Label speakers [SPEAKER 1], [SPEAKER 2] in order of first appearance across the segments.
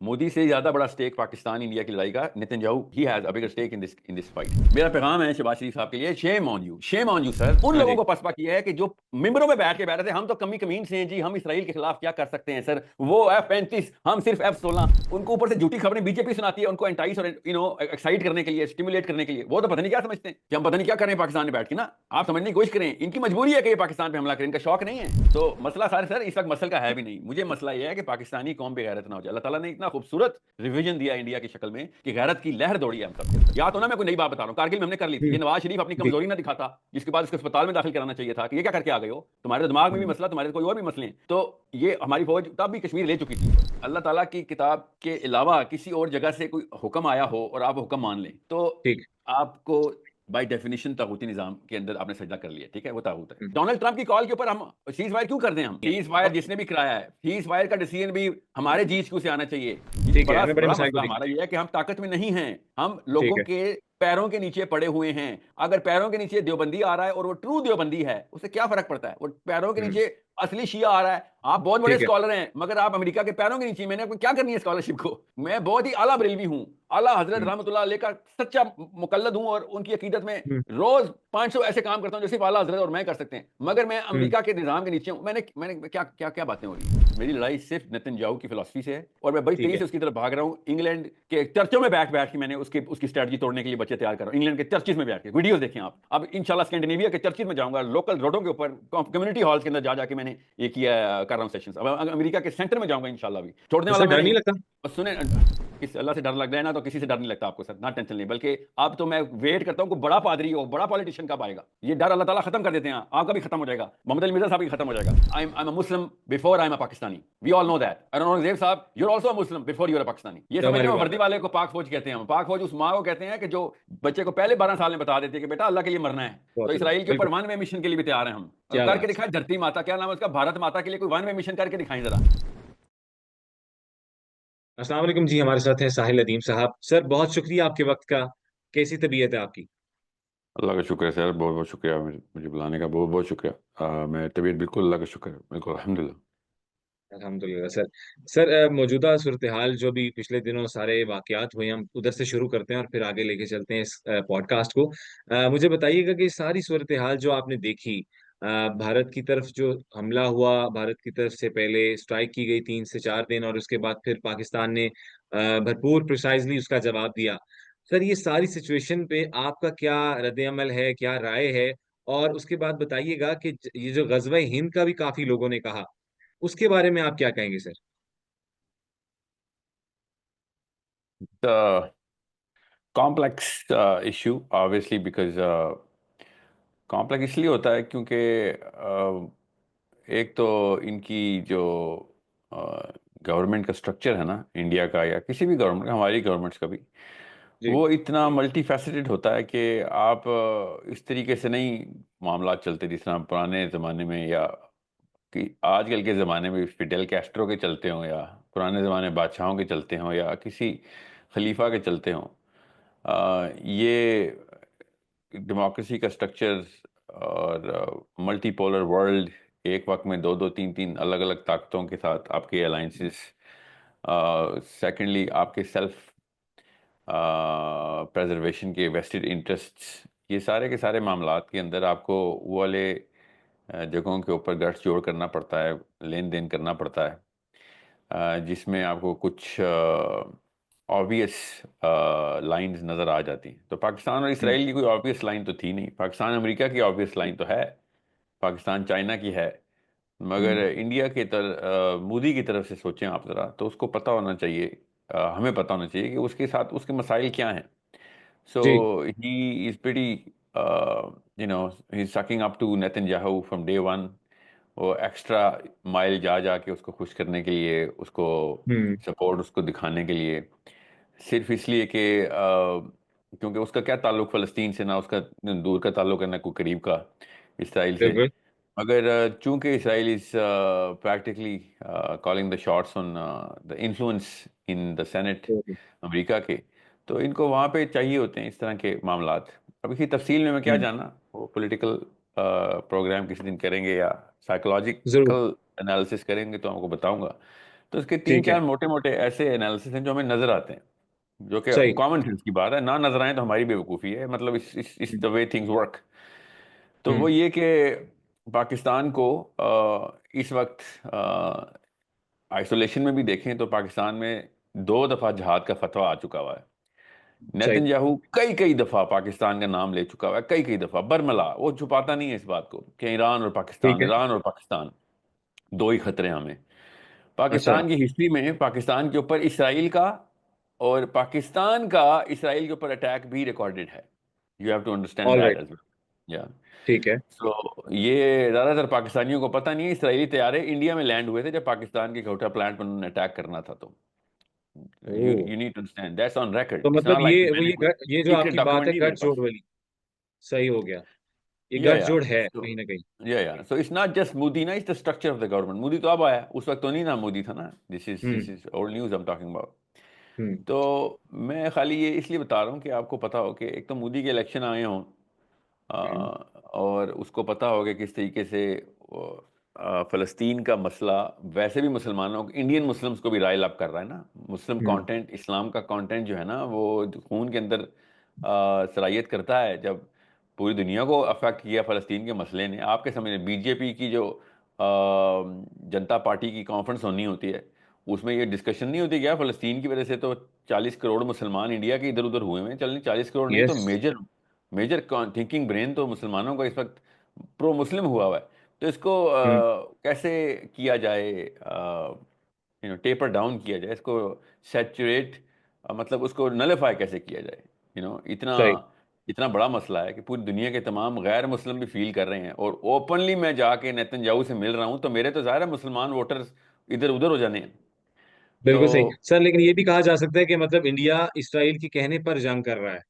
[SPEAKER 1] मोदी से ज्यादा बड़ा स्टेक पाकिस्तान इंडिया की लड़ाई का नेतन्याहू ही has a bigger stake in this fight. मेरा पैगाम है शहबाज शरीफ साहब के लिए, शेम ऑन यू सर। उन
[SPEAKER 2] हाँ
[SPEAKER 1] लोगों
[SPEAKER 2] जी।
[SPEAKER 1] को पसपा किया है कि जो मिंबरों में बैठ के बैठे थे, हम तो कमी कमीन से हैं जी, हम इसराइल के खिलाफ क्या कर सकते हैं सर, वो F-35 हम सिर्फ F-16। उनको ऊपर से झूठी खबरें बीजेपी सुनाती है, उनको एंटाइस और एक्साइट करने के लिए, स्टिमुलेट करने के लिए। वो तो पता नहीं क्या समझते हैं कि हम पता नहीं क्या कर रहे हैं पाकिस्तान में बैठ के ना। आप समझने की कोशिश करें, इनकी मजबूरी है कि ये पाकिस्तान पे हमला करें, इनका शौक नहीं है। तो मसला सारे सर इस वक्त मसल का है भी नहीं। मुझे मसला यह है कि पाकिस्तानी कौम बेगैरत ना हो जाए। अल्लाह ताला ने इतना खूबसूरत रिवीजन दिया इंडिया की शक्ल में कि गैरत की लहर दौड़ी है हम सबके अंदर। या तो ना मैं कोई नई बात बता रहा हूँ, कारगिल में हमने कर ली थी,
[SPEAKER 2] हम्म,
[SPEAKER 1] ये नवाज शरीफ अपनी
[SPEAKER 2] जी।
[SPEAKER 1] कमजोरी ना दिखाता, जिसके बाद उसको अस्पताल में दाखिल कराना चाहिए था कि ये क्या करके आ गए हो, तुम्हारे दिमाग में भी
[SPEAKER 2] हम्म,
[SPEAKER 1] मसला, तुम्हारे कोई और भी मसले हैं। तो ये हमारी फौज तब भी कश्मीर ले चुकी थी। अल्लाह ताला की किताब के अलावा किसी और जगह से कोई हुक्म आया हो और आप हुक्म मान लें, तो
[SPEAKER 2] ठीक।
[SPEAKER 1] आपको बाय डेफिनेशन तागूती निजाम के अंदर आपने सजदा कर लिया, ठीक है, वो तागूत है।
[SPEAKER 2] हम्म,
[SPEAKER 1] डोनाल्ड ट्रंप की कॉल के ऊपर हम सीज फायर क्यों कर दें? हम सीज फायर जिसने भी कराया है, सीज फायर का डिसीजन भी हमारे जी क्यू से आना चाहिए।
[SPEAKER 2] ठीक है,
[SPEAKER 1] बड़ा
[SPEAKER 2] हमें बड़े
[SPEAKER 1] बड़ा
[SPEAKER 2] मसाइल को
[SPEAKER 1] मसला
[SPEAKER 2] देखना
[SPEAKER 1] हमारा
[SPEAKER 2] है।
[SPEAKER 1] ये है कि हम ताकत में नहीं हैं, हम
[SPEAKER 2] ठीक
[SPEAKER 1] लोगों
[SPEAKER 2] है।
[SPEAKER 1] के पैरों के नीचे पड़े हुए हैं। अगर पैरों के नीचे देवबंदी आ रहा है और वो ट्रू देवबंदी है, उससे क्या फर्क पड़ता है? वो पैरों के
[SPEAKER 2] हम्म,
[SPEAKER 1] नीचे असली शिया आ रहा है। आप बहुत बड़े
[SPEAKER 2] ठीक है।
[SPEAKER 1] स्कॉलर हैं, मगर आप अमेरिका के पैरों के नीचे, मैंने आपको क्या करनी है स्कॉलरशिप को? मैं बहुत ही आला बरेलवी हूँ, आला हजरत
[SPEAKER 2] हम्म,
[SPEAKER 1] रहमतुल्लाह अलैह का सच्चा मुकल्लद हूँ, और उनकी अकीदत में
[SPEAKER 2] हम्म,
[SPEAKER 1] रोज 500 ऐसे काम करता हूँ जो सिर्फ आला हजरत और मैं कर सकते हैं। मगर मैं
[SPEAKER 2] हम्म,
[SPEAKER 1] अमेरिका के निजाम के नीचे हूँ। मैंने मैंने क्या क्या क्या बातें हो रही हैं? मेरी लड़ाई सिर्फ नेतन्याहू की फिलॉसफी से है, और मैं बड़ी
[SPEAKER 2] ठीक
[SPEAKER 1] तेजी
[SPEAKER 2] है।
[SPEAKER 1] से उसकी तरफ भाग रहा हूँ। इंग्लैंड के चर्चों में बैठ बैठ के मैंने उसकी स्ट्रेटजी तोड़ने के लिए बच्चे तैयार कर रहा हूँ। इंग्लैंड के चर्चिस में बैठ के वीडियोस देखें आप। अब इंशाल्लाह स्कैंडिनेविया के चर्चिस में जाऊंगा, लोकल रोडों के ऊपर, कम्युनिटी हॉल्स के अंदर जा जाके मैंने ये किया, कर रहा हूँ सेशंस। अब अमेरिका के सेंटर में जाऊंगा इंशाल्लाह। भी छोड़ने
[SPEAKER 2] तो
[SPEAKER 1] वाला
[SPEAKER 2] सर
[SPEAKER 1] मैं
[SPEAKER 2] डर नहीं
[SPEAKER 1] नहीं।
[SPEAKER 2] लगता?
[SPEAKER 1] बस सुने, किस अल्लाह से डर लग रहा है ना, तो किसी से डर नहीं लगता आपको सर, ना टेंशन नहीं। बल्कि अब तो मैं वेट करता हूँ कि बड़ा पादरी हो, बड़ा पॉलिटिशियन कब आएगा। ये डर अल्लाह ताला खत्म कर देते हैं, आपका भी खत्म हो जाएगा, मोहम्मद अली मिर्जा साहब भी खत्म हो जाएगा। I am a Muslim before I am a Pakistani, we all know that. और औरंगजेब साहब, you are also a Muslim before you are a Pakistani. ये
[SPEAKER 2] तो
[SPEAKER 1] समझ
[SPEAKER 2] हमारी
[SPEAKER 1] रहे हो?
[SPEAKER 2] बात
[SPEAKER 1] वर्दी
[SPEAKER 2] है।
[SPEAKER 1] वाले को पाक फौज कहते हैं। पाक फौज उस माँ को कहते हैं कि जो बच्चे को पहले 12 साल में बता देती है कि बेटा अल्लाह के लिए मरना है। तो
[SPEAKER 2] बहुत
[SPEAKER 1] इसराइल के ऊपर
[SPEAKER 2] बिल्कुल।
[SPEAKER 1] वन वे मिशन के लिए भी तैयार हैं हम। और
[SPEAKER 2] क्या
[SPEAKER 1] करके
[SPEAKER 2] बात
[SPEAKER 1] दिखाएं, धरती माता, क्या नाम है उसका, भारत माता के लिए कोई वन वे मिशन करके दिखाएं जरा।
[SPEAKER 2] है। अस्सलाम वालेकुम जी, हमारे साथ हैं साहिल अदीम साहब। सर बहुत शुक्रिया आपके वक्त का। कैसी तबीयत है आपकी?
[SPEAKER 1] अल्लाह का शुक्र है सर, बहुत बहुत शुक्रिया, मुझे बुलाने का बहुत बहुत शुक्रिया। मैं तबीयत बिल्कुल, अल्लाह का शुक्र है, बिल्कुल अल्हम्दुलिल्लाह।
[SPEAKER 2] अल्हम्दुलिल्लाह सर। सर मौजूदा सूरत हाल जो भी पिछले दिनों सारे वाकयात हुए, हम उधर से शुरू करते हैं और फिर आगे लेके चलते हैं इस पॉडकास्ट को। मुझे बताइएगा कि सारी सूरत हाल जो आपने देखी, भारत की तरफ जो हमला हुआ, भारत की तरफ से पहले स्ट्राइक की गई 3 से 4 दिन, और उसके बाद फिर पाकिस्तान ने भरपूर प्रिसाइजली उसका जवाब दिया। सर ये सारी सिचुएशन पे आपका क्या रद्द-ए-अमल है, क्या राय है? और उसके बाद बताइएगा कि ये जो गज़वा हिंद का भी काफी लोगों ने कहा, उसके बारे में आप क्या कहेंगे sir?
[SPEAKER 1] Complex issue obviously, because complex इसलिए होता है क्योंकि एक तो इनकी जो गवर्नमेंट का स्ट्रक्चर है ना, इंडिया का या किसी भी गवर्नमेंट का, हमारी गवर्नमेंट्स का भी,
[SPEAKER 2] जी।
[SPEAKER 1] वो इतना मल्टी फैसेटेड होता है कि आप इस तरीके से नहीं मामला चलते जिस तरह पुराने ज़माने में, या कि आजकल के ज़माने में फिडेल कैस्ट्रो के चलते हों, या पुराने ज़माने बादशाहों के चलते हों, या किसी खलीफा के चलते हों। ये डेमोक्रेसी का स्ट्रक्चर और मल्टीपोलर वर्ल्ड, एक वक्त में दो दो तीन तीन अलग अलग ताकतों के साथ आपके अलाइंसेस, सेकेंडली आपके सेल्फ प्रेजर्वेशन के वेस्टेड इंटरेस्ट्स, ये सारे के सारे मामलात के अंदर आपको वो वाले जगहों के ऊपर गट्स जोड़ करना पड़ता है, लेन देन करना पड़ता है, जिसमें आपको कुछ ऑब्वियस लाइंस नज़र आ जाती हैं। तो पाकिस्तान और
[SPEAKER 2] हम्म,
[SPEAKER 1] इसराइल की कोई ऑब्वियस लाइन तो थी नहीं। पाकिस्तान अमेरिका की ऑब्वियस लाइन तो है, पाकिस्तान चाइना की है, मगर
[SPEAKER 2] हम्म,
[SPEAKER 1] इंडिया के मोदी की तरफ से सोचें आप ज़रा, तो उसको पता होना चाहिए, हमें पता होना चाहिए कि उसके साथ उसके मसाइल क्या हैं। सो
[SPEAKER 2] जी।
[SPEAKER 1] He is pretty, he is sucking up to Netanyahu from day one. वो एक्स्ट्रा माइल जा जा के उसको खुश करने के लिए, उसको
[SPEAKER 2] हम्म,
[SPEAKER 1] सपोर्ट उसको दिखाने के लिए, सिर्फ इसलिए कि क्योंकि उसका क्या ताल्लुक फ़लस्तीन से, ना उसका दूर का ताल्लुक है ना कोई करीब का इसराइल से।
[SPEAKER 2] बिल्कुल।
[SPEAKER 1] मगर चूंकि Israel is practically calling the shots on the influence in the senate
[SPEAKER 2] बिल्कुल।
[SPEAKER 1] अमेरिका के, तो इनको वहाँ पे चाहिए होते हैं इस तरह के मामलात। अब इसी तफसील में मैं क्या
[SPEAKER 2] हम्म,
[SPEAKER 1] जानना, वो पॉलिटिकल प्रोग्राम किसी दिन करेंगे या
[SPEAKER 2] जरूर।
[SPEAKER 1] साइकोलॉजिकल एनालिसिस करेंगे तो आपको बताऊंगा। तो इसके तीन
[SPEAKER 2] ठीक है।
[SPEAKER 1] चार मोटे मोटे ऐसे एनालिसिस हैं जो हमें नजर आते हैं, जो कि
[SPEAKER 2] सही।
[SPEAKER 1] कॉमन सेंस की बात है, ना नजर आए तो हमारी बेवकूफ़ी है, मतलब इस द वे थिंग्स वर्क। तो वो
[SPEAKER 2] हम्म।
[SPEAKER 1] ये कि पाकिस्तान को इस वक्त आइसोलेशन में भी देखें तो पाकिस्तान में 2 दफा जहाद का फतवा आ चुका हुआ है।
[SPEAKER 2] सही।
[SPEAKER 1] नेतन्याहू कई कई दफा पाकिस्तान का नाम ले चुका हुआ है, कई कई दफा, बरमला, वो छुपाता नहीं है इस बात को कि
[SPEAKER 2] ठीक है।
[SPEAKER 1] ईरान और पाकिस्तान दो ही खतरे हैं हमें।
[SPEAKER 2] अच्छा।
[SPEAKER 1] पाकिस्तान की हिस्ट्री में पाकिस्तान के ऊपर इसराइल का और पाकिस्तान का इसराइल के ऊपर अटैक भी रिकॉर्डेड है। You have to understand
[SPEAKER 2] all
[SPEAKER 1] that
[SPEAKER 2] right.
[SPEAKER 1] As well. या
[SPEAKER 2] ठीक है।
[SPEAKER 1] तो ये ज्यादातर पाकिस्तानियों को पता नहीं है, इसराइली तैयारे इंडिया में लैंड हुए थे जब पाकिस्तान के घोटा प्लांट पर उन्होंने अटैक करना था। तो you
[SPEAKER 2] oh.
[SPEAKER 1] You need to understand that's on
[SPEAKER 2] तो
[SPEAKER 1] रिकॉर्ड, इट्स
[SPEAKER 2] मतलब
[SPEAKER 1] नॉट लाइक
[SPEAKER 2] ये
[SPEAKER 1] कि
[SPEAKER 2] वो
[SPEAKER 1] मैंने कोई
[SPEAKER 2] ये जो
[SPEAKER 1] सीक्रेट
[SPEAKER 2] आपकी बात
[SPEAKER 1] डॉक्यूमेंट
[SPEAKER 2] है
[SPEAKER 1] नहीं है मेरे
[SPEAKER 2] गठजोड़
[SPEAKER 1] पास।
[SPEAKER 2] वाली, सही हो गया। ये
[SPEAKER 1] या
[SPEAKER 2] गठजोड़ है
[SPEAKER 1] सो
[SPEAKER 2] कहीं ना कहीं।
[SPEAKER 1] या so it's not just Modi ना, it's the structure of the government. Modi तो अब आया, उस वक्त तो नहीं ना, मोदी था ना। This
[SPEAKER 2] hmm.
[SPEAKER 1] Is old news I am talking about.
[SPEAKER 2] Hmm.
[SPEAKER 1] तो मैं खाली ये इसलिए बता रहा हूँ कि आपको पता हो कि एक तो मोदी के इलेक्शन आए हों,
[SPEAKER 2] हम्म।
[SPEAKER 1] और उसको पता होगा किस तरीके से फ़लस्तीन का मसला वैसे भी मुसलमानों को, इंडियन मुस्लिम्स को भी राइल अप कर रहा है ना। मुस्लिम
[SPEAKER 2] हम्म।
[SPEAKER 1] कंटेंट, इस्लाम का कंटेंट जो है ना, वो खून के अंदर सरायत करता है। जब पूरी दुनिया को अफेक्ट किया फ़लस्तीन के मसले ने, आपके समझ बीजेपी की जो जनता पार्टी की कॉन्फ्रेंस होनी होती है, उसमें ये डिस्कशन नहीं होती क्या फ़लस्तीन की वजह से तो 40 करोड़ मुसलमान इंडिया के इधर उधर हुए हैं। चल 40 करोड़ नहीं तो
[SPEAKER 2] yes.
[SPEAKER 1] Major major thinking brain तो मुसलमानों का इस वक्त प्रो मुस्लिम हुआ हुआ है। तो इसको
[SPEAKER 2] हम्म।
[SPEAKER 1] कैसे किया जाए, टेपर डाउन किया जाए इसको, सैचुरेट, मतलब उसको नलीफाई कैसे किया जाए। इतना
[SPEAKER 2] सही।
[SPEAKER 1] इतना बड़ा मसला है कि पूरी दुनिया के तमाम गैर मुस्लिम भी फील कर रहे हैं, और ओपनली मैं जाके नेतन्याहू से मिल रहा हूं, तो मेरे तो ज़ाहिर है मुसलमान वोटर्स इधर उधर हो जाने हैं। तो
[SPEAKER 2] बिल्कुल सही सर, लेकिन ये भी कहा जा सकता है कि मतलब इंडिया इसराइल के कहने पर जंग कर रहा है,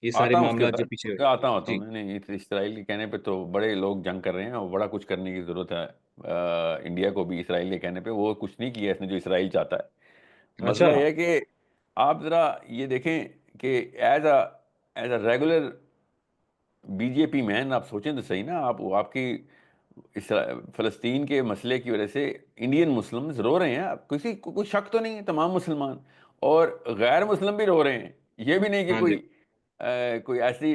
[SPEAKER 2] ये सारे
[SPEAKER 1] आता हूँ उसके
[SPEAKER 2] मामला जो पीछे
[SPEAKER 1] ऊपर,
[SPEAKER 2] हुए।
[SPEAKER 1] आता हूँ
[SPEAKER 2] जी।
[SPEAKER 1] नहीं नहीं, इसराइल के कहने पे तो बड़े लोग जंग कर रहे हैं और बड़ा कुछ करने की जरूरत है। इंडिया को भी इसराइल के कहने पे वो कुछ नहीं किया इसने जो इसराइल चाहता है।
[SPEAKER 2] अच्छा।
[SPEAKER 1] मसला यह है कि आप जरा ये देखें कि as a regular BJP man आप सोचें तो सही ना, आप आपकी फ़लस्तीन के मसले की वजह से इंडियन मुस्लिम्स रो रहे हैं, किसी को कोई शक तो नहीं है, तमाम मुसलमान और गैर मुस्लिम भी रो रहे हैं। ये भी नहीं कि
[SPEAKER 2] हाँ
[SPEAKER 1] कोई
[SPEAKER 2] जी।
[SPEAKER 1] कोई ऐसी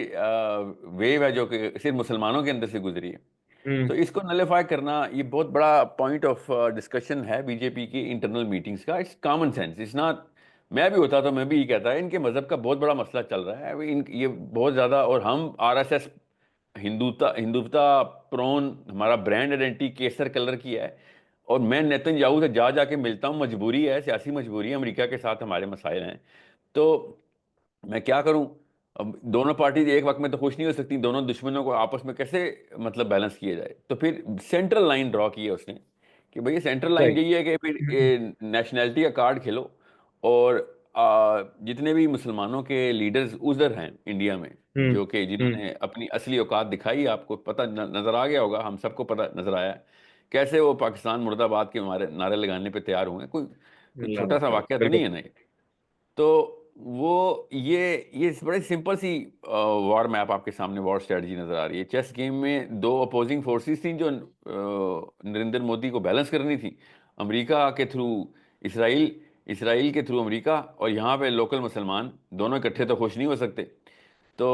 [SPEAKER 1] वेव है जो कि सिर्फ मुसलमानों के अंदर से गुजरी है। तो
[SPEAKER 2] हम्म।
[SPEAKER 1] इसको नलीफाई करना ये बहुत बड़ा पॉइंट ऑफ डिस्कशन है बीजेपी की इंटरनल मीटिंग्स का। It's common sense, it's not. मैं भी होता तो मैं भी ये कहता है, इनके मज़हब का बहुत बड़ा मसला चल रहा है ये बहुत ज़्यादा, और हम आरएसएस हिंदुता हिंदुत्व प्रोन, हमारा ब्रांड आइडेंटिटी केसर कलर की है। और मैं नेतन्याहू से जा जाके मिलता हूँ, मजबूरी है, सियासी मजबूरी है, अमेरिका के साथ हमारे मसाइल हैं। तो मैं क्या करूं? अब दोनों पार्टी एक वक्त में तो खुश नहीं हो सकती, दोनों दुश्मनों को आपस में कैसे मतलब बैलेंस किया जाए। तो फिर सेंट्रल लाइन ड्रॉ की है उसने कि भैया सेंट्रल लाइन
[SPEAKER 2] सही।
[SPEAKER 1] यही है कि फिर नेशनैलिटी का कार्ड खेलो, और जितने भी मुसलमानों के लीडर्स उधर हैं इंडिया में,
[SPEAKER 2] हम्म।
[SPEAKER 1] जो कि
[SPEAKER 2] हम्म।
[SPEAKER 1] जिन्होंने अपनी असली औकात दिखाई, आपको पता नजर आ गया होगा, हम सबको पता नजर आया है कैसे वो पाकिस्तान मुर्दाबाद के हमारे नारे लगाने पे तैयार हुए हैं। कोई
[SPEAKER 2] अल्लाह
[SPEAKER 1] छोटा सा
[SPEAKER 2] अकबर,
[SPEAKER 1] वाकया तो नहीं
[SPEAKER 2] बिल्कुल।
[SPEAKER 1] है ना ये। तो वो ये बड़े सिंपल सी वॉर मैप आपके सामने, वॉर स्ट्रेटजी नजर आ रही है। चेस गेम में दो अपोजिंग फोर्सेस थी जो नरेंद्र मोदी को बैलेंस करनी थी। अमेरिका के थ्रू इसराइल, इसराइल के थ्रू अमेरिका, और यहाँ पे लोकल मुसलमान, दोनों इकट्ठे तो खुश नहीं हो सकते। तो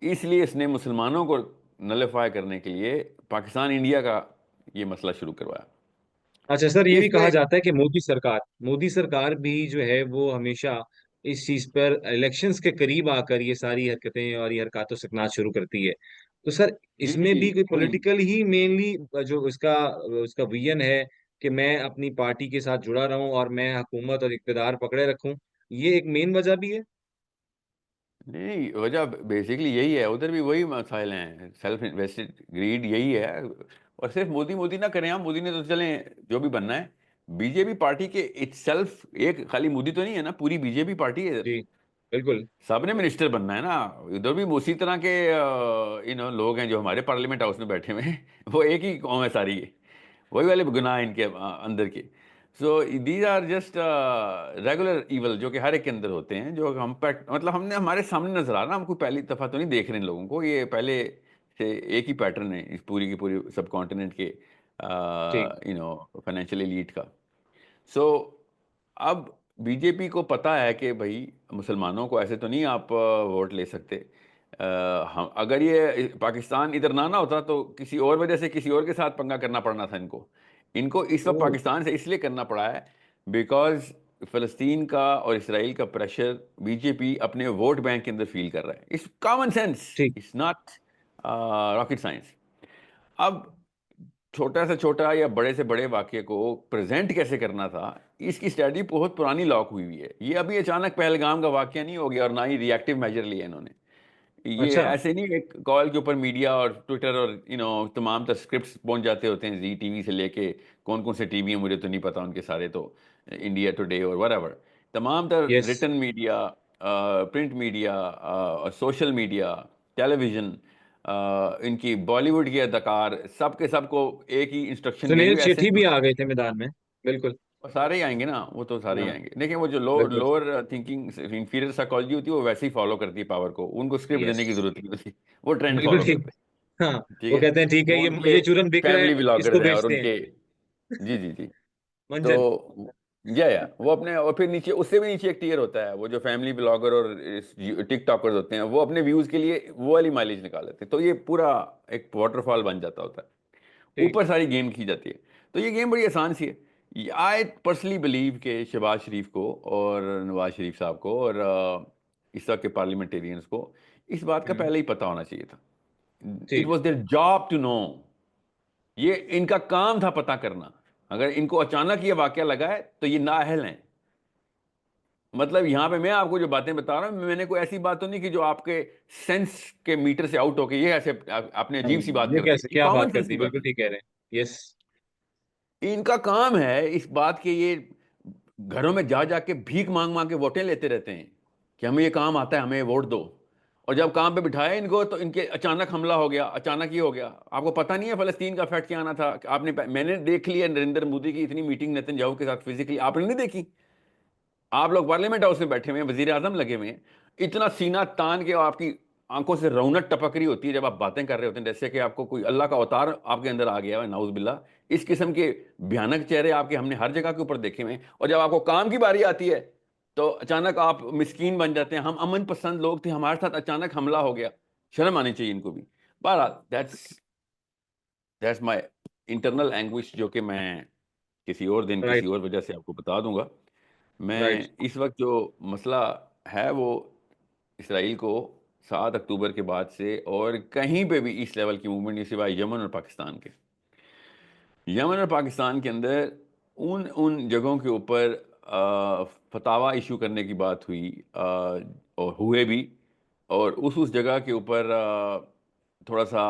[SPEAKER 1] इसलिए इसने मुसलमानों को नलीफाई करने के लिए पाकिस्तान इंडिया का ये मसला शुरू करवाया।
[SPEAKER 2] अच्छा सर, ये भी कहा
[SPEAKER 1] इसमें
[SPEAKER 2] जाता है कि मोदी सरकार भी जो है वो हमेशा इस चीज पर इलेक्शंस के करीब आकर ये सारी हरकतें और ये हरकतों से सकना शुरू करती है। तो सर,
[SPEAKER 1] जी
[SPEAKER 2] इसमें भी कोई
[SPEAKER 1] वही,
[SPEAKER 2] पॉलिटिकल ही मेनली जो उसका उसका विजन है कि मैं अपनी पार्टी के साथ जुड़ा रहूं और मैं हुकूमत और इक़्तिदार पकड़े रखूं, ये एक मेन वजह भी है।
[SPEAKER 1] नहीं वजह बेसिकली यही है, उधर भी वही मसाइल हैं, सेल्फ इन्वेस्टेड ग्रीड यही है। और सिर्फ मोदी मोदी ना करें, हम मोदी ने तो चले जो भी बनना है, बीजेपी पार्टी के इटसेल्फ, एक खाली मोदी तो नहीं है ना, पूरी बीजेपी पार्टी है।
[SPEAKER 2] जी। बिल्कुल।
[SPEAKER 1] सबने मिनिस्टर बनना है ना। उधर भी उसी तरह के लोग हैं जो हमारे पार्लियामेंट हाउस में बैठे हुए हैं वो एक ही कौम है सारी है, वही वाले गुनाह हैं इनके अंदर के। So these are just regular evil जो कि हर एक के अंदर होते हैं, जो हम मतलब हमने हमारे सामने नजर आ रहा, हम कोई पहली दफा तो नहीं देख रहे इन लोगों को, ये पहले से एक ही पैटर्न है इस पूरी की पूरी सब कॉन्टिनेंट के
[SPEAKER 2] ठीक।
[SPEAKER 1] फाइनेंशियल एलीट का। सो अब बीजेपी को पता है कि भाई मुसलमानों को ऐसे तो नहीं आप वोट ले सकते। हम अगर ये पाकिस्तान इधर ना होता तो किसी और वजह से किसी और के साथ पंगा करना पड़ना था इनको। इनको इस वक्त
[SPEAKER 2] ओह,
[SPEAKER 1] पाकिस्तान से इसलिए करना पड़ा है बिकॉज फ़लस्तीन का और इसराइल का प्रेशर बीजेपी अपने वोट बैंक के अंदर फील कर रहा है। इट्स कॉमन सेंस,
[SPEAKER 2] ठीक।
[SPEAKER 1] It's not rocket science. अब छोटा से छोटा या बड़े से बड़े वाक्य को प्रेजेंट कैसे करना था, इसकी स्ट्रेटजी बहुत पुरानी लॉक हुई हुई है। ये अभी अचानक पहलगाम का वाक्य नहीं हो गया और ना ही रिएक्टिव मेजर लिए इन्होंने। ये
[SPEAKER 2] अच्छा।
[SPEAKER 1] ऐसे नहीं एक कॉल के ऊपर मीडिया और ट्विटर और तमाम तर स्क्रिप्ट्स पहुंच जाते होते हैं, जी टीवी से लेके कौन कौन से टीवी हैं मुझे तो नहीं पता उनके सारे तो, इंडिया टुडे और वट तमाम तर
[SPEAKER 2] yes.
[SPEAKER 1] Written media, print media, social media, television, इनकी बॉलीवुड के अदाकार सब के सब को एक ही इंस्ट्रक्शन गई
[SPEAKER 2] सुनील
[SPEAKER 1] हुई है, ऐसे
[SPEAKER 2] शेट्टी भी
[SPEAKER 1] नहीं।
[SPEAKER 2] आ गए थे मैदान में। बिल्कुल।
[SPEAKER 1] और सारे ही आएंगे ना, वो तो सारे ही
[SPEAKER 2] हाँ।
[SPEAKER 1] आएंगे, लेकिन वो जो
[SPEAKER 2] बिल्कुल।
[SPEAKER 1] लोअर थिंकिंग इंफीरियर साइकोलॉजी होती है वो वैसे ही फॉलो करती है पावर को, उनको स्क्रिप्ट
[SPEAKER 2] यस।
[SPEAKER 1] देने की जरूरत नहीं होती, वो ट्रेंड
[SPEAKER 2] बिल्कुल
[SPEAKER 1] फॉलो
[SPEAKER 2] ठीक।
[SPEAKER 1] करते
[SPEAKER 2] हाँ।
[SPEAKER 1] हैं। ठीक
[SPEAKER 2] वो
[SPEAKER 1] है,
[SPEAKER 2] कहते हैं ठीक है,
[SPEAKER 1] वो
[SPEAKER 2] ये
[SPEAKER 1] उनके
[SPEAKER 2] चूरन बिक रहा है,
[SPEAKER 1] फैमिली
[SPEAKER 2] इसको
[SPEAKER 1] ब्लॉगर्स हैं और
[SPEAKER 2] बेचते हैं।
[SPEAKER 1] उनके, जी जी जी।
[SPEAKER 2] मंजन।
[SPEAKER 1] तो या वो अपने, और फिर नीचे उससे भी नीचे एक टीयर होता है, वो जो फैमिली ब्लॉगर और टिकटॉकर्स होते हैं वो अपने व्यूज के लिए वो वाली माइलेज निकाल लेते हैं, तो ये पूरा एक वाटरफॉल बन जाता होता है,
[SPEAKER 2] ठीक।
[SPEAKER 1] ऊपर सारी गेम की जाती है। तो ये गेम बड़ी आसान सी है। आई पर्सनली बिलीव के शहबाज शरीफ को और नवाज शरीफ साहब को और इस वक्त के पार्लियामेंटेरियंस को इस बात का
[SPEAKER 2] हम्म।
[SPEAKER 1] पहले ही पता होना चाहिए था। इट
[SPEAKER 2] ठीक।
[SPEAKER 1] Was their job to know, ये इनका काम था पता करना। अगर इनको अचानक ये वाकया लगा है तो ये नाअहल हैं। मतलब यहां पे मैं आपको जो बातें बता रहा हूं, मैंने कोई ऐसी बात तो नहीं कि जो आपके सेंस के मीटर से आउट होके ये ऐसे आपने
[SPEAKER 2] हाँ,
[SPEAKER 1] अजीब सी बात
[SPEAKER 2] ये
[SPEAKER 1] कर दी,
[SPEAKER 2] कैसे
[SPEAKER 1] ये
[SPEAKER 2] क्या
[SPEAKER 1] कॉमन
[SPEAKER 2] बात कर
[SPEAKER 1] सेंस की
[SPEAKER 2] दी,
[SPEAKER 1] बात
[SPEAKER 2] बिल्कुल
[SPEAKER 1] है।
[SPEAKER 2] ठीक कह रहे हैं। यस।
[SPEAKER 1] इनका काम है इस बात के, ये घरों में जा जाके भीख मांग मांग के वोटें लेते रहते हैं कि हमें ये काम आता है, हमें वोट दो। और जब काम पे बिठाया इनको तो इनके अचानक हमला हो गया, अचानक ये हो गया। आपको पता नहीं है फलस्तीन का फैक्ट क्या आना था? आपने, मैंने देख लिया नरेंद्र मोदी की इतनी मीटिंग नेतन्याहू के साथ फिजिकली, आपने नहीं देखी? आप लोग पार्लियामेंट हाउस में बैठे हुए हैं, वजीर आजम लगे हुए हैं, इतना सीना तान के आपकी आंखों से रौनक टपक रही होती है जब आप बातें कर रहे होते हैं, जैसे कि आपको कोई अल्लाह का अवतार आपके अंदर आ गया है, नाउज बिल्ला। इस किस्म के भयानक चेहरे आपके हमने हर जगह के ऊपर देखे हुए हैं, और जब आपको काम की बारी आती है तो अचानक आप मिस्कीन बन जाते हैं। हम अमन पसंद लोग थे, हमारे साथ अचानक हमला हो गया। शर्म आनी चाहिए इनको भी। बहरहाल दैट्स माई इंटरनल एंग्विश, जो कि मैं किसी और दिन किसी
[SPEAKER 2] राइट।
[SPEAKER 1] और वजह से आपको बता दूंगा।
[SPEAKER 2] राइट।
[SPEAKER 1] मैं इस वक्त जो मसला है वो इसराइल को 7 अक्टूबर के बाद से और कहीं पे भी इस लेवल की मूवमेंट नहीं, सिवाय यमन और पाकिस्तान के। यमन और पाकिस्तान के अंदर उन उन जगहों के ऊपर फतावा इशू करने की बात हुई, और हुए भी। और उस जगह के ऊपर थोड़ा सा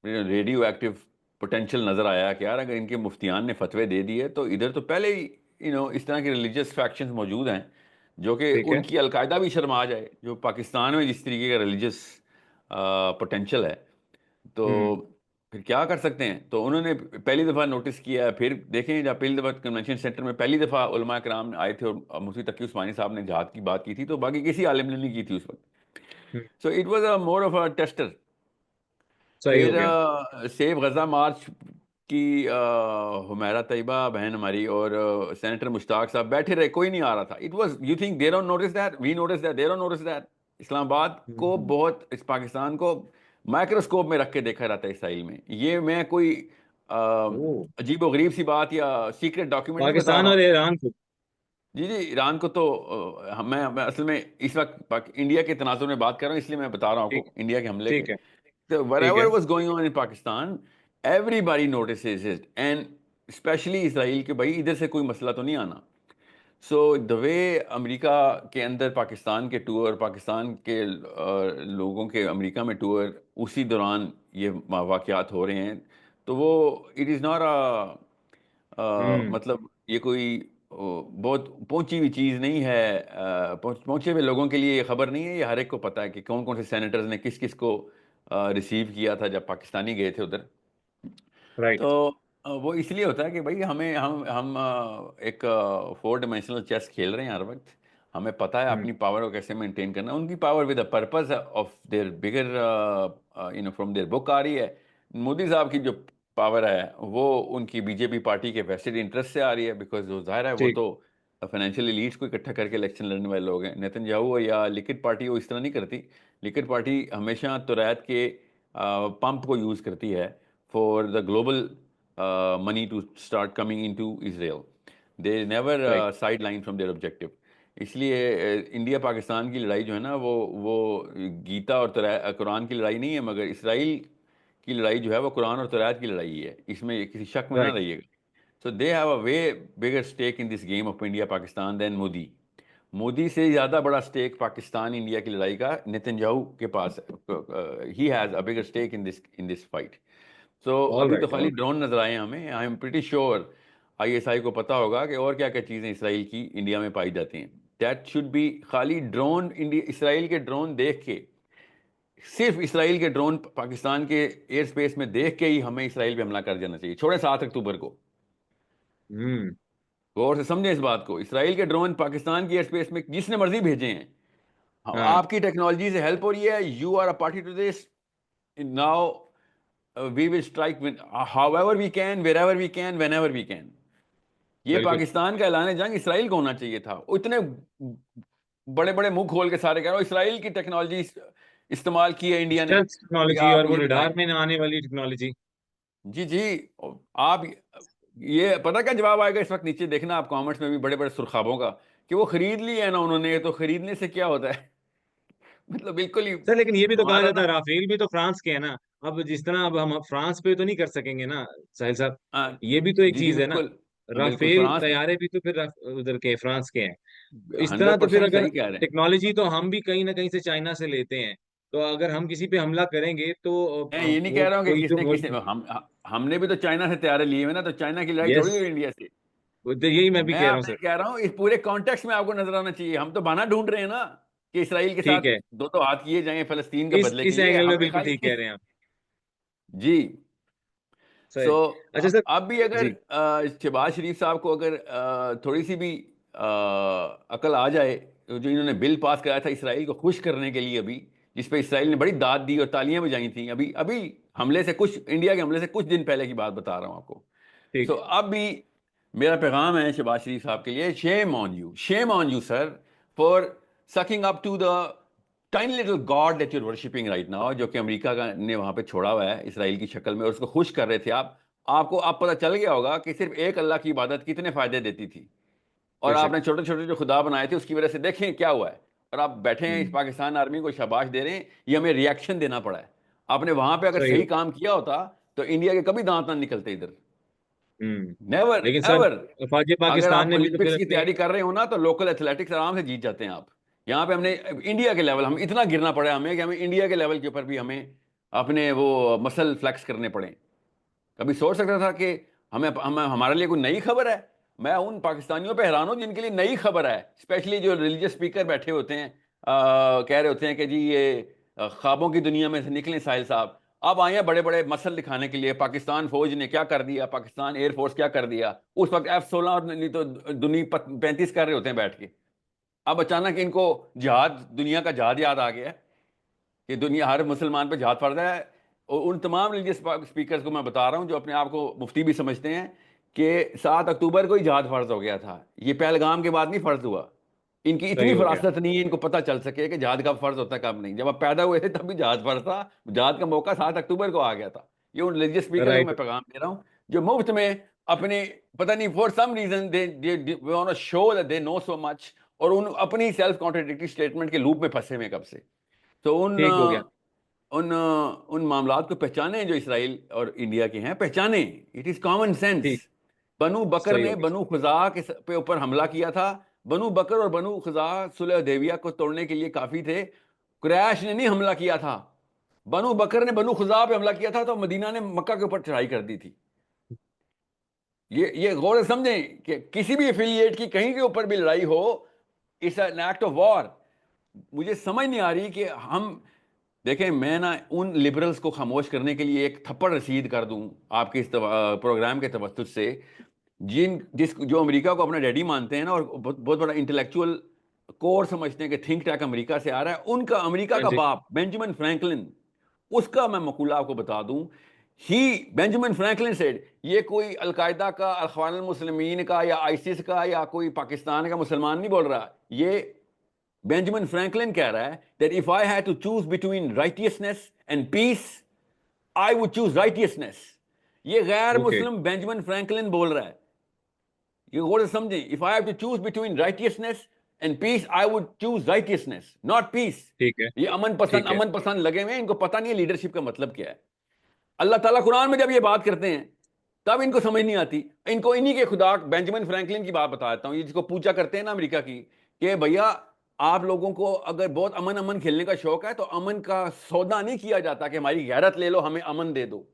[SPEAKER 1] रेडियो एक्टिव पोटेंशियल नज़र आया कि यार अगर इनके मुफ्तियान ने फतवे दे दिए तो इधर तो पहले ही इस तरह के रिलीजियस फैक्शंस मौजूद हैं, जो कि
[SPEAKER 2] ठीक है।
[SPEAKER 1] उनकी अलकायदा भी शर्मा जाए, जो पाकिस्तान में जिस तरीके का रिलीजियस पोटेंशियल है। तो
[SPEAKER 2] हम्म।
[SPEAKER 1] फिर क्या कर सकते हैं? तो उन्होंने पहली दफ़ा नोटिस किया है। फिर देखें, जब पहली दफ़ा कन्वेंशन सेंटर में पहली दफ़ा उलमा कराम आए थे और मुफ्ती तकी उस्मानी साहब ने जहाद की बात की थी, तो बाकी किसी आलिम ने नहीं की थी उस वक्त।
[SPEAKER 2] Hmm.
[SPEAKER 1] So it was a more of a tester.
[SPEAKER 2] सही हो
[SPEAKER 1] फिर
[SPEAKER 2] गया।
[SPEAKER 1] सेब गज़ा मार्च की हुमैरा तैयबा बहन हमारी और सेनेटर मुश्ताक साहब बैठे रहे, कोई नहीं आ रहा था। It was, you think they don't notice that, we notice that, they don't notice that? Islamabad को
[SPEAKER 2] हम्म।
[SPEAKER 1] बहुत, इस पाकिस्तान को माइक्रोस्कोप में रख के देखा जाता है इसराइल में। ये मैं कोई
[SPEAKER 2] ओह।
[SPEAKER 1] अजीब व गरीब सी बात या सीक्रेट डॉक्यूमेंट नहीं बता
[SPEAKER 2] पाकिस्तान
[SPEAKER 1] रहा
[SPEAKER 2] और
[SPEAKER 1] हूँ।
[SPEAKER 2] ईरान को।
[SPEAKER 1] जी जी, ईरान को तो मैं असल में इस वक्त इंडिया के तनाजुर में बात कर रहा हूँ, इसलिए मैं बता रहा हूँ
[SPEAKER 2] ठीक।
[SPEAKER 1] आपको इंडिया के हमले के।
[SPEAKER 2] ठीक है।
[SPEAKER 1] So
[SPEAKER 2] ठीक
[SPEAKER 1] whatever
[SPEAKER 2] है।
[SPEAKER 1] was going on in Pakistan, everybody notices it, and especially Israel के, भाई इधर से कोई मसला तो नहीं आना। सो द वे अमेरिका के अंदर पाकिस्तान के टूर, पाकिस्तान के लोगों के अमेरिका में टूर, उसी दौरान ये वाक़यात हो रहे हैं। तो वो इट इज़ नॉट
[SPEAKER 2] हम्म।
[SPEAKER 1] मतलब ये कोई बहुत पहुंची हुई चीज़ नहीं है। पहुंचे हुए लोगों के लिए ये खबर नहीं है, ये हर एक को पता है कि कौन कौन से सेनेटर्स ने किस किस को रिसीव किया था जब पाकिस्तानी गए थे उधर।
[SPEAKER 2] राइट।
[SPEAKER 1] तो वो इसलिए होता है कि भाई हमें हम एक 4 डायमेंशनल चेस खेल रहे हैं हर वक्त। हमें पता है
[SPEAKER 2] हम्म।
[SPEAKER 1] अपनी पावर को कैसे मेंटेन करना, उनकी power with the purpose of their bigger from their book आ रही है। मोदी साहब की जो पावर है वो उनकी बीजेपी पार्टी के वेस्टेड इंटरेस्ट से आ रही है, बिकॉज वो जाहिर है वो
[SPEAKER 2] ठीक।
[SPEAKER 1] तो फाइनेंशियल एलीट्स को इकट्ठा करके इलेक्शन लड़ने वाले लोग हैं। नेतन्याहू या लिक्विड पार्टी वो इस तरह नहीं करती। लिक्विड पार्टी हमेशा तुरैत के पंप को यूज़ करती है for the global money to start coming in to Israel. They never
[SPEAKER 2] right.
[SPEAKER 1] Sideline from their objective. इसलिए इंडिया पाकिस्तान की लड़ाई जो है ना वो गीता और कुरान की लड़ाई नहीं है, मगर इसराइल की लड़ाई जो है वो कुरान और तौरात की लड़ाई है, इसमें किसी शक में ना
[SPEAKER 2] राइट।
[SPEAKER 1] रहिएगा। So they have a way bigger stake in this game of India Pakistan than Modi. Modi से ज़्यादा बड़ा स्टेक पाकिस्तान इंडिया की लड़ाई का नेतन्याहू के पास है। He has a bigger stake in this fight. So
[SPEAKER 2] all
[SPEAKER 1] अभी तो
[SPEAKER 2] राइट,
[SPEAKER 1] खाली
[SPEAKER 2] ऑल राइट।
[SPEAKER 1] ड्रोन नजर आए हैं हमें। I am pretty sure ISI को पता होगा कि और क्या क्या चीज़ें इसराइल की इंडिया में पाई जाती हैं। दैट शुड बी खाली ड्रोन इंडिया इसराइल के ड्रोन देख के, सिर्फ इसराइल के ड्रोन पाकिस्तान के एयर स्पेस में देख के ही हमें इसराइल पे हमला कर देना चाहिए, छोड़े 7 अक्टूबर को।
[SPEAKER 2] हम्म।
[SPEAKER 1] गौर से समझें इस बात को, इसराइल के ड्रोन पाकिस्तान की एयर स्पेस में जिसने मर्जी भेजे हैं,
[SPEAKER 2] हाँ।
[SPEAKER 1] आपकी टेक्नोलॉजी से हेल्प हो रही है, you are a party to this. Now we will strike however we can, wherever we can, whenever we can. ये
[SPEAKER 2] बिल्कुल।
[SPEAKER 1] पाकिस्तान का ऐलान जंग इसराइल को होना चाहिए था। इतने बड़े बड़े मुंह खोल के सारे कह रहे हो इसराइल की टेक्नोलॉजी इस्तेमाल की है इंडिया ने,
[SPEAKER 2] स्टेल्थ
[SPEAKER 1] अभी
[SPEAKER 2] टेक्नोलॉजी
[SPEAKER 1] आप
[SPEAKER 2] और वो
[SPEAKER 1] ये बताएं।
[SPEAKER 2] रडार में ना आने वाली टेक्नोलॉजी।
[SPEAKER 1] जी जी। आप ये पता क्या जवाब आएगा इस वक्त, नीचे देखना आप कमेंट्स में भी बड़े बड़े सुर्खाबों का, कि वो खरीद ली है ना उन्होंने, तो खरीदने से क्या होता है। मतलब बिल्कुल ही
[SPEAKER 2] सर लेकिन ये भी तो कहा
[SPEAKER 1] हमारा
[SPEAKER 2] जाता
[SPEAKER 1] ना।
[SPEAKER 2] है राफेल भी तो फ्रांस के है ना। अब जिस तरह अब हम फ्रांस पे तो नहीं कर सकेंगे ना साहिल साहब।
[SPEAKER 1] हाँ,
[SPEAKER 2] ये भी तो एक
[SPEAKER 1] जी जी
[SPEAKER 2] चीज है ना।
[SPEAKER 1] बिल्कुल। बिल्कुल
[SPEAKER 2] राफेल
[SPEAKER 1] फ्रांस,
[SPEAKER 2] तैयारे भी तो फिर उधर के फ्रांस के हैं। तो इस तरह
[SPEAKER 1] हंड्रेड
[SPEAKER 2] तो फिर
[SPEAKER 1] परसेंट
[SPEAKER 2] अगर
[SPEAKER 1] सही कह रहे हैं।
[SPEAKER 2] टेक्नोलॉजी तो हम भी कहीं ना कहीं से चाइना से लेते हैं। तो अगर हम किसी पे हमला करेंगे तो
[SPEAKER 1] मैं ये नहीं
[SPEAKER 2] वो
[SPEAKER 1] कह रहा हूँ कि
[SPEAKER 2] कोई जो
[SPEAKER 1] किसने किसने, हमने भी तो चाइना से तैयारे लिए हुए ना, तो चाइना की लड़ाई
[SPEAKER 2] यस,
[SPEAKER 1] थोड़ी हुई इंडिया से।
[SPEAKER 2] तो यही मैं भी
[SPEAKER 1] मैं
[SPEAKER 2] कह रहा हूँ
[SPEAKER 1] आपसे
[SPEAKER 2] सर।
[SPEAKER 1] कह रहा हूँ इस पूरे कॉन्टेक्स्ट में आपको नजर आना चाहिए। हम तो बहाना ढूंढ रहे हैं ना कि इसराइल के
[SPEAKER 2] ठीक
[SPEAKER 1] साथ
[SPEAKER 2] है।
[SPEAKER 1] दो हाथ किए जाएं फलस्तीन के बदले के
[SPEAKER 2] इस
[SPEAKER 1] लिए,
[SPEAKER 2] एंगल में
[SPEAKER 1] हमें
[SPEAKER 2] बिल्कुल
[SPEAKER 1] खाली
[SPEAKER 2] ठीक कह
[SPEAKER 1] किस।
[SPEAKER 2] रहे हैं आप।
[SPEAKER 1] जी। सो
[SPEAKER 2] सही। अच्छा सर।
[SPEAKER 1] अब भी अगर
[SPEAKER 2] जी।
[SPEAKER 1] शहबाज शरीफ साहब को अगर थोड़ी सी भी अकल आ जाए, तो जो इन्होंने बिल पास कराया था इसराइल को खुश करने के लिए अभी, जिस पे इसराइल ने बड़ी दाद दी और तालियां बजाई थी, अभी अभी हमले से कुछ, इंडिया के हमले से कुछ दिन पहले की बात बता रहा हूं आपको। सो
[SPEAKER 2] ठीक।
[SPEAKER 1] अब भी मेरा पैगाम है शहबाज शरीफ साहब के लिए, shame on you sir, for sucking up to the tiny little god that you're worshipping right now, जो कि अमेरिका का ने वहां पे छोड़ा हुआ है इसराइल की शक्ल में, और उसको खुश कर रहे थे आप। आपको अब पता चल गया होगा कि सिर्फ एक अल्लाह की इबादत कितने फायदे देती थी, और
[SPEAKER 2] बेशक।
[SPEAKER 1] आपने छोटे छोटे जो खुदा बनाए थे उसकी वजह से देखें क्या हुआ है। और आप बैठे हैं इस
[SPEAKER 2] हम्म।
[SPEAKER 1] पाकिस्तान आर्मी को शाबाश दे रहे हैं, ये हमें रिएक्शन देना पड़ा है। आपने वहां पे अगर
[SPEAKER 2] सही
[SPEAKER 1] सही
[SPEAKER 2] हो।
[SPEAKER 1] काम किया होता तो इंडिया के कभी दांत ना निकलते इधर।
[SPEAKER 2] हम्म।
[SPEAKER 1] नेवर
[SPEAKER 2] लेकिन सर
[SPEAKER 1] एवर।
[SPEAKER 2] फौजी
[SPEAKER 1] अगर
[SPEAKER 2] पाकिस्तान
[SPEAKER 1] आप
[SPEAKER 2] ने भी तो फिर
[SPEAKER 1] ओलंपिक्स की
[SPEAKER 2] अपने।
[SPEAKER 1] तैयारी कर रहे हो ना, तो लोकल एथलेटिक्स आराम से जीत जाते हैं आप। यहाँ पे हमने इंडिया के लेवल, हम इतना गिरना पड़ा हमें कि हमें इंडिया के लेवल के ऊपर भी हमें अपने वो मसल फ्लेक्स करने पड़े। कभी सोच सकता था कि हमें हमारे लिए कोई नई खबर है। मैं उन पाकिस्तानियों पे हैरान हूँ जिनके लिए नई खबर है, स्पेशली जो रिलीजियस स्पीकर बैठे होते हैं, कह रहे होते हैं कि जी ये ख्वाबों की दुनिया में से निकले साहिल साहब। अब आए हैं बड़े बड़े मसल दिखाने के लिए, पाकिस्तान फौज ने क्या कर दिया, पाकिस्तान एयरफोर्स क्या कर दिया। उस वक्त F-16 और नहीं तो दुनिया 35 कर रहे होते हैं बैठ के। अब अचानक इनको जहाज, दुनिया का जहाज याद आ गया है कि दुनिया हर मुसलमान पे जहाज फर्ज है। और उन तमाम रिलीजियस स्पीकर्स को मैं बता रहा हूँ जो अपने आप को मुफ्ती भी समझते हैं, कि 7 अक्टूबर को ही जहाज फर्ज हो गया था, ये पहलगाम के बाद नहीं फर्ज हुआ। इनकी
[SPEAKER 2] सही
[SPEAKER 1] इतनी
[SPEAKER 2] हो गया।
[SPEAKER 1] फरासत नहीं है इनको पता चल सके कि जहाज कब फर्ज होता है कब नहीं। जब आप पैदा हुए थे तब भी जहाज फर्ज था, जहाज का मौका 7 अक्टूबर को आ गया था। ये उन रिलीजियस स्पीकर को
[SPEAKER 2] राइट।
[SPEAKER 1] मैं पैगाम दे रहा हूँ जो मुफ्त में अपने, पता नहीं for some reason they want to show that they know so much, और उन अपनी सेल्फ कॉन्ट्रडिक्टरी स्टेटमेंट के लूप में फंसे हुए हैं कब से। तो
[SPEAKER 2] ठीक हो गया।
[SPEAKER 1] उन मामलात को पहचाने जो इसराइल और इंडिया के हैं, पहचाने। It is common sense.
[SPEAKER 2] ठीक।
[SPEAKER 1] बनु बकर
[SPEAKER 2] सही हो
[SPEAKER 1] ने
[SPEAKER 2] गया।
[SPEAKER 1] बनु खुजा के पे ऊपर हमला किया था। बनु बकर और बनु खुजा सुलह देविया को तोड़ने के लिए काफी थे। कुरैश ने नहीं हमला किया था। बनु बकर ने बनु खुजा पे हमला किया था तो मदीना ने मक्का के ऊपर चढ़ाई कर दी थी। ये गौर से समझें कि किसी भी एफिलिएट की कहीं के ऊपर भी लड़ाई हो, it's an act of war. मुझे समझ नहीं आ रही कि हम, देखें मैं ना उन लिबरल्स को खामोश करने के लिए एक थप्पड़ रसीद कर दूं आपके इस प्रोग्राम के तवज्जुह से, जो अमेरिका को अपना डैडी मानते हैं ना, और बहुत बहुत बड़ा इंटेलेक्चुअल कोर समझते हैं कि थिंक टैंक अमेरिका से आ रहा है, उनका अमेरिका
[SPEAKER 2] हाँ
[SPEAKER 1] का
[SPEAKER 2] जी।
[SPEAKER 1] बाप बेंजामिन फ्रैंकलिन, उसका मैं मकूला आपको बता दूं ही बेंजामिन फ्रैंकलिन सेड, ये कोई अलकायदा का, अखवान मुस्लिमीन का या आईसिस का या कोई पाकिस्तान का मुसलमान नहीं बोल रहा, ये बेंजामिन फ्रैंकलिन कह रहा है that if I had to choose between righteousness and peace, I would choose righteousness. ये गैर
[SPEAKER 2] ओके।
[SPEAKER 1] मुस्लिम बेंजामिन फ्रैंकलिन बोल रहा है। ये गौर से समझे, if I have to choose between righteousness and peace, I would choose righteousness, not peace.
[SPEAKER 2] ठीक है।
[SPEAKER 1] ये
[SPEAKER 2] ठीक है।
[SPEAKER 1] अमन पसंद लगे हुए हैं, इनको पता नहीं है लीडरशिप का मतलब क्या है। अल्लाह ताला कुरान में जब ये बात करते हैं तब इनको समझ नहीं आती। इनको इन्हीं के खुदा बेंजामिन फ्रैंकलिन की बात बताता हूं, ये जिसको पूजा करते हैं ना अमेरिका की, कि भैया आप लोगों को अगर बहुत अमन अमन खेलने का शौक है तो अमन का सौदा नहीं किया जाता कि हमारी गैरत ले लो हमें अमन दे दो।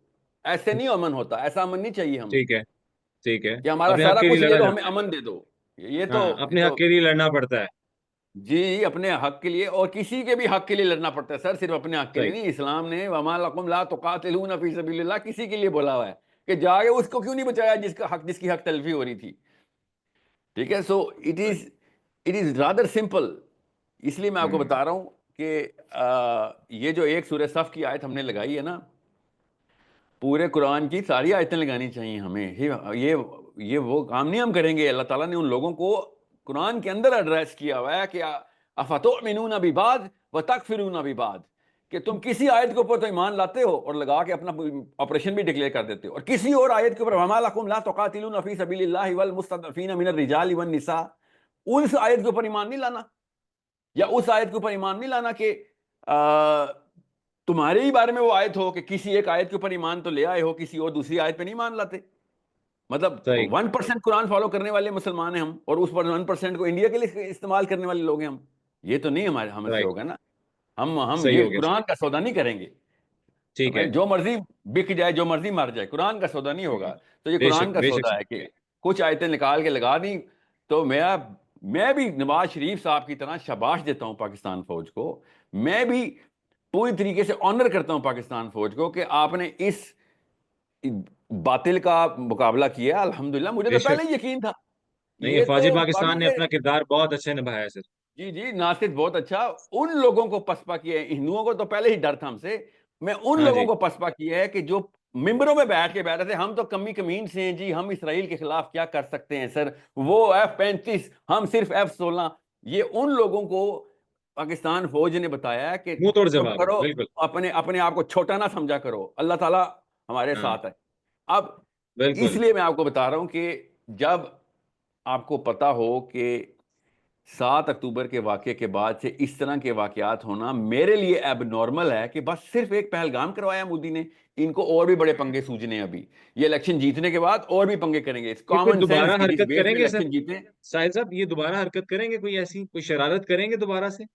[SPEAKER 1] ऐसे नहीं अमन होता, ऐसा अमन नहीं चाहिए हमें
[SPEAKER 2] ठीक है। ठीक है।
[SPEAKER 1] कि हमारा
[SPEAKER 2] अपने हक
[SPEAKER 1] सारा
[SPEAKER 2] के लिए
[SPEAKER 1] कुछ ले
[SPEAKER 2] लड़ा
[SPEAKER 1] लो हमें
[SPEAKER 2] जाता है।
[SPEAKER 1] अमन दे दो।
[SPEAKER 2] हाँ,
[SPEAKER 1] ये
[SPEAKER 2] अपने हक
[SPEAKER 1] तो
[SPEAKER 2] के लिए लड़ना पड़ता है।
[SPEAKER 1] जी अपने हक के लिए, और किसी के भी हक के लिए लड़ना पड़ता है सर, सिर्फ अपने हक के लिए
[SPEAKER 2] सही।
[SPEAKER 1] नहीं। इस्लाम ने वमा लकुम ला तुकातिलूना फी सबीलिल्लाह किसी के लिए बोला हुआ है कि जाके उसको क्यों नहीं बचाया जिसका हक, जिसकी हक तलफी हो रही थी। ठीक है, सो
[SPEAKER 2] सही।
[SPEAKER 1] It is rather simple. इसलिए मैं आपको
[SPEAKER 2] हम्म।
[SPEAKER 1] बता रहा हूं कि ये जो एक सूरह सफ की आयत हमने लगाई है ना, पूरे कुरान की सारी आयतें लगानी चाहिए हमें। ये वो काम नहीं हम करेंगे। अल्लाह ताला ने उन लोगों को कुरान के अंदर एड्रेस किया हुआ है कि अफतुमिनूना बिबाद व तकफिरूना बिबाद, कि तुम किसी आयत के ऊपर तो ईमान लाते हो और लगा के अपना ऑपरेशन भी डिक्लेयर कर देते हो, और किसी और आयत के ऊपर वमा लकुम ला तुकातिलूना फी सबीलिल्लाहि वल मुस्तदअफीना मिनर रिजाली वन निसा, उस आयत के ऊपर ईमान नहीं लाना, या उस आयत के ऊपर ईमान नहीं लाना कि तुम्हारे ही बारे में वो आयत हो कि किसी एक आयत के ऊपर ईमान तो ले आए हो, किसी और दूसरी आयत पे नहीं मान लाते। मतलब
[SPEAKER 2] सही।
[SPEAKER 1] 1% कुरान फॉलो करने वाले मुसलमान हैं हम, और उस पर 1% को इंडिया के लिए इस्तेमाल करने वाले लोग हैं हम। ये तो नहीं हमारे हमसे
[SPEAKER 2] राइट।
[SPEAKER 1] होगा ना। हम
[SPEAKER 2] सही
[SPEAKER 1] ये
[SPEAKER 2] हो गया सर।
[SPEAKER 1] कुरान का सौदा नहीं करेंगे।
[SPEAKER 2] ठीक
[SPEAKER 1] भाई
[SPEAKER 2] है।
[SPEAKER 1] जो मर्जी बिक जाए, जो मर्जी मर जाए, कुरान का सौदा नहीं होगा।
[SPEAKER 2] हम्म।
[SPEAKER 1] तो ये
[SPEAKER 2] बेशक
[SPEAKER 1] कुरान का
[SPEAKER 2] बेशक
[SPEAKER 1] सौदा
[SPEAKER 2] सर।
[SPEAKER 1] है कि कुछ आयतें निकाल के लगा दी। तो मैं भी नवाज शरीफ साहब की तरह शाबाश देता हूं पाकिस्तान फौज को। मैं भी पूरी तरीके से ऑनर करता हूं पाकिस्तान फौज को कि आपने इस बातिल का मुकाबला किया। अल्हम्दुलिल्लाह, मुझे तो
[SPEAKER 2] बेशक।
[SPEAKER 1] पहले ही यकीन था।
[SPEAKER 2] नहीं,
[SPEAKER 1] ये
[SPEAKER 2] फौजी
[SPEAKER 1] तो
[SPEAKER 2] पाकिस्तान
[SPEAKER 1] बाकी
[SPEAKER 2] ने
[SPEAKER 1] के,
[SPEAKER 2] अपना किरदार बहुत अच्छे निभाया है सर।
[SPEAKER 1] जी जी, नासिर बहुत अच्छा। उन लोगों को पसपा किया है, हिंदुओं को तो पहले ही डर था हमसे। मैं उन
[SPEAKER 2] हाँ
[SPEAKER 1] लोगों
[SPEAKER 2] जी।
[SPEAKER 1] को पसपा किया है कि जो मिंबरों में बैठ रहे थे, हम तो कमी कमीन से हैं जी, हम इसराइल के खिलाफ क्या कर सकते हैं सर, वो F-35, हम सिर्फ F-16। ये उन लोगों को पाकिस्तान फौज ने बताया कि
[SPEAKER 2] मुंह तोड़
[SPEAKER 1] चुप
[SPEAKER 2] जवाब है,
[SPEAKER 1] करो,
[SPEAKER 2] बिल्कुल।
[SPEAKER 1] अपने अपने आप को छोटा ना समझा करो, अल्लाह ताला हमारे
[SPEAKER 2] हाँ।
[SPEAKER 1] साथ है। अब
[SPEAKER 2] बिल्कुल।
[SPEAKER 1] इसलिए मैं आपको बता रहा हूं कि जब आपको पता हो कि 7 अक्टूबर के वाक़े के बाद से इस तरह के वाक़यात होना मेरे लिए अब नॉर्मल है कि बस सिर्फ एक पहलगाम करवाया मोदी ने, इनको और भी बड़े पंगे सूझने हैं। अभी ये इलेक्शन जीतने के बाद और भी पंगे करेंगे, इस
[SPEAKER 2] ये कोई
[SPEAKER 1] कॉमन सेंस
[SPEAKER 2] दोबारा
[SPEAKER 1] की जिस
[SPEAKER 2] हरकत
[SPEAKER 1] बेस में
[SPEAKER 2] करेंगे सर?
[SPEAKER 1] इलेक्शन जीते।
[SPEAKER 2] साहिल साहब, ये दोबारा हरकत करेंगे? कोई ऐसी कोई शरारत करेंगे दोबारा से?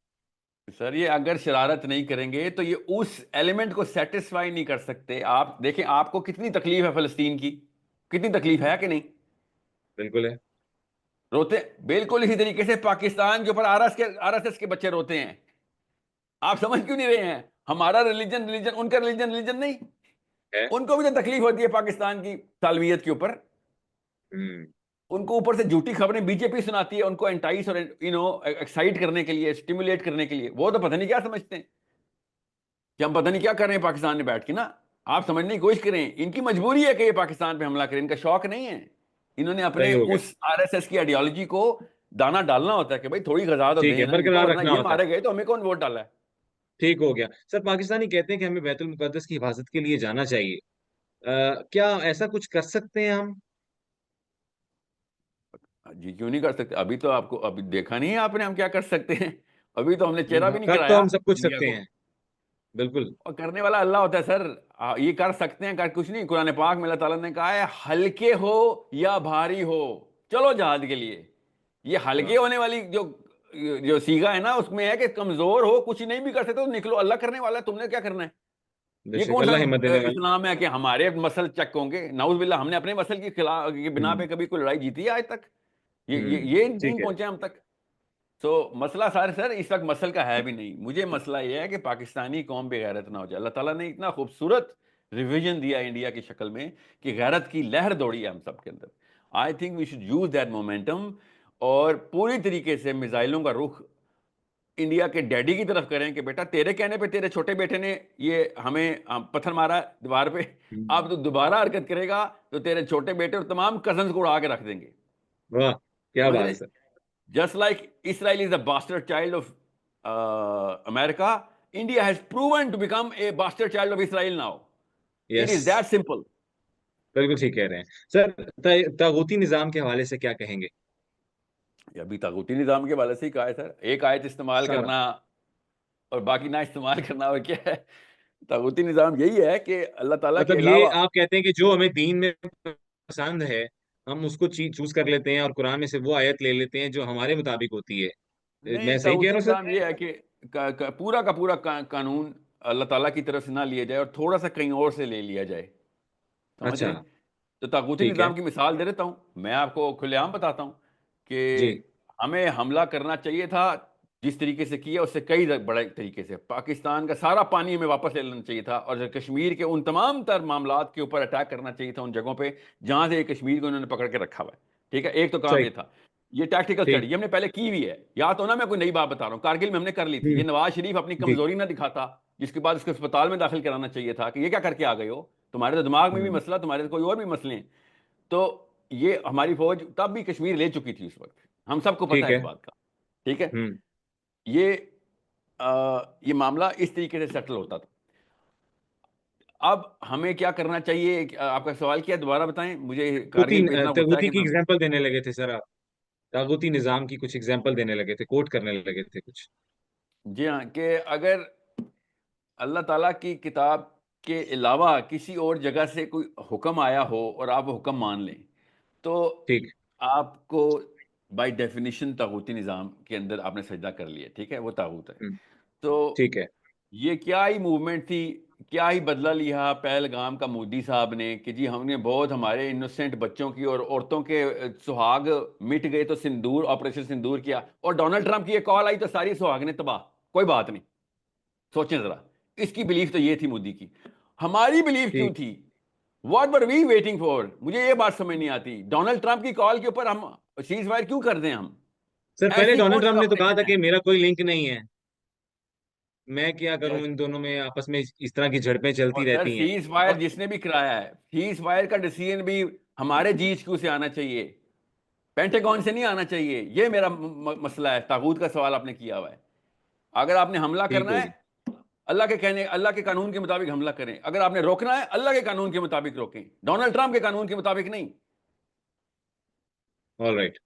[SPEAKER 1] सर ये अगर शरारत नहीं करेंगे तो ये उस एलिमेंट को सेटिस्फाई नहीं कर सकते। आप देखें, आपको कितनी तकलीफ है फ़लस्तीन की, कितनी तकलीफ है कि नहीं?
[SPEAKER 2] बिल्कुल है।
[SPEAKER 1] रोते, बिल्कुल इसी तरीके से पाकिस्तान के ऊपर आरएसएस के बच्चे रोते हैं। आप समझ क्यों नहीं रहे हैं? हमारा रिलीजन रिलीजन, उनका रिलीजन रिलीजन नहीं।
[SPEAKER 2] है।
[SPEAKER 1] उनको भी तो तकलीफ होती है पाकिस्तान की सालमियत के ऊपर।
[SPEAKER 2] हम्म।
[SPEAKER 1] उनको ऊपर से झूठी खबरें बीजेपी सुनाती है, उनको एंटाइस और एक्साइट करने के लिए, स्टिमुलेट करने के लिए। वो तो पता नहीं क्या समझते हैं कि हम पता नहीं क्या कर रहे हैं पाकिस्तान में बैठ के ना। आप समझने की कोशिश करें, इनकी मजबूरी है कि ये पाकिस्तान पे हमला करें, इनका शौक नहीं है। इन्होंने अपने
[SPEAKER 2] सही हो गया।
[SPEAKER 1] उस आरएसएस की आइडियोलॉजी को दाना डालना होता है कि भाई थोड़ी गजा तो
[SPEAKER 2] ठीक है,
[SPEAKER 1] दें ना इनको,
[SPEAKER 2] बरकरार
[SPEAKER 1] वरना
[SPEAKER 2] रखना
[SPEAKER 1] ये
[SPEAKER 2] होता है।
[SPEAKER 1] मारे गए तो हमें कौन वोट डाला है।
[SPEAKER 2] ठीक हो गया सर। पाकिस्तानी कहते हैं कि हमें बैतुल मुकद्दस की हिफाजत के लिए जाना चाहिए। क्या ऐसा कुछ कर सकते हैं हम?
[SPEAKER 1] जी क्यों नहीं कर सकते? अभी तो आपको अभी देखा नहीं है आपने हम क्या कर सकते हैं। अभी तो हमने चेहरा भी नहीं
[SPEAKER 2] कर तो
[SPEAKER 1] कराया
[SPEAKER 2] हम सब कुछ
[SPEAKER 1] इंडिया
[SPEAKER 2] सकते
[SPEAKER 1] को।
[SPEAKER 2] हैं। बिल्कुल।
[SPEAKER 1] और करने वाला अल्लाह होता है सर। ये कर सकते हैं, कर कुछ नहीं। कुरान पाक में अल्लाह ताला ने कहा है हल्के हो या भारी हो, चलो जहाद के लिए। ये हल्के
[SPEAKER 2] हाँ।
[SPEAKER 1] होने वाली जो जो सीगा है ना, उसमें है कि कमजोर हो, कुछ नहीं भी कर सकते तो निकलो, अल्लाह करने वाला है, तुमने क्या करना है। ये
[SPEAKER 2] बेशक,
[SPEAKER 1] कौन सा
[SPEAKER 2] अल्लाह हिम्मत देने वाला।
[SPEAKER 1] इस्लाम है कि हमारे मसल चक होंगे? नाउज बिल्ला, हमने अपने मसल की खिलाफ की बिना
[SPEAKER 2] हम्म।
[SPEAKER 1] पे कभी कोई लड़ाई जीती है आज तक? ये
[SPEAKER 2] ठीक
[SPEAKER 1] नहीं
[SPEAKER 2] है।
[SPEAKER 1] पहुंचे हम तक। तो मसला सारे सर इस वक्त मसल का है भी नहीं। मुझे मसला ये है कि पाकिस्तानी कौम बेगैरत ना हो जाए। अल्लाह ताला ने इतना खूबसूरत रिवीजन दिया इंडिया की शक्ल में कि गैरत की लहर दौड़ी है हम सब के अंदर। I think we should use that momentum, और पूरी तरीके से मिसाइलों का रुख इंडिया के डैडी की तरफ करें कि बेटा तेरे कहने पे तेरे छोटे बेटे ने ये हमें पत्थर मारा दीवार पे, अब तो दोबारा हरकत करेगा तो तेरे छोटे बेटे और तमाम कजन्स को उड़ा के रख देंगे।
[SPEAKER 2] वाह, क्या
[SPEAKER 1] समझ
[SPEAKER 2] बात है
[SPEAKER 1] रहे?
[SPEAKER 2] Sir.
[SPEAKER 1] Just like Israel is the bastard child of America, India has proven to become a bastard child of Israel now. It
[SPEAKER 2] yes,
[SPEAKER 1] is that simple.
[SPEAKER 2] बिल्कुल ठीक कह रहे हैं सर। तागूती निजाम के हवाले से क्या कहेंगे?
[SPEAKER 1] अभी ताकूती निजाम के हवाले से ही कहा है सर, एक आयत इस्तेमाल
[SPEAKER 2] सारा।
[SPEAKER 1] करना और बाकी ना इस्तेमाल करना, और क्या है? ताकूती निजाम यही है कि अल्लाह ताला के
[SPEAKER 2] मतलब ये
[SPEAKER 1] अलावा
[SPEAKER 2] आप कहते हैं कि जो हमें दीन में पसंद है, हम उसको चूज कर लेते हैं और कुरान में से वो आयत ले लेते हैं जो हमारे मुताबिक होती है।
[SPEAKER 1] नहीं,
[SPEAKER 2] मैं सही कह
[SPEAKER 1] ताऊती
[SPEAKER 2] रहा हूँ
[SPEAKER 1] निज़ाम
[SPEAKER 2] सर?
[SPEAKER 1] ये है कि पूरा का पूरा कानून अल्लाह ताला की तरफ से ना लिया जाए और थोड़ा सा कहीं और से ले लिया जाए। समझ
[SPEAKER 2] अच्छा,
[SPEAKER 1] रहे हैं? तो ताकूती
[SPEAKER 2] ठीक है।
[SPEAKER 1] निज़ाम की मिसाल दे देता हूँ, मैं आपको खुलेआम बताता हूँ
[SPEAKER 2] जी,
[SPEAKER 1] कि हमें हमला करना चाहिए था जिस तरीके से किया, उससे कई बड़े तरीके से पाकिस्तान का सारा पानी हमें वापस ले लेना चाहिए था, और कश्मीर के उन तमाम तर मामलात के ऊपर अटैक करना चाहिए था, उन जगहों पे जहां से कश्मीर को उन्होंने पकड़ के रखा हुआ है। ठीक है, एक तो काम
[SPEAKER 2] सही,
[SPEAKER 1] ये था। ये टैक्टिकल स्टडी
[SPEAKER 2] ठीक।
[SPEAKER 1] ये हमने पहले की हुई है, या तो ना मैं कोई नई बात बता रहा हूँ, कारगिल में हमने कर ली थी। ये
[SPEAKER 2] हम्म।
[SPEAKER 1] नवाज शरीफ अपनी
[SPEAKER 2] जी।
[SPEAKER 1] कमजोरी ना दिखाता, जिसके बाद उसको अस्पताल में दाखिल कराना चाहिए था कि ये क्या करके आ गए हो, तुम्हारे तो दिमाग में भी
[SPEAKER 2] हम्म।
[SPEAKER 1] मसला, तुम्हारे तो कोई और भी मसले हैं। तो ये हमारी फौज तब भी कश्मीर ले चुकी थी उस वक्त, हम सबको पता
[SPEAKER 2] ठीक
[SPEAKER 1] है
[SPEAKER 2] है।
[SPEAKER 1] इस बात का। ठीक है,
[SPEAKER 2] हम्म।
[SPEAKER 1] ये ये मामला इस तरीके से सेटल होता था। अब हमें क्या करना चाहिए? आपका सवाल क्या है? दोबारा बताएं, मुझे
[SPEAKER 2] तागूती
[SPEAKER 1] कारगिल पे इतना गुस्सा है
[SPEAKER 2] तागूती
[SPEAKER 1] कि
[SPEAKER 2] की
[SPEAKER 1] मैं
[SPEAKER 2] एग्जांपल देने लगे थे सर आप। तागूती निजाम की कुछ एग्जांपल देने लगे थे, कोट करने लगे थे कुछ।
[SPEAKER 1] जी हाँ, कि अगर अल्लाह ताला की किताब के अलावा किसी और जगह से कोई हुक्म आया हो और आप वो हुक्म मान लें, तो
[SPEAKER 2] ठीक।
[SPEAKER 1] आपको बाय डेफिनेशन तागूती निज़ाम के अंदर आपने सजदा कर लिया। ठीक है, वो तागूत है।
[SPEAKER 2] हम्म।
[SPEAKER 1] तो
[SPEAKER 2] ठीक है।
[SPEAKER 1] ये क्या ही मूवमेंट थी, क्या ही बदला लिया पहलगाम का मोदी साहब ने कि जी हमने बहुत हमारे इनोसेंट बच्चों की और औरतों के सुहाग मिट गए तो सिंदूर, ऑपरेशन सिंदूर किया, और डोनाल्ड ट्रंप की एक कॉल आई तो सारी सुहाग ने तबाह। कोई बात नहीं, सोचें जरा, इसकी बिलीफ तो ये थी मोदी की। हमारी बिलीफ क्यों
[SPEAKER 2] ठीक।
[SPEAKER 1] थी? What were we waiting for? मुझे ये बात समझ नहीं आती, डोनाल्ड ट्रंप की कॉल के ऊपर हम सीज फायर क्यों कर दें हम?
[SPEAKER 2] सर, पहले
[SPEAKER 1] ऐसी
[SPEAKER 2] डोनाल्ड
[SPEAKER 1] कौन सी
[SPEAKER 2] ट्रंप ने तो कहा
[SPEAKER 1] ऑपरेशन
[SPEAKER 2] था
[SPEAKER 1] है?
[SPEAKER 2] कि मेरा कोई लिंक नहीं है, मैं क्या करूं,
[SPEAKER 1] क्या?
[SPEAKER 2] इन दोनों में आपस में इस तरह की झड़पें चलती
[SPEAKER 1] और सर
[SPEAKER 2] रहती हैं।
[SPEAKER 1] सीज फायर
[SPEAKER 2] और
[SPEAKER 1] जिसने भी कराया है, सीज फायर का डिसीजन भी हमारे जीएचक्यू से आना चाहिए, पेंटागन से नहीं आना चाहिए। ये मेरा मसला है। तागूत का सवाल आपने किया हुआ है। अगर आपने हमला
[SPEAKER 2] ठीक
[SPEAKER 1] करना
[SPEAKER 2] होगी।
[SPEAKER 1] है, अल्लाह के कहने, अल्लाह के कानून के मुताबिक हमला करें। अगर आपने रोकना है, अल्लाह के कानून के मुताबिक रोकें, डोनाल्ड ट्रंप के कानून के मुताबिक नहीं।
[SPEAKER 2] ऑल राइट,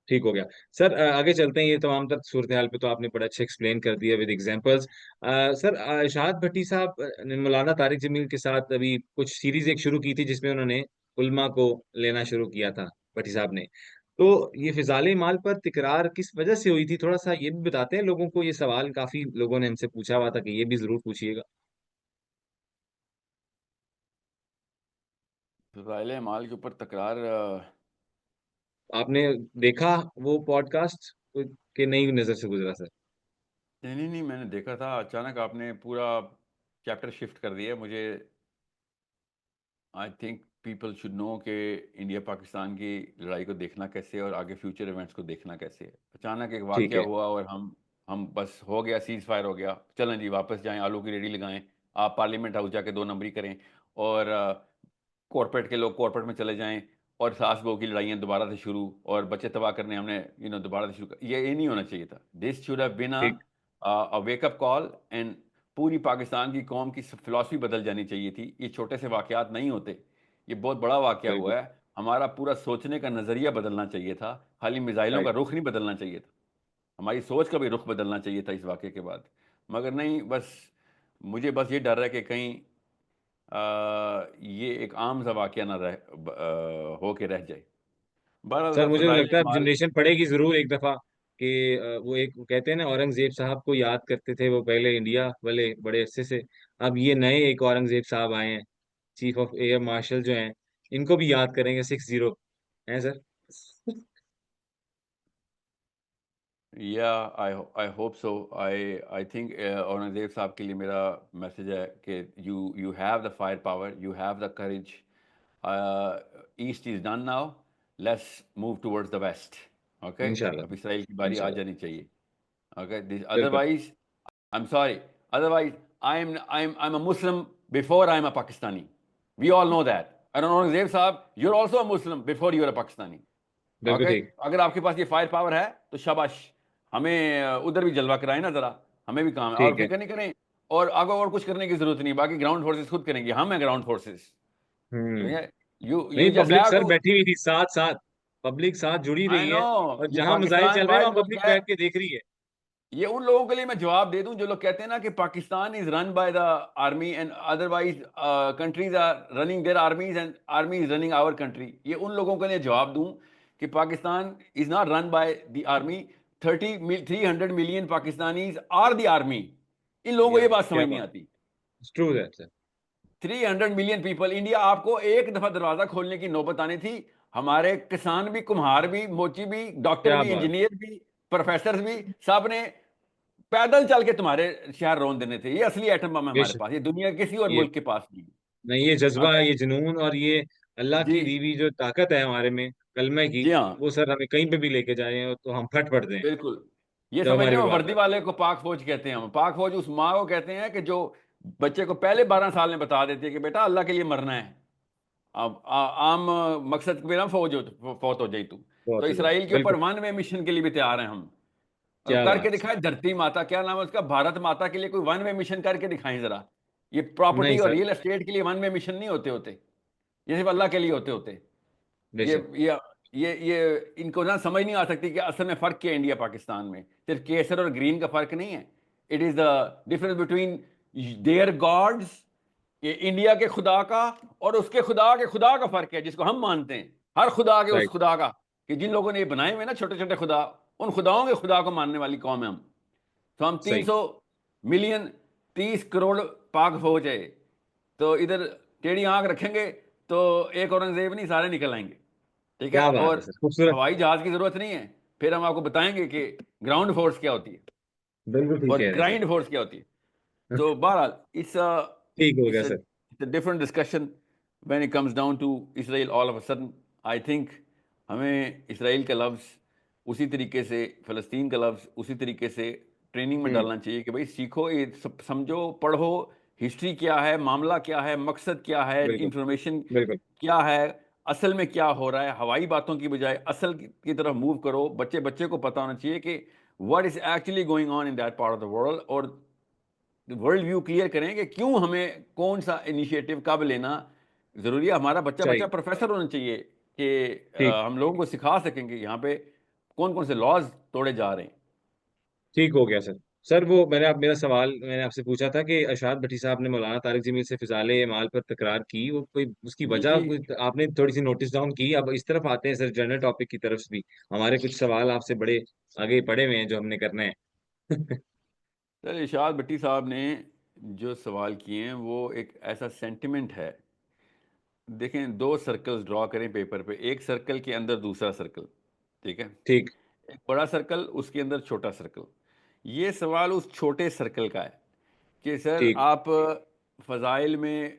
[SPEAKER 2] ठीक हो गया। सर, आगे चलते हैं। ये तमाम तर सूरत हाल पे तो आपने बड़ा अच्छा एक्सप्लेन कर दिया विद एग्जांपल्स। सर, शहाद भट्टी साहब ने मौलाना तारिक जमील के साथ अभी कुछ सीरीज एक शुरू की थी जिसमें उन्होंने उल्मा को लेना शुरू किया था, भट्टी साहब ने। तो ये फिजाले माल पर तिकरार किस वजह से हुई थी, थोड़ा सा ये भी बताते हैं लोगों को? ये सवाल काफी लोगों ने हमसे पूछा हुआ था कि ये भी जरूर पूछिएगा।
[SPEAKER 1] फ़ज़ाइल माल के ऊपर तकरार
[SPEAKER 2] आपने देखा वो पॉडकास्ट के नहीं नजर से गुजरा सर?
[SPEAKER 1] नहीं नहीं नहीं, मैंने देखा था। अचानक आपने पूरा चैप्टर शिफ्ट कर दिया मुझे। I think people should know कि इंडिया पाकिस्तान की लड़ाई को देखना कैसे है और आगे फ्यूचर इवेंट्स को देखना कैसे है। अचानक एक
[SPEAKER 2] ठीक
[SPEAKER 1] वाकया
[SPEAKER 2] है।
[SPEAKER 1] हुआ और हम बस हो गया, सीज फायर हो गया, चलें जी वापस जाएं, आलू की रेडी लगाएं, आप पार्लियामेंट हाउस जाके 2 नंबरी करें, और कॉरपोरेट के लोग कॉरपोरेट में चले जाएं, और सास बहू की लड़ाइयाँ दोबारा से शुरू, और बच्चे तबाह करने हमने दोबारा से शुरू कर। ये नहीं होना चाहिए था। दिस शुड हैव बीन
[SPEAKER 2] ठीक।
[SPEAKER 1] अ वेकअप कॉल, एंड पूरी पाकिस्तान की कौम की फिलॉसफी बदल जानी चाहिए थी। ये छोटे से वाकयात नहीं होते, ये बहुत बड़ा वाकया
[SPEAKER 2] बिल्कुल।
[SPEAKER 1] हुआ है। हमारा पूरा सोचने का नज़रिया बदलना चाहिए था, खाली मिसाइलों का
[SPEAKER 2] राइट।
[SPEAKER 1] रुख नहीं बदलना चाहिए था, हमारी सोच का भी रुख बदलना चाहिए था इस वाक़े के बाद। मगर नहीं, बस मुझे बस ये डर है कि कहीं ये एक आम सा वाक़या ना हो के रह जाए। बहरहाल
[SPEAKER 2] सर,
[SPEAKER 1] सर,
[SPEAKER 2] मुझे तो
[SPEAKER 1] फ़ज़ाइल
[SPEAKER 2] लगता है अब
[SPEAKER 1] अमाल।
[SPEAKER 2] जनरेशन पढ़ेगी जरूर एक दफा कि वो एक कहते हैं ना, औरंगजेब साहब को याद करते थे वो पहले इंडिया वाले बड़े अरसे से। अब ये नए एक औरंगजेब साहब आए हैं, चीफ ऑफ एयर मार्शल जो हैं, इनको भी याद करेंगे 60 हैं sir.
[SPEAKER 1] Yeah I hope so. I think Aurangzeb साहब के लिए मेरा मैसेज है कि you have the fire power, you have the courage, east is done now, let's move towards the west. Okay,
[SPEAKER 2] इंशाल्लाह।
[SPEAKER 1] अब इसराइल की बारी आ
[SPEAKER 2] इंशाल्लाह।
[SPEAKER 1] जानी चाहिए। Okay,
[SPEAKER 2] बिल्कुल।
[SPEAKER 1] otherwise, I'm sorry. Otherwise, I'm a Muslim before I'm a Pakistani. We all know that. And Aurangzeb साहब, you're also a Muslim before you're a Pakistani.
[SPEAKER 2] बिल्कुल
[SPEAKER 1] Okay?
[SPEAKER 2] ठीक।
[SPEAKER 1] अगर आपके पास ये फायर पावर है तो शाबाश, हमें उधर भी जलवा कराएं ना जरा, हमें भी काम है और
[SPEAKER 2] ठीक है।
[SPEAKER 1] फिक्र नहीं करें। और आगे और कुछ करने की जरूरत नहीं, बाकी ग्राउंड फोर्सेस खुद करेंगे, हम है ग्राउंड फोर्सेस।
[SPEAKER 2] हम्म।
[SPEAKER 1] यू
[SPEAKER 2] नहीं,
[SPEAKER 1] just
[SPEAKER 2] public
[SPEAKER 1] have
[SPEAKER 2] sir
[SPEAKER 1] to.
[SPEAKER 2] बैठी हुई थी साथ साथ, पब्लिक साथ जुड़ी
[SPEAKER 1] आई
[SPEAKER 2] रही
[SPEAKER 1] नो,
[SPEAKER 2] है, और
[SPEAKER 1] ये
[SPEAKER 2] जहां मिसाइल
[SPEAKER 1] पाकिस्तान
[SPEAKER 2] चल रहे हैं
[SPEAKER 1] भाई
[SPEAKER 2] वहां
[SPEAKER 1] जो
[SPEAKER 2] पब्लिक
[SPEAKER 1] क्या है,
[SPEAKER 2] बैठ के देख रही है।
[SPEAKER 1] ये उन लोगों के लिए मैं जवाब दे दूं जो लोग कहते हैं ना कि Pakistan is run by the army and otherwise countries are running their armies and army is running our country. ये उन लोगों के लिए जवाब दूं कि Pakistan is not run by the army. 300 million Pakistanis are the army. इन लोगों को
[SPEAKER 2] या
[SPEAKER 1] ये बात
[SPEAKER 2] क्या
[SPEAKER 1] समझ नहीं
[SPEAKER 2] बात,
[SPEAKER 1] आती।
[SPEAKER 2] True that sir.
[SPEAKER 1] 300 million people India, आपको एक दफा दरवाजा खोलने की नौबत आनी थी। हमारे किसान भी, कुम्हार भी, मोची भी, डॉक्टर
[SPEAKER 2] क्या
[SPEAKER 1] भी,
[SPEAKER 2] बात।
[SPEAKER 1] इंजीनियर भी, प्रोफेसर भी, सब ने पैदल चल के तुम्हारे शहर रोन देने थे। ये असली एटम बम है हमारे
[SPEAKER 2] बेशक।
[SPEAKER 1] पास, ये दुनिया के किसी और
[SPEAKER 2] ये
[SPEAKER 1] मुल्क के पास नहीं।
[SPEAKER 2] नहीं, ये जज्बा,
[SPEAKER 1] ओके
[SPEAKER 2] ये जुनून, और ये अल्लाह
[SPEAKER 1] जी।
[SPEAKER 2] की दी हुई जो ताकत है हमारे में, कलमे की,
[SPEAKER 1] जी हाँ,
[SPEAKER 2] वो सर हमें कहीं पे भी लेके जाए तो हम फट पड़ते हैं
[SPEAKER 1] बिल्कुल। ये
[SPEAKER 2] जब
[SPEAKER 1] समझ
[SPEAKER 2] हमारी
[SPEAKER 1] लो,
[SPEAKER 2] भी बात
[SPEAKER 1] वर्दी
[SPEAKER 2] आती है।
[SPEAKER 1] वाले को पाक फौज कहते हैं हम। पाक फौज उस माँ को कहते हैं कि जो बच्चे को पहले 12 साल में बता देती है कि बेटा अल्लाह के लिए मरना है। अब आम मकसद के बिना फौत हो जाई तू। तो
[SPEAKER 2] बहुत हो जाए,
[SPEAKER 1] इसराइल के ऊपर
[SPEAKER 2] बिल्कुल।
[SPEAKER 1] वन वे मिशन के लिए भी तैयार हैं हम।
[SPEAKER 2] क्या
[SPEAKER 1] करके
[SPEAKER 2] बात।
[SPEAKER 1] दिखाए धरती माता, क्या नाम है उसका, भारत माता के लिए कोई वन वे मिशन करके दिखाएं जरा। ये
[SPEAKER 2] नहीं
[SPEAKER 1] प्रॉपर्टी और
[SPEAKER 2] सर।
[SPEAKER 1] रियल एस्टेट के लिए वन वे मिशन नहीं होते होते, ये सिर्फ अल्लाह के लिए होते होते। ये
[SPEAKER 2] बेशक।
[SPEAKER 1] ये ये इनको ना समझ नहीं आ सकती कि असल में फर्क क्या है इंडिया पाकिस्तान में। सिर्फ केसर और ग्रीन का फर्क नहीं है। It is the difference between their gods, ये इंडिया के खुदा का और उसके खुदा का फर्क है जिसको हम मानते हैं। हर खुदा के उस
[SPEAKER 2] राइट।
[SPEAKER 1] खुदा का, कि जिन लोगों ने ये बनाए हुए ना छोटे छोटे खुदा, उन खुदाओं के खुदा को मानने वाली कौम है हम। तो हम
[SPEAKER 2] सही।
[SPEAKER 1] 300 मिलियन, 30 करोड़ पाक फौज है। तो इधर टेढ़ी आंख रखेंगे तो एक औरंगजेब नहीं, सारे निकल आएंगे। ठीक है।
[SPEAKER 2] क्या बात है
[SPEAKER 1] और
[SPEAKER 2] सर, खूबसूरत।
[SPEAKER 1] हवाई जहाज की जरूरत नहीं है, फिर हम आपको बताएंगे कि ग्राउंड फोर्स क्या होती है
[SPEAKER 2] बिल्कुल ठीक
[SPEAKER 1] और
[SPEAKER 2] कह रहे हैं सर।
[SPEAKER 1] ग्राइंड फोर्स क्या होती है। तो बहरहाल इट्स
[SPEAKER 2] ठीक हो गया
[SPEAKER 1] it's a
[SPEAKER 2] sir.
[SPEAKER 1] it's a different discussion when it comes down to Israel all of a sudden। I think हमें इसराइल का लफ्ज़ उसी तरीके से, फ़लस्तीन का लफ्ज़ उसी तरीके से ट्रेनिंग में
[SPEAKER 2] हम्म।
[SPEAKER 1] डालना चाहिए कि भाई सीखो, ये सब समझो, पढ़ो, हिस्ट्री क्या है, मामला क्या है, मकसद क्या है,
[SPEAKER 2] बिल्कुल।
[SPEAKER 1] इंफॉर्मेशन
[SPEAKER 2] बिल्कुल।
[SPEAKER 1] क्या है, असल में क्या हो रहा है। हवाई बातों की बजाय असल की तरफ मूव करो। बच्चे बच्चे को पता होना चाहिए कि what is actually going on in that part of the world, और वर्ल्ड व्यू क्लियर करें कि क्यों हमें कौन सा इनिशिएटिव कब लेना ज़रूरी है। हमारा बच्चा बच्चा
[SPEAKER 2] चाहिए।
[SPEAKER 1] प्रोफेसर होना चाहिए कि
[SPEAKER 2] ठीक।
[SPEAKER 1] हम लोगों को सिखा सकेंगे यहाँ पे कौन कौन से लॉज तोड़े जा रहे हैं।
[SPEAKER 2] ठीक हो गया सर। सर वो मेरा सवाल मैंने आपसे पूछा था कि अरशद भट्टी साहब ने मौलाना तारिक जमील से फिजाले माल पर तकरार की, वो कोई उसकी
[SPEAKER 1] जी
[SPEAKER 2] वजह
[SPEAKER 1] जी।
[SPEAKER 2] आपने थोड़ी सी नोटिस डाउन की। अब इस तरफ आते हैं सर, जनरल टॉपिक की तरफ भी हमारे कुछ सवाल आपसे बड़े आगे पड़े हुए हैं जो हमने करने हैं।
[SPEAKER 1] सर इरशाद भट्टी साहब ने जो सवाल किए हैं वो एक ऐसा सेंटिमेंट है। देखें, दो सर्कल्स ड्रॉ करें पेपर पे, एक सर्कल के अंदर दूसरा सर्कल, ठीक है,
[SPEAKER 2] ठीक।
[SPEAKER 1] एक बड़ा सर्कल उसके अंदर छोटा सर्कल। ये सवाल उस छोटे सर्कल का है कि सर
[SPEAKER 2] ठीक।
[SPEAKER 1] आप फ़ज़ाइल में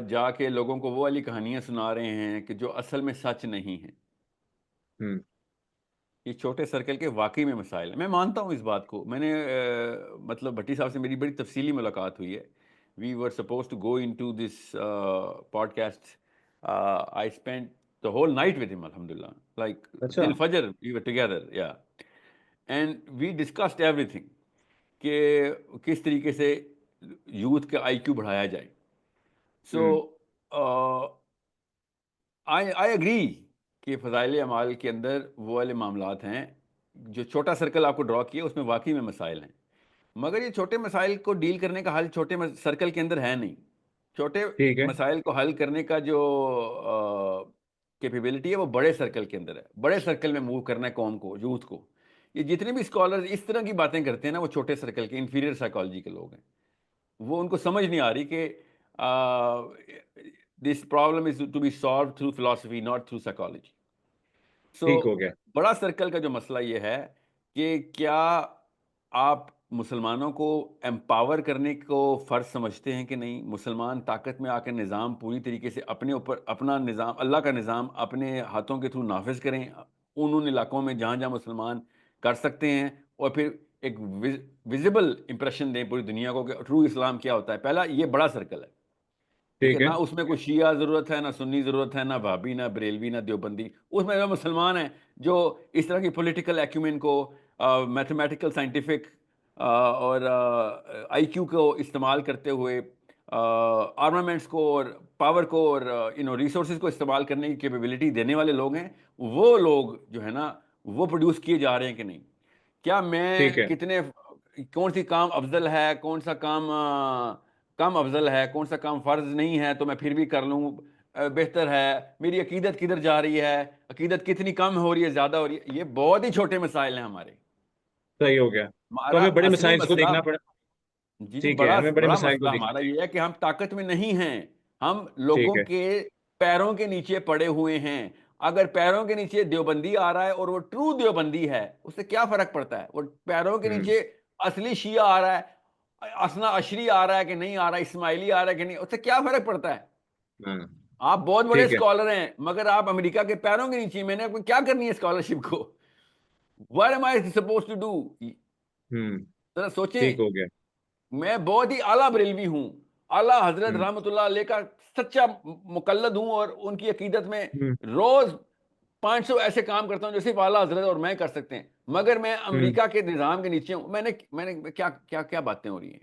[SPEAKER 1] जाके लोगों को वो वाली कहानियाँ सुना रहे हैं कि जो असल में सच नहीं है।
[SPEAKER 2] हम्म।
[SPEAKER 1] ये छोटे सर्कल के वाकई में मसाइल हैं। मैं मानता हूँ इस बात को। मैंने मतलब भट्टी साहब से मेरी बड़ी तफसीली मुलाकात हुई है। We were suppose to go in to this podcast. I spend the whole night with him, अल्हम्दुलिल्लाह, लाइक
[SPEAKER 2] अच्छा।
[SPEAKER 1] टिल फजर we were together, yeah, and we discussed everything कि किस तरीके से यूथ का आईक्यू बढ़ाया जाए। सो
[SPEAKER 2] हम्म।
[SPEAKER 1] आई आई एग्री कि फ़ज़ाइल अमाल के अंदर वो वाले मामलात हैं। जो छोटा सर्कल आपको ड्रॉ किया उसमें वाकई में मसाइल हैं, मगर ये छोटे मसाइल को डील करने का हल छोटे सर्कल के अंदर है नहीं। छोटे
[SPEAKER 2] ठीक है।
[SPEAKER 1] मसाइल को हल करने का जो कैपेबिलिटी है वो बड़े सर्कल के अंदर है। बड़े सर्कल में मूव करना है कौम को, यूथ को। ये जितने भी स्कॉलर इस तरह की बातें करते हैं ना, वो छोटे सर्कल के इंफीरियर साइकोलॉजी के लोग हैं। वो उनको समझ नहीं आ रही कि this problem is to be solve through philosophy not through psychology. So
[SPEAKER 2] ठीक हो गया।
[SPEAKER 1] बड़ा सर्कल का जो मसला ये है कि क्या आप मुसलमानों को एम्पावर करने को फ़र्ज समझते हैं कि नहीं। मुसलमान ताकत में आकर निज़ाम पूरी तरीके से अपने ऊपर, अपना निज़ाम, अल्लाह का निज़ाम अपने हाथों के थ्रू नाफिज करें उन उन इलाकों में जहाँ जहाँ मुसलमान कर सकते हैं, और फिर एक विजिबल इंप्रेशन दें पूरी दुनिया को कि ट्रू इस्लाम क्या होता है। पहला ये बड़ा सर्कल है, ठीक है
[SPEAKER 2] ठीक है।
[SPEAKER 1] ना, उसमें कोई शिया ज़रूरत है, ना सुन्नी ज़रूरत है, ना भाभी, ना बरेलवी, ना देवबंदी। उसमें जो मुसलमान हैं जो इस तरह की पॉलिटिकल एक्यूमेन को, मैथमेटिकल साइंटिफिक और आईक्यू को इस्तेमाल करते हुए आर्मामेंट्स को और पावर को और रिसोर्सेज को इस्तेमाल करने की कैपेबिलिटी देने वाले लोग हैं, वो लोग जो है ना वो प्रोड्यूस किए जा रहे हैं कि नहीं। क्या
[SPEAKER 2] ठीक
[SPEAKER 1] मैं
[SPEAKER 2] है।
[SPEAKER 1] कितने, कौन सी काम अफजल है, कौन सा काम कम अफजल है, कौन सा काम फ़र्ज नहीं है तो मैं फिर भी कर लूँ, बेहतर है, मेरी अकीदत किधर जा रही है, अकीदत कितनी कम हो रही है, ज़्यादा हो रही है, ये बहुत ही छोटे मसाइल हैं हमारे।
[SPEAKER 2] सही हो गया। तो
[SPEAKER 1] हमारा
[SPEAKER 2] हमें बड़े
[SPEAKER 1] असली
[SPEAKER 2] मसाइल को
[SPEAKER 1] मसला,
[SPEAKER 2] देखना पड़ा।
[SPEAKER 1] जी जी,
[SPEAKER 2] ठीक है,
[SPEAKER 1] बड़ा
[SPEAKER 2] हमें बड़े
[SPEAKER 1] बड़ा
[SPEAKER 2] मसाइल को
[SPEAKER 1] मसला
[SPEAKER 2] देखना।
[SPEAKER 1] हमारा ये है कि हम ताकत में नहीं हैं, हम
[SPEAKER 2] ठीक
[SPEAKER 1] लोगों
[SPEAKER 2] है।
[SPEAKER 1] के पैरों के नीचे पड़े हुए हैं। अगर पैरों के नीचे देवबंदी आ रहा है और वो ट्रू देवबंदी है, उससे क्या फर्क पड़ता है? वो पैरों के
[SPEAKER 2] हम्म।
[SPEAKER 1] नीचे असली शिया आ रहा है, असना अशरी आ रहा है कि नहीं आ रहा, इस्माइली आ रहा है कि नहीं, उससे क्या फर्क पड़ता है?
[SPEAKER 2] हाँ।
[SPEAKER 1] आप बहुत बड़े
[SPEAKER 2] ठीक है।
[SPEAKER 1] स्कॉलर हैं, मगर आप अमेरिका के पैरों के नीचे हैं। मैंने आपको क्या करनी है स्कॉलरशिप को? What am I suppose to do?
[SPEAKER 2] Hmm.
[SPEAKER 1] जरा
[SPEAKER 2] ठीक
[SPEAKER 1] सोचें।
[SPEAKER 2] हो गया।
[SPEAKER 1] मैं बहुत ही आला बरेलवी हूँ, आला हजरत
[SPEAKER 2] हम्म।
[SPEAKER 1] रहमतुल्लाह अलैह का सच्चा मुकल्लद हूँ, और उनकी अकीदत में
[SPEAKER 2] हम्म।
[SPEAKER 1] रोज 500 ऐसे काम करता हूँ जो सिर्फ आला हजरत और मैं कर सकते हैं, मगर मैं
[SPEAKER 2] हम्म।
[SPEAKER 1] अमेरिका के निज़ाम के नीचे हूँ। मैंने मैंने क्या क्या क्या बातें हो रही हैं?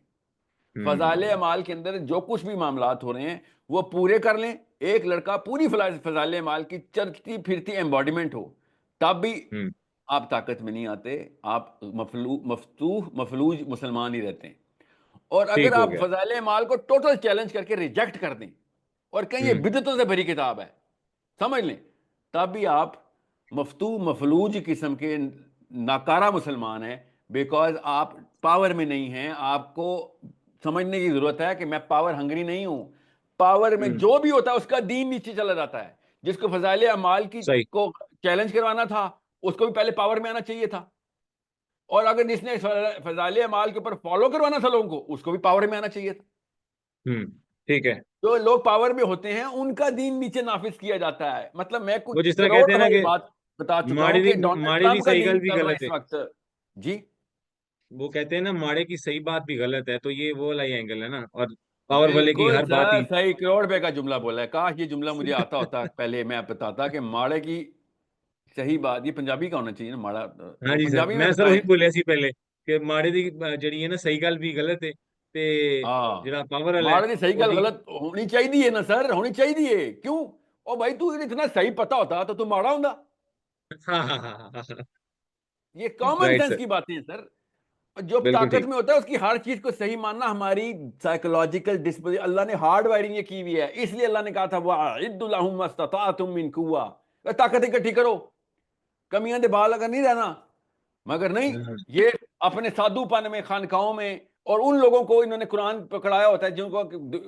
[SPEAKER 1] फजाइल
[SPEAKER 2] हम्म।
[SPEAKER 1] अमाल के अंदर जो कुछ भी मामलात हो रहे हैं वो पूरे कर लें, एक लड़का पूरी फजाइल अमाल की चलती फिरती एम्बॉडीमेंट हो, तब भी
[SPEAKER 2] हम्म।
[SPEAKER 1] आप ताकत में नहीं आते। आप मफतूह मफलूज मुसलमान ही रहते हैं। और अगर
[SPEAKER 2] ठीक हो
[SPEAKER 1] आप
[SPEAKER 2] गया।
[SPEAKER 1] फजाइल माल को टोटल चैलेंज करके रिजेक्ट कर दें और कहीं ये
[SPEAKER 2] हम्म।
[SPEAKER 1] बिदअतों से भरी किताब है, समझ लें, तब भी आप मफतू मफलूज किस्म के नाकारा मुसलमान हैं। बिकॉज आप पावर में नहीं हैं। आपको समझने की जरूरत है कि मैं पावर हंगरी नहीं हूं। पावर में
[SPEAKER 2] हम्म।
[SPEAKER 1] जो भी होता है उसका दीन नीचे चला जाता है। जिसको फजाइल अमाल की
[SPEAKER 2] सही।
[SPEAKER 1] को चैलेंज करवाना था, उसको भी पहले पावर में आना चाहिए था। और अगर जिसने फजाइल अमाल के ऊपर फॉलो करवाना था लोगों को, उसको भी पावर में आना चाहिए था।
[SPEAKER 2] हम्म। ठीक है।
[SPEAKER 1] जो लोग पावर में होते हैं उनका दीन नीचे नाफिज किया जाता है। मतलब मैं कुछ
[SPEAKER 2] वो जिस तरह
[SPEAKER 1] करोड़
[SPEAKER 2] कहते हैं ना
[SPEAKER 1] दफा ये
[SPEAKER 2] कि
[SPEAKER 1] बात बता चुका हूं
[SPEAKER 2] माड़ी
[SPEAKER 1] कि
[SPEAKER 2] दी
[SPEAKER 1] डोनाल्ड
[SPEAKER 2] माड़ी दी
[SPEAKER 1] ट्रंप का
[SPEAKER 2] सही
[SPEAKER 1] दीन
[SPEAKER 2] गल भी
[SPEAKER 1] चल रहा है
[SPEAKER 2] गलत
[SPEAKER 1] इस
[SPEAKER 2] है।
[SPEAKER 1] वक्त। जी।
[SPEAKER 2] वो कहते हैं ना माड़े की सही बात भी गलत है, तो ये वो वाला ही एंगल है ना। और पावर वाले की
[SPEAKER 1] बिल्कुल
[SPEAKER 2] हर बात
[SPEAKER 1] सर,
[SPEAKER 2] ही।
[SPEAKER 1] सही, करोड़ रुपए का जुमला बोला है। काश ये जुमला मुझे आता होता, पहले मैं बताता कि माड़े की सही बात, ये पंजाबी का होना चाहिए ना माड़ा,
[SPEAKER 2] हाँ
[SPEAKER 1] तो
[SPEAKER 2] जी सर,
[SPEAKER 1] पंजाबी में
[SPEAKER 2] मैं सर
[SPEAKER 1] बताएं।
[SPEAKER 2] वही बोलिया सी पहले कि माड़े दी जड़ी है ना सही गल भी गलत है, ते
[SPEAKER 1] हाँ,
[SPEAKER 2] ਜਿਹੜਾ पावर वाला है
[SPEAKER 1] माड़े की सही गल
[SPEAKER 2] ओदी।
[SPEAKER 1] गलत होनी चाहिए ना सर, होनी चाहिए। क्यों? ओ भाई, तू इतना सही पता होता तो तू माड़ा होता।
[SPEAKER 2] हाँ हाँ हाँ हाँ हाँ।
[SPEAKER 1] ये कॉमन
[SPEAKER 2] राइट
[SPEAKER 1] सेंस
[SPEAKER 2] सर।
[SPEAKER 1] की बातें हैं सर। जो
[SPEAKER 2] बिल्कुल
[SPEAKER 1] ताकत
[SPEAKER 2] ठीक।
[SPEAKER 1] में होता है उसकी हर चीज को सही मानना हमारी साइकोलॉजिकल डिस्पोजिशन, अल्लाह ने हार्ड वायरिंग ये की हुई है। इसलिए अल्लाह ने कहा था वअइद्दुलहुम मस्तताअतुम मिन कुव्वा, ताकत इकट्ठी करो, कमियां दे बाल अगर नहीं रहना। मगर नहीं,
[SPEAKER 2] हाँ।
[SPEAKER 1] ये अपने साधुपन में खानकाहों में, और उन लोगों को इन्होंने कुरान पकड़ाया होता है जिनको,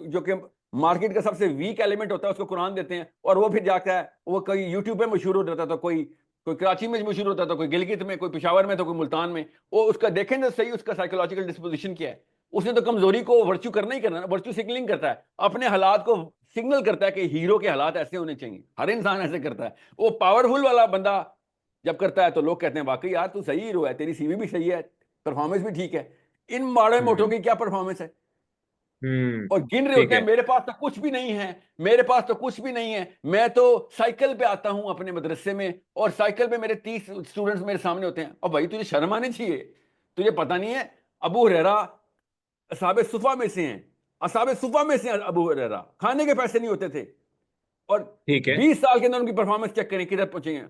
[SPEAKER 1] जो कि मार्केट का सबसे वीक एलिमेंट होता है, उसको कुरान देते हैं। और वो फिर जाता है, वो कोई यूट्यूब पे मशहूर हो जाता था, कोई कोई कराची में मशहूर होता था, कोई गिलगित में, कोई पिशावर में, तो कोई मुल्तान में। वो उसका देखें तो सही, उसका साइकोलॉजिकल डिस्पोजिशन क्या है। उसने तो कमजोरी को वर्च्यू करना ही करना, वर्च्यू सिग्नलिंग करता है, अपने हालात को सिग्नल करता है कि हीरो के हालात ऐसे होने चाहिए। हर इंसान ऐसे करता है। वो पावरफुल वाला बंदा जब करता है तो लोग कहते हैं वाकई यार तू सही हीरो है, तेरी सीवी भी सही है, परफॉर्मेंस भी ठीक है। इन माड़े मोटों
[SPEAKER 2] हम्म।
[SPEAKER 1] की क्या परफॉर्मेंस है?
[SPEAKER 2] हम्म।
[SPEAKER 1] और गिन रहे
[SPEAKER 2] ठीक
[SPEAKER 1] होते हैं
[SPEAKER 2] है।
[SPEAKER 1] मेरे पास तो कुछ भी नहीं है, मेरे पास तो कुछ भी नहीं है। मैं तो साइकिल पे आता हूं अपने मदरसे में, और साइकिल पे मेरे 30 स्टूडेंट्स मेरे सामने होते हैं। और भाई तुझे शर्म आनी चाहिए। तुझे पता नहीं है अबू हुरैरा असहाबे सुफा में से हैं, असहाबे सुफा में से हैं अबू हुरैरा, खाने के पैसे नहीं होते थे। और
[SPEAKER 2] ठीक है।
[SPEAKER 1] 20 साल के अंदर उनकी परफॉर्मेंस चेक करें किधर पहुंचे हैं।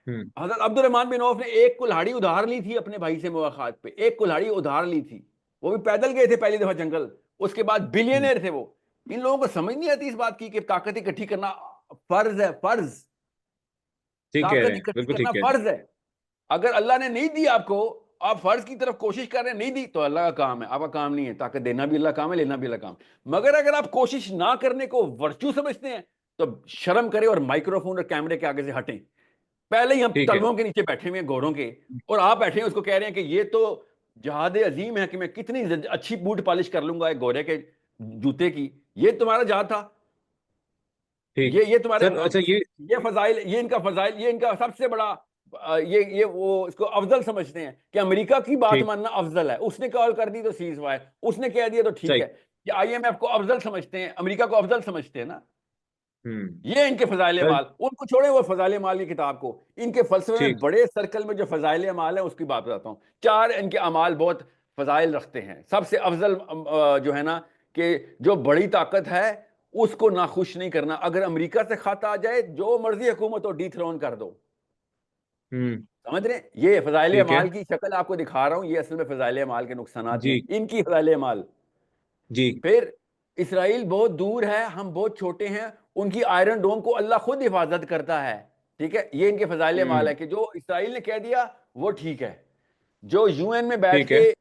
[SPEAKER 2] हम्म।
[SPEAKER 1] हजरत अब्दुल रहमान बिन औफ ने एक कुल्हाड़ी उधार ली थी अपने भाई से मुलाकात पे, एक कुल्हाड़ी उधार ली थी। वो भी पैदल गए थे पहली दफा जंगल। उसके बाद
[SPEAKER 2] हम्म।
[SPEAKER 1] बिलियनर थे वो। इन लोगों को समझ नहीं आती इस बात की कि ताकत इकट्ठी करना फर्ज है, फर्ज।
[SPEAKER 2] ठीक कह रहे
[SPEAKER 1] ताकत
[SPEAKER 2] हैं,
[SPEAKER 1] इकट्ठी
[SPEAKER 2] बिल्कुल
[SPEAKER 1] करना
[SPEAKER 2] ठीक कह रहे
[SPEAKER 1] फर्ज है। अगर अल्लाह ने नहीं दी आपको, आप फर्ज की तरफ कोशिश कर रहे हैं, नहीं दी तो अल्लाह का काम है, आपका काम नहीं है। ताकत देना भी अल्लाह का काम है, लेना भी अल्लाह का काम है। मगर अगर आप कोशिश ना करने को वर्चू समझते हैं, तो शर्म करें और माइक्रोफोन और कैमरे के आगे से हटें। पहले ही हम
[SPEAKER 2] ठीक है।
[SPEAKER 1] तलवों के नीचे बैठे हुए हैं घोड़ों के, और आप बैठे हैं उसको कह रहे हैं कि ये तो जहाद अजीम है कि मैं कितनी अच्छी बूट पॉलिश कर लूंगा एक घोड़े के जूते की। ये तुम्हारा जहाद था?
[SPEAKER 2] ठीक।
[SPEAKER 1] ये तुम्हारे
[SPEAKER 2] सर अच्छा ये।
[SPEAKER 1] ये फजाइल, ये इनका फजाइल, ये इनका सबसे बड़ा ये वो इसको अफजल समझते हैं कि अमेरिका की बात
[SPEAKER 2] ठीक।
[SPEAKER 1] मानना अफजल है, उसने कॉल कर दी तो सीज फायर, उसने कह दिया तो ठीक
[SPEAKER 2] सही।
[SPEAKER 1] है। ये आईएमएफ को अफजल समझते हैं, अमेरिका को अफजल समझते हैं ना।
[SPEAKER 2] हम्म।
[SPEAKER 1] ये इनके फजाइल
[SPEAKER 2] सर।
[SPEAKER 1] माल, उनको छोड़े वो फजाइल माल की किताब को। इनके फलसफे में
[SPEAKER 2] ठीक।
[SPEAKER 1] बड़े सर्कल में जो फजाइल माल है उसकी बात बताता हूँ। चार इनके अमाल बहुत फजाइल रखते हैं। सबसे अफजल जो है ना, कि जो बड़ी ताकत है उसको नाखुश नहीं करना। अगर अमेरिका से खत आ जाए, जो मर्जी हुकूमत हो डीथ्रोन कर दो।
[SPEAKER 2] हम्म।
[SPEAKER 1] समझ रहे हैं? ये फजाइल
[SPEAKER 2] ठीक है।
[SPEAKER 1] माल की शक्ल आपको दिखा रहा हूं, ये असल में फजाइल माल के नुकसानात
[SPEAKER 2] जी।
[SPEAKER 1] हैं इनकी फजाइल माल।
[SPEAKER 2] जी।
[SPEAKER 1] फिर इसराइल बहुत दूर है, हम बहुत छोटे हैं, उनकी आयरन डोम को अल्लाह खुद हिफाजत करता है। ठीक है, ये इनके फजाइल माल
[SPEAKER 2] हम्म।
[SPEAKER 1] है कि जो इसराइल ने कह दिया वो ठीक है। जो यूएन में बैठ
[SPEAKER 2] ठीक है।
[SPEAKER 1] के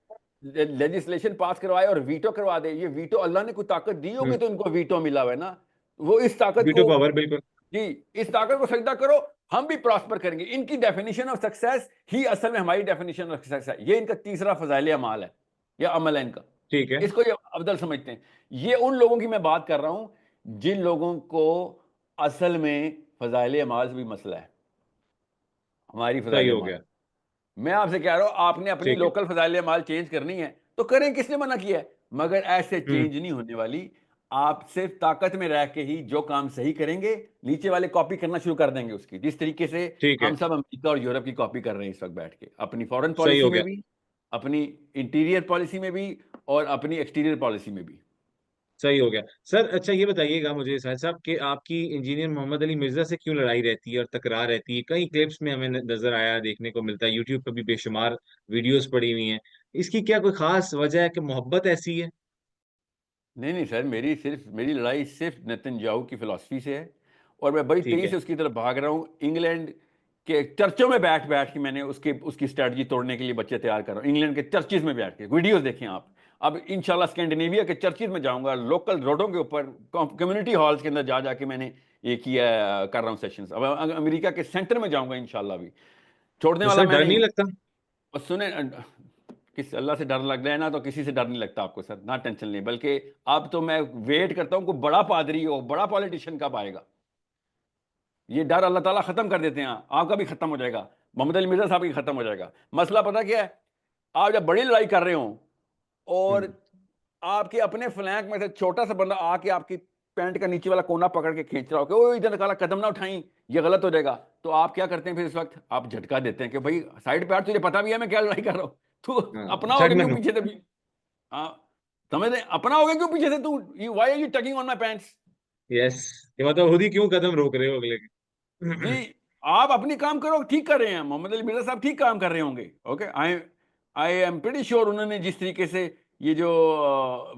[SPEAKER 1] लेजिस्लेशन पास करवाए और वीटो करवा दे, ये वीटो अल्लाह ने कोई ताकत दी होगी
[SPEAKER 2] हम्म।
[SPEAKER 1] तो इनको वीटो मिला हुआ है ना। वो इस ताकत
[SPEAKER 2] वीटो
[SPEAKER 1] को,
[SPEAKER 2] पावर, बिल्कुल।
[SPEAKER 1] जी, इस ताकत को सजदा करो, हम भी प्रॉस्पर करेंगे। इनकी डेफिनेशन ऑफ सक्सेस ही असल में हमारी डेफिनेशन ऑफ सक्सेस है। ये इनका तीसरा फजाइल अमाल है या अमल है इनका।
[SPEAKER 2] ठीक है।
[SPEAKER 1] इसको ये अफजल समझते हैं। ये उन लोगों की मैं बात कर रहा हूं जिन लोगों को असल में फजाइल अमाल से भी मसला है। हमारी
[SPEAKER 2] सही
[SPEAKER 1] फजाइल
[SPEAKER 2] हो
[SPEAKER 1] अमाल,
[SPEAKER 2] गया।
[SPEAKER 1] मैं आपसे कह रहा हूं, आपने अपनी
[SPEAKER 2] ठीक है।
[SPEAKER 1] लोकल फजाइल अमाल चेंज करनी है तो करें, किसने मना किया है? मगर ऐसे
[SPEAKER 2] हम्म।
[SPEAKER 1] चेंज नहीं होने वाली। आप सिर्फ ताकत में रह के ही जो काम सही करेंगे, नीचे वाले कॉपी करना शुरू कर देंगे उसकी, जिस तरीके से
[SPEAKER 2] ठीक है।
[SPEAKER 1] हम सब अमेरिका और यूरोप की कॉपी कर रहे हैं इस वक्त बैठ के, अपनी फॉरेन
[SPEAKER 2] सही
[SPEAKER 1] पॉलिसी
[SPEAKER 2] हो
[SPEAKER 1] में
[SPEAKER 2] गया।
[SPEAKER 1] भी, अपनी इंटीरियर पॉलिसी में भी, और अपनी एक्सटीरियर पॉलिसी में भी।
[SPEAKER 2] सही हो गया। सर अच्छा ये बताइएगा मुझे साहिब साहब कि आपकी इंजीनियर मोहम्मद अली मिर्जा से क्यों लड़ाई रहती है और तकरार रहती है? कई क्लिप्स में हमें नजर आया, देखने को मिलता है, यूट्यूब पर भी बेशुमार वीडियोस पड़ी हुई हैं। इसकी क्या कोई खास वजह है कि मोहब्बत ऐसी है?
[SPEAKER 1] नहीं नहीं सर, मेरी लड़ाई सिर्फ नेतन्याहू की फिलॉसफी से है। और मैं बड़ी
[SPEAKER 2] ठीक
[SPEAKER 1] तेजी
[SPEAKER 2] है।
[SPEAKER 1] से उसकी तरफ भाग रहा हूँ। इंग्लैंड के चर्चों में बैठ बैठ के मैंने उसकी स्ट्रैटेजी तोड़ने के लिए बच्चे तैयार कर रहा हूँ। इंग्लैंड के चर्चिज में बैठ के वीडियोस देखें आप। अब इंशाल्लाह स्कैंडिनेविया के चर्चिज में जाऊंगा, लोकल रोडों के ऊपर, कम्युनिटी हॉल्स के अंदर जा जाके मैंने ये किया, कर रहा हूँ सेशंस। अब अमेरिका के सेंटर में जाऊंगा इंशाल्लाह भी, छोड़ने
[SPEAKER 2] तो
[SPEAKER 1] वाला
[SPEAKER 2] सर
[SPEAKER 1] मैं
[SPEAKER 2] डर
[SPEAKER 1] नहीं
[SPEAKER 2] नहीं
[SPEAKER 1] हूँ।
[SPEAKER 2] लगता?
[SPEAKER 1] और सुने, किस अल्लाह से डर लग रहा है ना, तो किसी से डर नहीं लगता आपको सर, ना टेंशन नहीं। बल्कि अब तो मैं वेट करता हूँ कोई बड़ा पादरी हो, बड़ा पॉलिटिशियन कब आएगा। ये डर अल्लाह ताला खत्म कर देते हैं, आपका भी खत्म हो जाएगा, मोहम्मद अली मिर्जा साहब की खत्म हो जाएगा। मसला पता क्या है? आप जब बड़ी लड़ाई कर रहे हो और
[SPEAKER 2] हम्म।
[SPEAKER 1] आपके अपने फ्लैंक में से छोटा सा बंदा आके आपकी पैंट का नीचे वाला कोना पकड़ के खींच रहा हो कि वो इधर काला कदम ना उठाई, ये गलत हो जाएगा, तो आप क्या करते हैं फिर? इस वक्त आप झटका देते हैं कि भाई साइड पे हट, तुझे पता भी है मैं क्या लड़ाई कर रहा हूँ, तू
[SPEAKER 2] हाँ,
[SPEAKER 1] अपना हो गया
[SPEAKER 2] छड़ना
[SPEAKER 1] क्यों
[SPEAKER 2] हो।
[SPEAKER 1] पीछे से भी? हाँ, समझ रहे हैं? अपना हो गया क्यों पीछे से तू? Why are you tugging on my pants?
[SPEAKER 2] Yes. ये मतलब खुद ही क्यों कदम रोक रहे हो अगले
[SPEAKER 1] जी,
[SPEAKER 2] के?
[SPEAKER 1] आप अपनी काम करो, ठीक कर रहे हैं, मोहम्मद अली मिर्जा साहब ठीक काम कर रहे होंगे। Okay, I I am pretty sure उन्होंने जिस तरीके से ये जो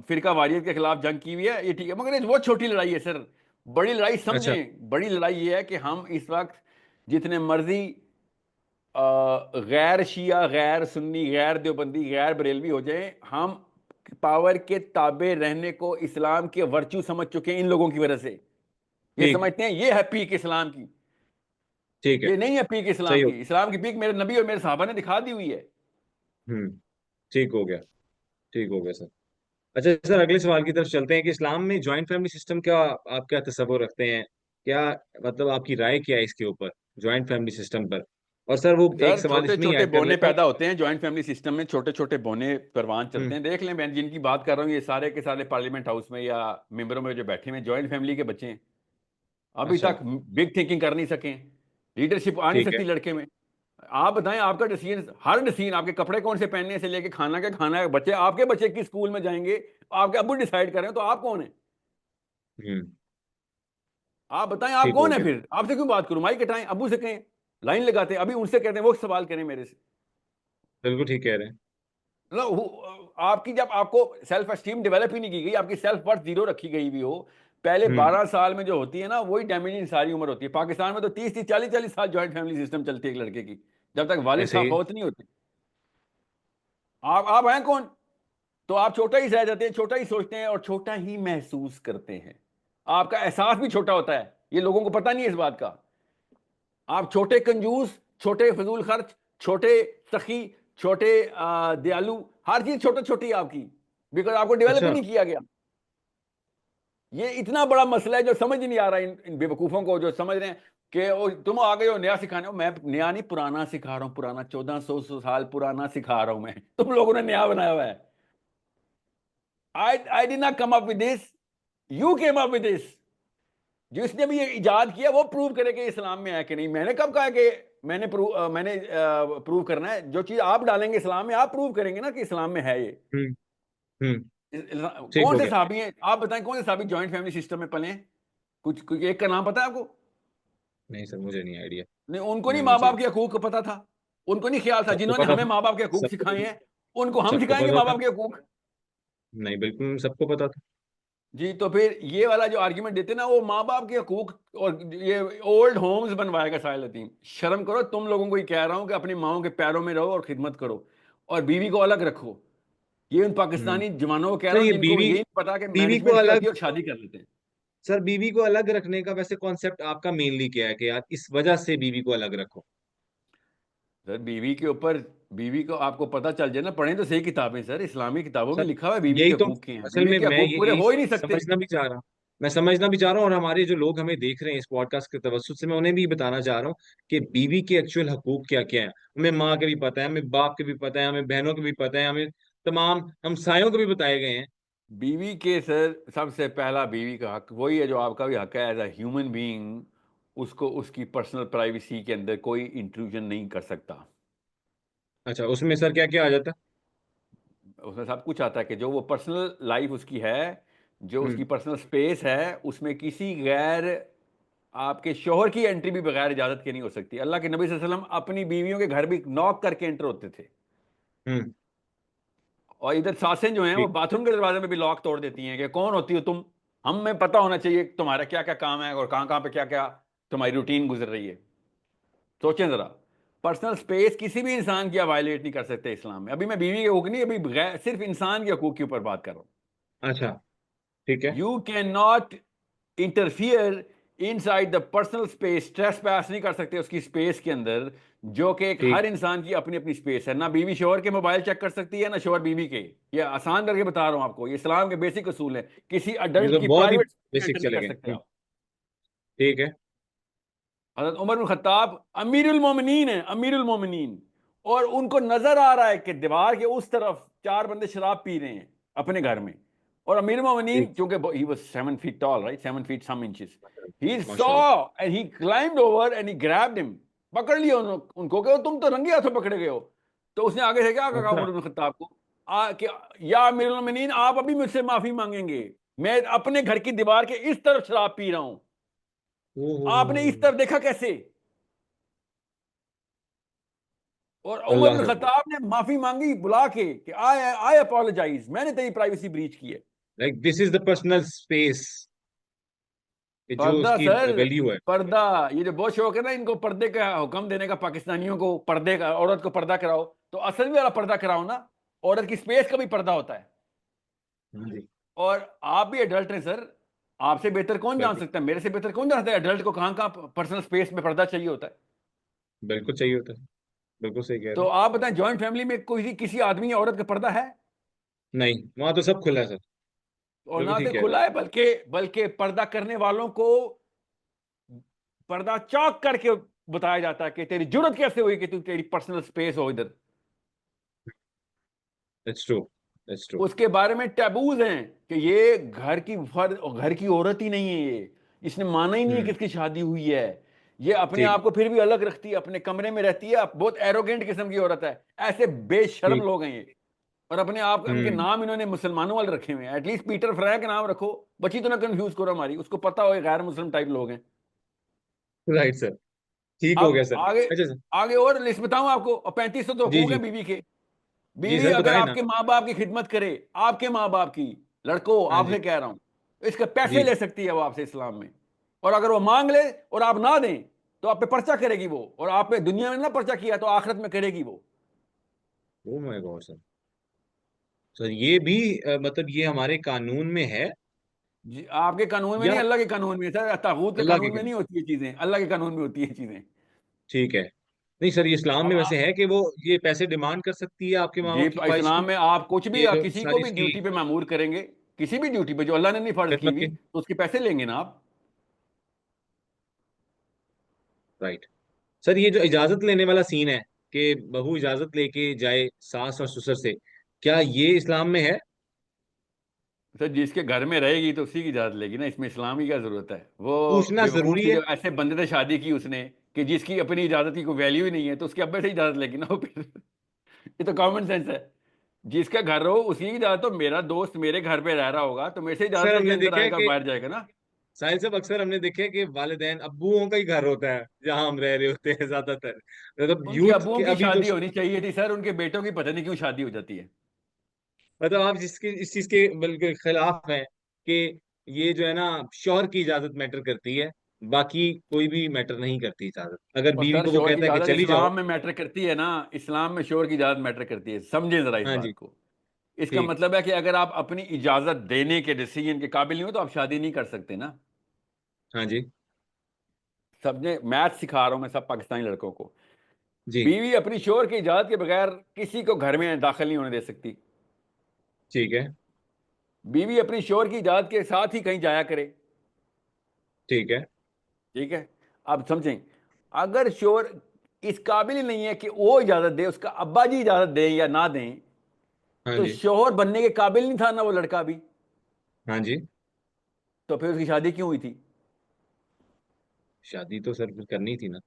[SPEAKER 1] फिरका वारियत के खिलाफ जंग की हुई है ये ठीक है, मगर ये बहुत छोटी लड़ाई है सर। बड़ी लड़ाई
[SPEAKER 2] अच्छा।
[SPEAKER 1] समझें, बड़ी लड़ाई ये है कि हम इस वक्त जितने मर्जी गैर शिया, गैर सुन्नी, गैर देवबंदी, गैर बरेलवी हो जाए, हम पावर के ताबे रहने को इस्लाम के वर्चू समझ चुके हैं इन लोगों की वजह से। ये
[SPEAKER 2] ठीक।
[SPEAKER 1] समझते हैं ये है पीक इस्लाम की।
[SPEAKER 2] ठीक है।
[SPEAKER 1] ये नहीं है पीक
[SPEAKER 2] सही
[SPEAKER 1] इस्लाम
[SPEAKER 2] हो।
[SPEAKER 1] की। इस्लाम की पीक मेरे नबी और मेरे साहबा ने दिखा दी हुई है।
[SPEAKER 2] हम्म। ठीक हो गया। ठीक हो गया सर। अच्छा सर, अगले सवाल की तरफ चलते हैं कि इस्लाम में जॉइंट फैमिली सिस्टम का आप क्या तस्वुर रखते हैं? क्या मतलब आपकी राय क्या है इसके ऊपर, जॉइंट फैमिली सिस्टम पर? और सर वो एक
[SPEAKER 1] सर
[SPEAKER 2] सवाल
[SPEAKER 1] छोटे
[SPEAKER 2] इसमें ही
[SPEAKER 1] छोटे
[SPEAKER 2] ऐड कर
[SPEAKER 1] बोने
[SPEAKER 2] लेता हूँ।
[SPEAKER 1] पैदा होते हैं जॉइंट फैमिली सिस्टम में, छोटे छोटे बोने परवान चलते
[SPEAKER 2] हम्म।
[SPEAKER 1] हैं। देख लें, मैं जिनकी बात कर रहा हूँ ये सारे के सारे पार्लियामेंट हाउस में या मेंबरों में जो बैठे हुए जॉइंट फैमिली के बच्चे हैं। अभी
[SPEAKER 2] अच्छा।
[SPEAKER 1] तक बिग थिंकिंग कर नहीं सके, लीडरशिप आ नहीं
[SPEAKER 2] ठीक है।
[SPEAKER 1] सकती लड़के में। आप बताएं, आपका डिसीजन, हर डिसीजन, आपके कपड़े कौन से पहनने से लेके खाना क्या खाना है, बच्चे आपके बच्चे किस स्कूल में जाएंगे, आपके अब्बू डिसाइड करें तो आप कौन है?
[SPEAKER 2] हम्म।
[SPEAKER 1] आप बताएं आप
[SPEAKER 2] ठीक हो
[SPEAKER 1] कौन है?
[SPEAKER 2] गया।
[SPEAKER 1] फिर आपसे क्यों बात करूं? माइक हटाएं, अब्बू से कहें, लाइन लगाते हैं, अभी उनसे कहते हैं वो सवाल करें मेरे से।
[SPEAKER 2] बिल्कुल ठीक कह रहे हैं।
[SPEAKER 1] मतलब आपकी जब आपको सेल्फ एस्टीम डेवलप ही नहीं की गई, आपकी सेल्फ वर्थ जीरो रखी गई भी हो, पहले
[SPEAKER 2] हम्म।
[SPEAKER 1] 12 साल में जो होती है ना वही डैमेजिंग सारी उम्र होती है। पाकिस्तान में तो 30 30 40 40 साल जॉइंट फैमिली सिस्टम चलती है एक लड़के की, जब तक वालिद
[SPEAKER 2] ऐसे
[SPEAKER 1] साहब
[SPEAKER 2] ही।
[SPEAKER 1] फौत नहीं होते। आप हैं कौन? तो आप छोटा ही रह जाते हैं, छोटा ही सोचते हैं और छोटा ही महसूस करते हैं। आपका एहसास भी छोटा होता है, ये लोगों को पता नहीं है इस बात का। आप छोटे कंजूस, छोटे फजूल खर्च, छोटे सखी, छोटे दयालु, हर चीज छोटा छोटी है आपकी, बिकॉज आपको डेवलप ही
[SPEAKER 2] अच्छा।
[SPEAKER 1] नहीं किया गया। ये इतना बड़ा मसला है जो समझ ही नहीं आ रहा इन बेवकूफों को, जो समझ रहे हैं तुम आ गए हो नया सिखाने हो। मैं नया नहीं, पुराना सिखा रहा हूँ, पुराना 1400 साल पुराना सिखा रहा हूं मैं। तुम लोगों ने नया बनाया हुआ है। I did not come up with this, you came up with this. जिसने भी ये इजाद किया वो प्रूव करे कि इस्लाम में है कि नहीं। मैंने कब कहा कि मैंने प्रूव करना है? जो चीज आप डालेंगे इस्लाम में, आप प्रूव करेंगे ना कि इस्लाम में है ये।
[SPEAKER 2] हम्म। हम्म। ठीक
[SPEAKER 1] कौन
[SPEAKER 2] हो
[SPEAKER 1] से
[SPEAKER 2] गया।
[SPEAKER 1] साहबी हैं आप बताएं, कौन से साहबी जॉइंट फैमिली सिस्टम में पले हैं? कुछ एक का नाम पता है आपको?
[SPEAKER 2] नहीं सर, मुझे नहीं आइडिया।
[SPEAKER 1] नहीं, उनको नहीं माँ
[SPEAKER 2] मुझे
[SPEAKER 1] बाप के हकूक का पता था। उनको नहीं ख्याल था,
[SPEAKER 2] सबको
[SPEAKER 1] जिन्होंने
[SPEAKER 2] पता
[SPEAKER 1] हमें
[SPEAKER 2] था।
[SPEAKER 1] माँ बाप के हकूक
[SPEAKER 2] सबको
[SPEAKER 1] सिखाए हैं उनको हम
[SPEAKER 2] सबको
[SPEAKER 1] सिखाएंगे
[SPEAKER 2] पता
[SPEAKER 1] माँ
[SPEAKER 2] था।
[SPEAKER 1] बाप के हकूक।
[SPEAKER 2] नहीं, बिल्कुल सबको पता था।
[SPEAKER 1] जी, तो फिर ये वाला जो आर्ग्यूमेंट देते ना, वो माँ बाप के हकूक और ये ओल्ड होम्स बनवाएगा साहिल लतीम। शर्म करो, तुम लोगों को ही कह रहा हूं कि अपनी माओ के पैरों में रहो और खिदमत करो, और बीवी को अलग रखो। ये उन
[SPEAKER 2] हम्म।
[SPEAKER 1] पाकिस्तानी जवानों को कह
[SPEAKER 2] सर
[SPEAKER 1] रहा हूं
[SPEAKER 2] ये
[SPEAKER 1] जिनको
[SPEAKER 2] बीवी
[SPEAKER 1] ये नहीं पता कि
[SPEAKER 2] बीवी को
[SPEAKER 1] मैनेजमेंट क्या होती
[SPEAKER 2] अलग
[SPEAKER 1] है और शादी कर लेते हैं।
[SPEAKER 2] सर बीवी को अलग रखने का वैसे कॉन्सेप्ट आपका मेनली क्या है कि यार इस वजह से बीवी को अलग रखो?
[SPEAKER 1] सर बीवी के ऊपर, बीवी को आपको पता चल जाए ना, पढ़ें तो सही किताबें सर, इस्लामी किताबों में
[SPEAKER 2] सर
[SPEAKER 1] लिखा हुआ है बीवी
[SPEAKER 2] यही
[SPEAKER 1] के
[SPEAKER 2] तो,
[SPEAKER 1] हकूक के हैं।
[SPEAKER 2] असल
[SPEAKER 1] बीवी
[SPEAKER 2] में
[SPEAKER 1] के
[SPEAKER 2] मैं
[SPEAKER 1] हकूक
[SPEAKER 2] ये
[SPEAKER 1] पूरे
[SPEAKER 2] यही
[SPEAKER 1] हो ही नहीं सकते।
[SPEAKER 2] समझना भी चाह रहा हूँ। मैं समझना भी चाह रहा हूँ, और हमारे जो लोग हमें देख रहे हैं इस पॉडकास्ट के तवज्जुद से मैं उन्हें भी बताना चाह रहा हूँ कि बीवी के एक्चुअल हकूक क्या क्या है। हमें माँ के भी पता है, हमें बाप के भी पता है, हमें बहनों के भी पता है, हमें तमाम हमसायों को भी बताए गए हैं।
[SPEAKER 1] बीवी के सर, सबसे पहला बीवी का हक वही है जो आपका भी हक है एज अ ह्यूमन बीइंग। उसको उसकी पर्सनल प्राइवेसी के अंदर कोई इंट्रूजन नहीं कर सकता।
[SPEAKER 2] अच्छा, उसमें सर क्या क्या आ जाता
[SPEAKER 1] उसमें सब कुछ आता है कि जो वो पर्सनल लाइफ उसकी है, जो
[SPEAKER 2] है?
[SPEAKER 1] उसकी पर्सनल स्पेस है, उसमें किसी गैर, आपके शोहर की एंट्री भी बगैर इजाजत के नहीं हो सकती। अल्लाह के नबी सल्लल्लाहु अलैहि वसल्लम अपनी बीवियों के घर भी नॉक करके एंटर होते थे।
[SPEAKER 2] हम्म।
[SPEAKER 1] और इधर सासें जो हैं वो
[SPEAKER 2] ठीक।
[SPEAKER 1] बाथरूम के दरवाजे में भी लॉक तोड़ देती हैं कि कौन होती हो तुम, हमें पता होना चाहिए तुम्हारा क्या क्या काम है और कहाँ कहाँ पे क्या क्या तुम्हारी रूटीन गुजर रही है। सोचें जरा, पर्सनल स्पेस किसी भी इंसान की आप वायलेट नहीं कर सकते इस्लाम में। अभी मैं बीवी के हकूक नहीं, अभी सिर्फ इंसान के हकूक के ऊपर बात कर रहा हूँ।
[SPEAKER 2] अच्छा। ठीक है।
[SPEAKER 1] You can not interfere inside the personal space, stress pass नहीं कर सकते उसकी स्पेस के अंदर, जो कि एक
[SPEAKER 2] ठीक।
[SPEAKER 1] हर इंसान की अपनी अपनी स्पेस है। ना बीवी शोहर के मोबाइल चेक कर सकती है, ना शोहर बीवी के। ये आसान करके बता रहा हूं आपको, ये इस्लाम के बेसिक असूल है। किसी
[SPEAKER 2] ये
[SPEAKER 1] अडल्ट
[SPEAKER 2] तो
[SPEAKER 1] की
[SPEAKER 2] बहुत ही
[SPEAKER 1] प्राइवेट
[SPEAKER 2] बेसिक
[SPEAKER 1] एंटर नहीं
[SPEAKER 2] चले
[SPEAKER 1] कर
[SPEAKER 2] गए।
[SPEAKER 1] सकते आप।
[SPEAKER 2] ठीक है।
[SPEAKER 1] हजरत उमर बिन खत्ताब अमीरुल मोमिनीन है, अमीरुल मोमिनीन। और उनको नजर आ रहा है कि दीवार के उस तरफ चार बंदे शराब पी रहे हैं अपने घर में। और अमीरुल मोमिनीन,
[SPEAKER 2] ठीक।
[SPEAKER 1] क्योंकि he was 7 feet tall, right, 7 feet some inches, he saw
[SPEAKER 2] माशाल्लाह।
[SPEAKER 1] And he climbed over and he grabbed him. पकड़ लिया उनको कि तुम तो रंगे हाथों पकड़े गए हो। तो उसने आगे से क्या कहा
[SPEAKER 2] अच्छा।
[SPEAKER 1] उमर बिन खत्ताब को, कि या अमीरुल मोमिनीन, आप अभी मुझसे माफी मांगेंगे, मैं अपने घर की दीवार के इस तरफ शराब पी रहा हूं, आपने इस
[SPEAKER 2] ओहो।
[SPEAKER 1] तरफ देखा कैसे? और उमर
[SPEAKER 2] अल्लाह
[SPEAKER 1] बिन
[SPEAKER 2] से।
[SPEAKER 1] खत्ताब ने माफी मांगी बुला के कि आई आई अपोलोजाइज, मैंने तेरी प्राइवेसी ब्रीच की है।
[SPEAKER 2] Like this is the personal space जो
[SPEAKER 1] पर्दा
[SPEAKER 2] उसकी
[SPEAKER 1] सर,
[SPEAKER 2] वैल्यू है।
[SPEAKER 1] पर्दा। ये जो बहुत शौक है ना इनको पर्दे का हुक्म देने का, पाकिस्तानियों को पर्दे का, औरत को पर्दा कराओ, तो असल भी वाला पर्दा कराओ ना। औरत की स्पेस का भी पर्दा होता है।
[SPEAKER 2] हाँ जी।
[SPEAKER 1] और आप भी अडल्ट हैं सर, आपसे बेहतर कौन जान
[SPEAKER 2] बिल्कुल।
[SPEAKER 1] सकता है, मेरे से बेहतर कौन जानता है अडल्ट को कहाँ कहाँ पर्सनल स्पेस में पर्दा चाहिए होता है।
[SPEAKER 2] बिल्कुल चाहिए होता है। बिल्कुल सही कह रहे
[SPEAKER 1] तो
[SPEAKER 2] हैं।
[SPEAKER 1] आप बताएं, जॉइंट फैमिली में कोई किसी आदमी या औरत का पर्दा है?
[SPEAKER 2] नहीं, वहां तो सब खुला है सर।
[SPEAKER 1] और
[SPEAKER 2] बिल्कुल
[SPEAKER 1] ना
[SPEAKER 2] ठीक
[SPEAKER 1] तो
[SPEAKER 2] कह रहे
[SPEAKER 1] खुला है, बल्कि बल्कि पर्दा करने वालों को पर्दा चौक करके बताया जाता है कि तेरी जरूरत कैसे हुई कि तू, तेरी पर्सनल स्पेस हो इधर।
[SPEAKER 2] हो। It's true. It's true.
[SPEAKER 1] उसके बारे में टैबूज हैं कि ये घर की फर्द, घर की औरत ही नहीं है ये, इसने माना ही नहीं है कि
[SPEAKER 2] हम्म।
[SPEAKER 1] इसकी शादी हुई है। ये अपने
[SPEAKER 2] ठीक।
[SPEAKER 1] आप को फिर भी अलग रखती है, अपने कमरे में रहती है, बहुत एरोगेंट किस्म की औरत है। ऐसे बेशर्म
[SPEAKER 2] ठीक।
[SPEAKER 1] लोग हैं ये। और अपने आप, उनके
[SPEAKER 2] हम्म।
[SPEAKER 1] नाम इन्होंने मुसलमानों वाले रखे हुए हैं। एटलीस्ट पीटर फ्राई का नाम रखो, बच्ची तो ना कंफ्यूज करो हमारी, उसको पता हो ये गैर मुस्लिम टाइप लोग हैं।
[SPEAKER 2] Right sir. ठीक हो
[SPEAKER 1] अब
[SPEAKER 2] गया सर।
[SPEAKER 1] आगे,
[SPEAKER 2] अच्छा सर।
[SPEAKER 1] आगे और लिस्ट बताऊं आपको, और 3500 तो
[SPEAKER 2] जी
[SPEAKER 1] हकूक
[SPEAKER 2] जी।
[SPEAKER 1] हैं बीवी के।
[SPEAKER 2] जी
[SPEAKER 1] बीवी
[SPEAKER 2] सर,
[SPEAKER 1] अगर
[SPEAKER 2] बताए ना।
[SPEAKER 1] आपके माँ बाप की खिदमत करे, आपके माँ बाप की, लड़कों
[SPEAKER 2] हाँ जी।
[SPEAKER 1] आपसे कह रहा हूं, इसके पैसे
[SPEAKER 2] जी।
[SPEAKER 1] ले सकती है वो आपसे इस्लाम में। और अगर वो मांग ले और आप ना दें, तो आप पे पर्चा करेगी वो, और आप पे दुनिया में ना पर्चा किया तो आखिरत में करेगी वो।
[SPEAKER 2] Oh my God sir. Sir ये भी मतलब ये हमारे कानून में है
[SPEAKER 1] जी, आपके कानून में
[SPEAKER 2] या
[SPEAKER 1] नहीं, अल्लाह के कानून में सर। तागूत के
[SPEAKER 2] अल्लाह के
[SPEAKER 1] कानून में
[SPEAKER 2] कानून?
[SPEAKER 1] नहीं होती ये चीजें, अल्लाह के कानून में होती है चीजें।
[SPEAKER 2] ठीक है। नहीं सर, ये इस्लाम
[SPEAKER 1] अब
[SPEAKER 2] में वैसे है कि वो ये पैसे डिमांड कर सकती है आपके माँ
[SPEAKER 1] जी,
[SPEAKER 2] बाप की ख्वाहिश
[SPEAKER 1] इस्लाम
[SPEAKER 2] की?
[SPEAKER 1] में आप कुछ भी,
[SPEAKER 2] ये जो
[SPEAKER 1] किसी को
[SPEAKER 2] सारी
[SPEAKER 1] भी
[SPEAKER 2] इसकी
[SPEAKER 1] ड्यूटी पे मामूर करेंगे, किसी भी ड्यूटी पे जो अल्लाह ने नहीं फर्ज की
[SPEAKER 2] खिदमत
[SPEAKER 1] हुई,
[SPEAKER 2] के।
[SPEAKER 1] तो उसके पैसे लेंगे ना आप।
[SPEAKER 2] राइट। सर ये जो इजाजत लेने वाला सीन है कि बहू इजाजत लेके जाए सास और ससुर से, क्या ये इस्लाम में है?
[SPEAKER 1] सर जिसके घर में रहेगी तो उसी की इजाजत लेगी ना, इसमें इस्लाम की क्या जरूरत है? वो
[SPEAKER 2] पूछना
[SPEAKER 1] बेवकूफ
[SPEAKER 2] जरूरी
[SPEAKER 1] थी
[SPEAKER 2] है।
[SPEAKER 1] जो ऐसे बंदे से शादी की उसने कि जिसकी अपनी इजाजत की कोई वैल्यू ही नहीं है, तो उसके अब्बे से इजाजत लेगी ना वो फिर। ये तो कॉमन सेंस है। जिसका घर हो उसी की इजाजत। तो मेरा दोस्त मेरे घर पे रह रहा होगा तो मेरे से इजाजत
[SPEAKER 2] अक्सर
[SPEAKER 1] लेके
[SPEAKER 2] हमने
[SPEAKER 1] अंदर
[SPEAKER 2] देखा है
[SPEAKER 1] आएगा और
[SPEAKER 2] कि
[SPEAKER 1] बाहर जाएगा ना।
[SPEAKER 2] साहिल साहब, अक्सर हमने देखा है कि वालिदैन अब्बुओं का ही घर होता है जहां हम रह रहे होते हैं ज्यादातर, मतलब
[SPEAKER 1] उनके
[SPEAKER 2] यूथ
[SPEAKER 1] अब्बुओं
[SPEAKER 2] के
[SPEAKER 1] की
[SPEAKER 2] अभी तो।
[SPEAKER 1] शादी होनी चाहिए थी सर, उनके बेटों की पता नहीं क्यों शादी हो जाती है।
[SPEAKER 2] मतलब आप जिसके इस चीज के बिल्कुल खिलाफ हैं कि ये जो है ना, शौहर की इजाजत मैटर करती है, बाकी कोई भी मैटर नहीं करती इजाजत। अगर
[SPEAKER 1] और
[SPEAKER 2] बीवी
[SPEAKER 1] सर
[SPEAKER 2] को वो
[SPEAKER 1] शोर की
[SPEAKER 2] कहता है कि
[SPEAKER 1] इजाजत
[SPEAKER 2] चली जाओ।
[SPEAKER 1] इस्लाम में मैटर करती है ना। इस्लाम में शोर की इजाजत मैटर करती है, समझे जरा इस
[SPEAKER 2] हाँ जी।
[SPEAKER 1] बात को। इसका
[SPEAKER 2] ठीक।
[SPEAKER 1] मतलब है कि अगर आप अपनी इजाजत देने के डिसीजन के काबिल नहीं हो तो आप शादी नहीं कर सकते ना।
[SPEAKER 2] हाँ जी।
[SPEAKER 1] सबने मैथ सिखा रहा हूं मैं सब पाकिस्तानी लड़कों को।
[SPEAKER 2] जी।
[SPEAKER 1] बीवी अपनी शोर की इजाजत के बगैर किसी को घर में दाखिल नहीं होने दे सकती।
[SPEAKER 2] ठीक है।
[SPEAKER 1] बीवी अपनी शोर की इजाजत के साथ ही कहीं जाया करे।
[SPEAKER 2] ठीक है।
[SPEAKER 1] ठीक है। आप समझें, अगर शोर इस काबिल ही नहीं है कि वो इजाजत दे, उसका अब्बा जी इजाजत दें या ना दें,
[SPEAKER 2] हाँ
[SPEAKER 1] तो
[SPEAKER 2] जी।
[SPEAKER 1] शोहर बनने के काबिल नहीं था ना वो लड़का भी।
[SPEAKER 2] हाँ जी।
[SPEAKER 1] तो फिर उसकी शादी क्यों हुई थी?
[SPEAKER 2] शादी तो सर फिर करनी थी ना।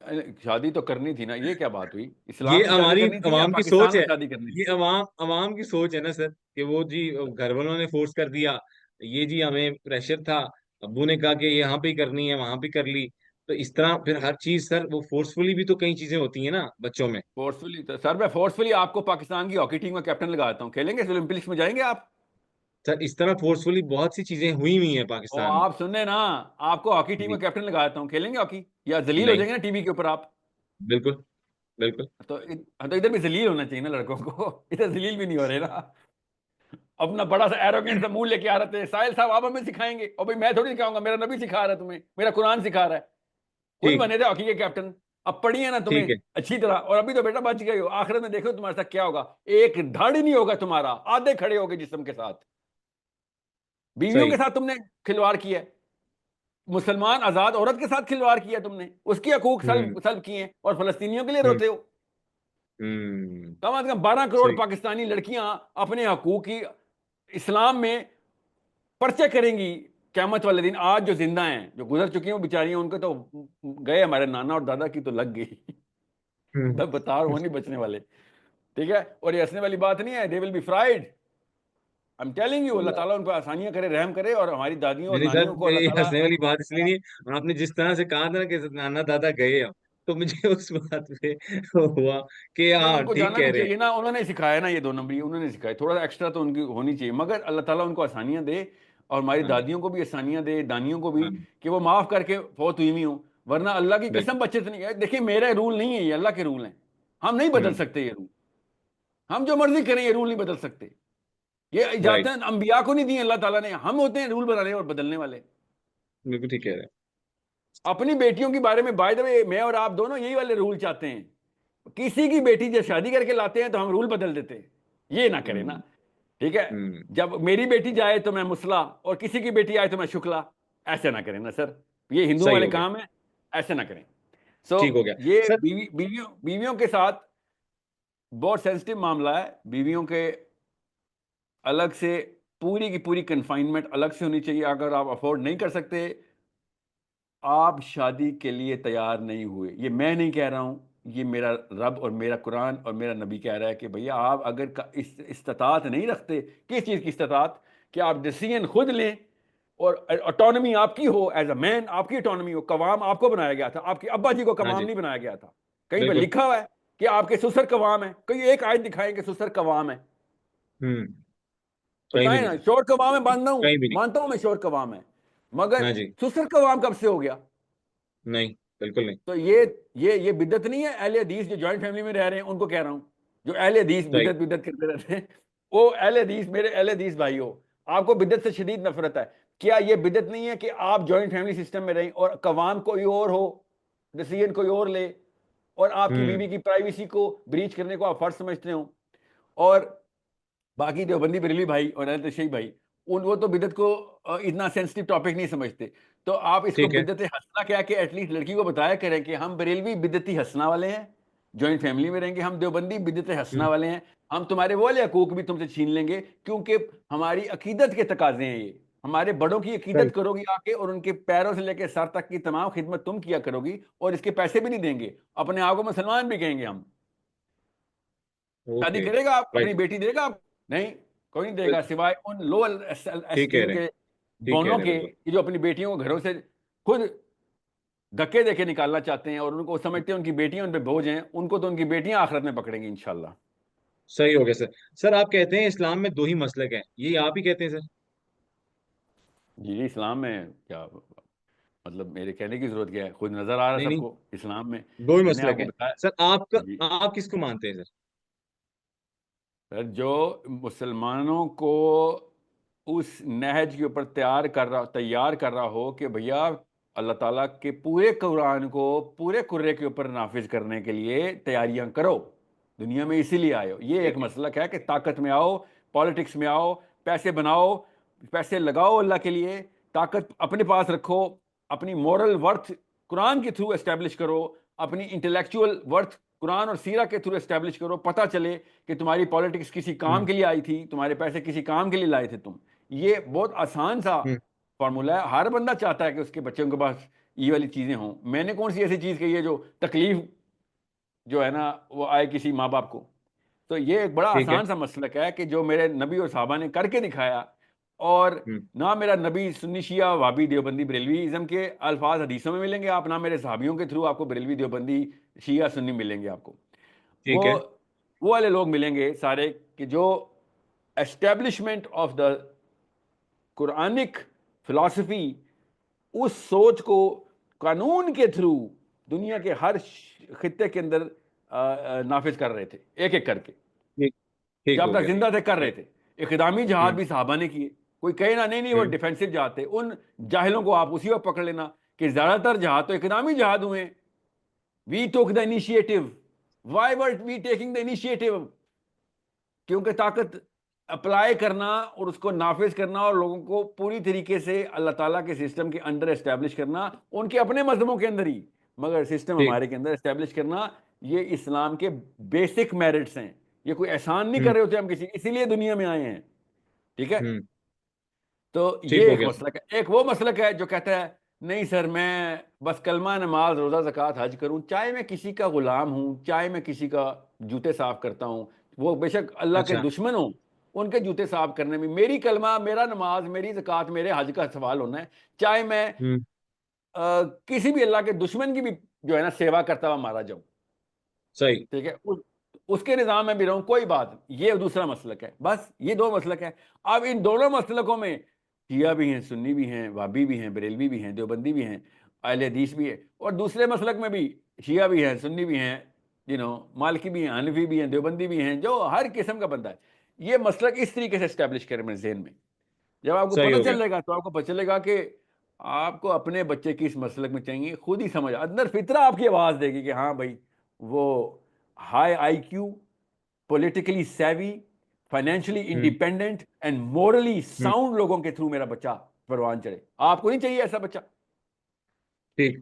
[SPEAKER 1] अरे, शादी तो करनी थी ना, ये क्या बात हुई?
[SPEAKER 2] ये
[SPEAKER 1] इस्लाम से शादी
[SPEAKER 2] हमारी
[SPEAKER 1] करनी थी या
[SPEAKER 2] अवाम की
[SPEAKER 1] पाकिस्तान
[SPEAKER 2] सोच
[SPEAKER 1] में
[SPEAKER 2] है।
[SPEAKER 1] शादी करनी
[SPEAKER 2] ये
[SPEAKER 1] थी?
[SPEAKER 2] अवाम अवाम की सोच है ना सर, कि वो जी घर वालों ने फोर्स कर दिया, ये जी हमें प्रेशर था, अब्बू ने कहा कि यहाँ पे ही करनी है, वहां पे कर ली। तो इस तरह फिर हर चीज सर, वो फोर्सफुली भी तो कई चीजें होती है ना बच्चों में।
[SPEAKER 1] फोर्सफुली तो सर, मैं फोर्सफुली आपको पाकिस्तान की हॉकी टीम का कैप्टन लगाता हूँ, खेलेंगे ओलंपिक्स में, जाएंगे आप?
[SPEAKER 2] सर इस तरह फोर्सफुली बहुत सी चीजें हुई हुई हैं
[SPEAKER 1] और
[SPEAKER 2] पाकिस्तान में।
[SPEAKER 1] आप सुनने ना, आपको हॉकी टीम का
[SPEAKER 2] जी।
[SPEAKER 1] कैप्टन लगाता हूँ, खेलेंगे हॉकी? या जलील हो
[SPEAKER 2] नहीं।
[SPEAKER 1] जाएंगे ना टीवी के ऊपर आप।
[SPEAKER 2] बिल्कुल। बिल्कुल।
[SPEAKER 1] तो इधर भी जलील होना चाहिए ना लड़कों को। इधर जलील भी नहीं हो रहे ना। अपना बड़ा सा एरोगेंट सा मुंह लेके आ रहे थे, साहिल साहब आप हमें सिखाएंगे, और भाई मैं थोड़ी सिखाऊंगा, मेरा नबी सिखा रहा है तुम्हें, मेरा कुरान सिखा रहा है। खुद
[SPEAKER 2] ठीक।
[SPEAKER 1] बने थे हॉकी के कैप्टन। अब पढ़ी है ना तुम्हें
[SPEAKER 2] ठीक है।
[SPEAKER 1] अच्छी तरह, और अभी तो बेटा बच गए हो, आखिरत में देखो तुम्हारे साथ क्या होगा। एक धड़ ही नहीं होगा तुम्हारा, आधे खड़े होगे जिस्म के साथ। बीवियों के
[SPEAKER 2] सही।
[SPEAKER 1] साथ तुमने खिलवाड़ किया है। मुसलमान आजाद औरत के साथ खिलवाड़ किया तुमने, उसकी हकूक
[SPEAKER 2] हम्म।
[SPEAKER 1] सल्ब सल्ब किए हैं, और फलस्तीनियों के लिए
[SPEAKER 2] हम्म।
[SPEAKER 1] रोते हो।
[SPEAKER 2] हम्म।
[SPEAKER 1] कम से कम 12 करोड़
[SPEAKER 2] सही।
[SPEAKER 1] पाकिस्तानी लड़कियां अपने हकूक की इस्लाम में पर्चे करेंगी क़यामत वाले दिन। आज जो जिंदा हैं, जो गुजर चुकी हैं वो बेचारियां, उनके तो गए, हमारे नाना और दादा की तो लग गई।
[SPEAKER 2] हम्म।
[SPEAKER 1] तब बता वो नहीं बचने वाले। ठीक है, और ये हंसने वाली बात नहीं है, they will be fried. I am telling you, अल्लाह ताला उनको आसानियां करे, रहम करे, और हमारी दादियों और
[SPEAKER 2] नहीं
[SPEAKER 1] नानियों
[SPEAKER 2] सर,
[SPEAKER 1] को अल्लाह
[SPEAKER 2] ये
[SPEAKER 1] ताला।
[SPEAKER 2] हंसने वाली बात इसलिए नहीं है, आपने जिस तरह से कहा था ना कि नाना दादा गए अब, तो मुझे उस बात पे हुआ कि
[SPEAKER 1] नहीं,
[SPEAKER 2] हाँ
[SPEAKER 1] उनको
[SPEAKER 2] ठीक
[SPEAKER 1] जाना
[SPEAKER 2] कह
[SPEAKER 1] भी
[SPEAKER 2] रहे हैं।
[SPEAKER 1] चाहिए ना, उन्होंने सिखाया ना, ये 2 नंबरी उन्होंने सिखाया, थोड़ा एक्स्ट्रा तो उनकी होनी चाहिए, मगर अल्लाह ताला उनको आसानियां दे। और हमारी
[SPEAKER 2] हाँ जी।
[SPEAKER 1] दादियों को भी आसानियां दे, दानियों को भी,
[SPEAKER 2] हाँ।
[SPEAKER 1] कि वो माफ करके फौत हुई हुई हूँ। वरना अल्लाह की
[SPEAKER 2] बिल्कुल।
[SPEAKER 1] कसम बच्चे तो नहीं है। देखिए मेरा रूल नहीं है ये, अल्लाह के रूल हैं। हम नहीं बदल
[SPEAKER 2] हम्म।
[SPEAKER 1] सकते ये रूल। हम जो मर्जी करें ये रूल नहीं बदल सकते। ये
[SPEAKER 2] राइट।
[SPEAKER 1] इजाजतें अंबिया को नहीं दी अल्लाह ताला ने, हम होते हैं रूल बनाने और बदलने वाले।
[SPEAKER 2] बिल्कुल ठीक कह रहे हैं।
[SPEAKER 1] अपनी बेटियों के बारे में बाय द वे, मैं और आप दोनों यही वाले रूल चाहते हैं। किसी की बेटी जब शादी करके लाते हैं तो हम रूल बदल देते हैं। ये ना करें ना।
[SPEAKER 2] हम्म।
[SPEAKER 1] ठीक है।
[SPEAKER 2] हम्म।
[SPEAKER 1] जब मेरी बेटी जाए तो मैं मुसला, और किसी की बेटी आए तो मैं शुक्ला। ऐसे ना करें ना सर, ये हिंदुओं
[SPEAKER 2] सही
[SPEAKER 1] वाले
[SPEAKER 2] हो गया।
[SPEAKER 1] काम है। ऐसे ना करें। सो
[SPEAKER 2] ठीक हो गया
[SPEAKER 1] ये
[SPEAKER 2] सर।
[SPEAKER 1] बीवियों के साथ बहुत सेंसिटिव मामला है। बीवियों के अलग से पूरी की पूरी कन्फाइनमेंट अलग से होनी चाहिए। अगर आप अफोर्ड नहीं कर सकते, आप शादी के लिए तैयार नहीं हुए, ये मैं नहीं कह रहा हूँ, ये मेरा रब और मेरा कुरान और मेरा नबी कह रहा है कि भैया आप अगर इस्तात नहीं रखते, किस चीज़ की इस्तात, कि आप डिसीजन खुद लें, और ऑटोनॉमी आपकी हो, एज अ मैन आपकी ऑटोनॉमी हो। कवाम आपको बनाया गया था, आपके अब्बा जी को
[SPEAKER 2] हाँ
[SPEAKER 1] कवाम
[SPEAKER 2] जी।
[SPEAKER 1] नहीं बनाया गया था। कहीं पर
[SPEAKER 2] बिल्कुल।
[SPEAKER 1] लिखा हुआ है कि आपके ससुर कवाम है? कोई एक आयत दिखाएं कि ससुर कवाम है?
[SPEAKER 2] हम्म। कहीं भी
[SPEAKER 1] बताएं
[SPEAKER 2] नहीं
[SPEAKER 1] ना।
[SPEAKER 2] सर।
[SPEAKER 1] शोर कवाम है,
[SPEAKER 2] कहीं भी नहीं।
[SPEAKER 1] मानता हूं मैं शोर कवाम है, मगर
[SPEAKER 2] हाँ जी।
[SPEAKER 1] ससुर कवाम कब से हो गया?
[SPEAKER 2] नहीं। बिल्कुल नहीं।
[SPEAKER 1] तो ये बिदत नहीं है? अहले हदीस जो जॉइंट फैमिली में रह रहे हैं उनको कह रहा हूं, जो अहले हदीस
[SPEAKER 2] सही।
[SPEAKER 1] बिदत बिदत करते रहते हैं। वो अहले हदीस, मेरे अहले हदीस भाई हो, आपको बिदत से शदीद नफरत है। क्या ये बिदत नहीं है कि आप जॉइंट फैमिली सिस्टम में रहें और कवाम कोई और हो, डिसीजन कोई और ले, और आपकी
[SPEAKER 2] हम्म।
[SPEAKER 1] बीवी की प्राइवेसी को ब्रीच करने को आप फर्ज समझते हो? और बाकी देवबंदी बरेली भाई और अहले तशय्युई भाई, उन वो तो बिदत को इतना सेंसिटिव टॉपिक नहीं समझते। तो आप इसको
[SPEAKER 2] ठीक है।
[SPEAKER 1] बिदत हसना कह के एटलीस्ट लड़की को बताया करें कि हम बरेलवी बिदती हसना वाले हैं, जॉइंट फैमिली में रहेंगे, हम देवबंदी बिदत हसना
[SPEAKER 2] हम्म।
[SPEAKER 1] वाले हैं, हम तुम्हारे वो वाले हकूक भी तुमसे छीन लेंगे, क्योंकि हमारी अकीदत के तकाजे हैं ये। हमारे बड़ों की
[SPEAKER 2] सही।
[SPEAKER 1] अकीदत करोगी आके, और उनके पैरों से लेकर सर तक की तमाम खिदमत तुम किया करोगी, और इसके पैसे भी नहीं देंगे, अपने आप को मुसलमान भी कहेंगे हम। शादी
[SPEAKER 2] ओके।
[SPEAKER 1] करेगा आप, अपनी
[SPEAKER 2] राइट।
[SPEAKER 1] बेटी देगा आप? नहीं, कोई नहीं देगा, सिवाय उन लो
[SPEAKER 2] ठीक कह
[SPEAKER 1] एस्टीम
[SPEAKER 2] रहे हैं।
[SPEAKER 1] के
[SPEAKER 2] ठीक कह
[SPEAKER 1] बोनों
[SPEAKER 2] रहे हैं
[SPEAKER 1] के,
[SPEAKER 2] बिल्कुल।
[SPEAKER 1] कि जो अपनी बेटियों को घरों से खुद धक्के देके निकालना चाहते हैं, और उनको समझते हैं उनकी बेटियां उन पे बोझ हैं, उनको तो उनकी बेटियां आखिरत में पकड़ेंगी इंशाल्लाह।
[SPEAKER 2] सही हो गया सर। सर आप कहते हैं इस्लाम में दो ही मसलक हैं, ये आप ही कहते हैं सर?
[SPEAKER 1] जी जी, इस्लाम में क्या मतलब, मेरे कहने की जरूरत क्या है, खुद नजर आ रहा है
[SPEAKER 2] नहीं नहीं,
[SPEAKER 1] सबको इस्लाम में।
[SPEAKER 2] दो ही
[SPEAKER 1] मैंने
[SPEAKER 2] मसलक
[SPEAKER 1] आपको
[SPEAKER 2] हैं।
[SPEAKER 1] बताया।
[SPEAKER 2] सर
[SPEAKER 1] जी
[SPEAKER 2] आपका, आप किसको मानते हैं सर?
[SPEAKER 1] सर, जो मुसलमानों को उस नहज के ऊपर तैयार कर रहा हो कि भैया अल्लाह ताला के पूरे कुरान को पूरे कुर्रे के ऊपर नाफिज करने के लिए तैयारियां करो, दुनिया में इसीलिए आए हो, ये एक
[SPEAKER 2] ठीक है।
[SPEAKER 1] मसलक है कि ताकत में आओ, पॉलिटिक्स में आओ, पैसे बनाओ, पैसे लगाओ अल्लाह के लिए, ताकत अपने पास रखो, अपनी मॉरल वर्थ कुरान के थ्रू एस्टेब्लिश करो, अपनी इंटेलेक्चुअल वर्थ कुरान और सीरा के थ्रू एस्टेब्लिश करो, पता चले कि तुम्हारी पॉलिटिक्स किसी काम
[SPEAKER 2] हम्म।
[SPEAKER 1] के लिए आई थी, तुम्हारे पैसे किसी काम के लिए लाए थे तुम। ये बहुत आसान सा
[SPEAKER 2] हम्म।
[SPEAKER 1] फॉर्मूला है, हर बंदा चाहता है कि उसके बच्चों के पास ये वाली चीजें हों। मैंने कौन सी ऐसी चीज कही है जो तकलीफ जो है ना वो आए किसी माँ बाप को? तो ये एक बड़ा
[SPEAKER 2] ठीक है।
[SPEAKER 1] आसान सा मसलक है कि जो मेरे नबी और साहबा ने करके दिखाया। और
[SPEAKER 2] हम्म।
[SPEAKER 1] ना मेरा नबी सुन्नी शिया वाबी देवबंदी बरेलवी इज़म के अल्फाज हदीसों में मिलेंगे आप, ना मेरे साहबियों के थ्रू आपको बरेलवी देवबंदी शिया सुन्नी मिलेंगे आपको। वो
[SPEAKER 2] ठीक है।
[SPEAKER 1] वो वाले लोग मिलेंगे सारे कि जो establishment of the Quranic philosophy, उस सोच को कानून के थ्रू दुनिया के हर खित्ते के अंदर नाफिज कर रहे थे, एक एक करके,
[SPEAKER 2] ठीक। ठीक
[SPEAKER 1] जब
[SPEAKER 2] हो
[SPEAKER 1] तक
[SPEAKER 2] गया।
[SPEAKER 1] जिंदा थे कर रहे थे। इकदामी जहाद
[SPEAKER 2] हम्म।
[SPEAKER 1] भी साहबा ने किए। कोई कहे ना नहीं नहीं वो
[SPEAKER 2] हम्म।
[SPEAKER 1] डिफेंसिव जहाद थे, उन जाहिलों को आप उसी वक्त पकड़ लेना कि ज्यादातर जहाद तो इकदामी जहाद हुए। We took the initiative. Why were we taking the initiative? क्योंकि ताकत अप्लाई करना और उसको नाफिज करना और लोगों को पूरी तरीके से अल्लाह ताला के सिस्टम के अंदर एस्टेब्लिश करना, उनके अपने मजहबों के अंदर ही, मगर सिस्टम
[SPEAKER 2] ठीक।
[SPEAKER 1] हमारे के अंदर एस्टेब्लिश करना, ये इस्लाम के बेसिक मेरिट्स हैं। ये कोई एहसान नहीं कर
[SPEAKER 2] हम्म।
[SPEAKER 1] रहे होते हम किसी, इसीलिए दुनिया में आए हैं। ठीक है।
[SPEAKER 2] हम्म।
[SPEAKER 1] तो
[SPEAKER 2] ठीक
[SPEAKER 1] ये
[SPEAKER 2] हो
[SPEAKER 1] एक
[SPEAKER 2] गया सर।
[SPEAKER 1] मसलक है। एक वो मसलक है जो कहता है नहीं सर, मैं बस कलमा नमाज रोजा ज़कात हज करूं, चाहे मैं किसी का गुलाम हूं, चाहे मैं किसी का जूते साफ करता हूं, वो बेशक अल्लाह के
[SPEAKER 2] अच्छा।
[SPEAKER 1] दुश्मन हो, उनके जूते साफ करने में मेरी कलमा, मेरा नमाज, मेरी ज़कात, मेरे हज का सवाल होना है। चाहे मैं
[SPEAKER 2] हम्म।
[SPEAKER 1] किसी भी अल्लाह के दुश्मन की भी जो है ना सेवा करता हुआ मारा जाऊं,
[SPEAKER 2] सही।
[SPEAKER 1] ठीक है, उसके निज़ाम में भी रहूं, कोई बात नहीं। ये दूसरा मसलक है। बस ये दो मसलक है। अब इन दोनों मसलकों में शिया भी हैं, सुन्नी भी हैं, वाबी भी हैं, बरेलवी भी हैं, देवबंदी भी हैं, अहले हदीस भी है, और दूसरे मसलक में भी शिया भी हैं, सुन्नी भी हैं, मालिकी भी हैं, हनफी भी हैं, देवबंदी भी हैं, जो हर किस्म का बंदा है। ये मसलक इस तरीके से इस्टेब्लिश करें मेरे जहन में। जब आपको
[SPEAKER 2] सही
[SPEAKER 1] पता
[SPEAKER 2] हो गया।
[SPEAKER 1] चलेगा तो आपको पता चलेगा कि आपको अपने बच्चे की इस मसलक में चाहिए, खुद ही समझ अंदर फितरा आपकी आवाज देगी कि हाँ भाई, वो high IQ, politically savvy, financially
[SPEAKER 2] hmm.
[SPEAKER 1] Independent and morally
[SPEAKER 2] hmm.
[SPEAKER 1] Sound लोगों के थ्रू मेरा बच्चा परवान चढ़े। आपको नहीं चाहिए ऐसा बच्चा?
[SPEAKER 2] ठीक।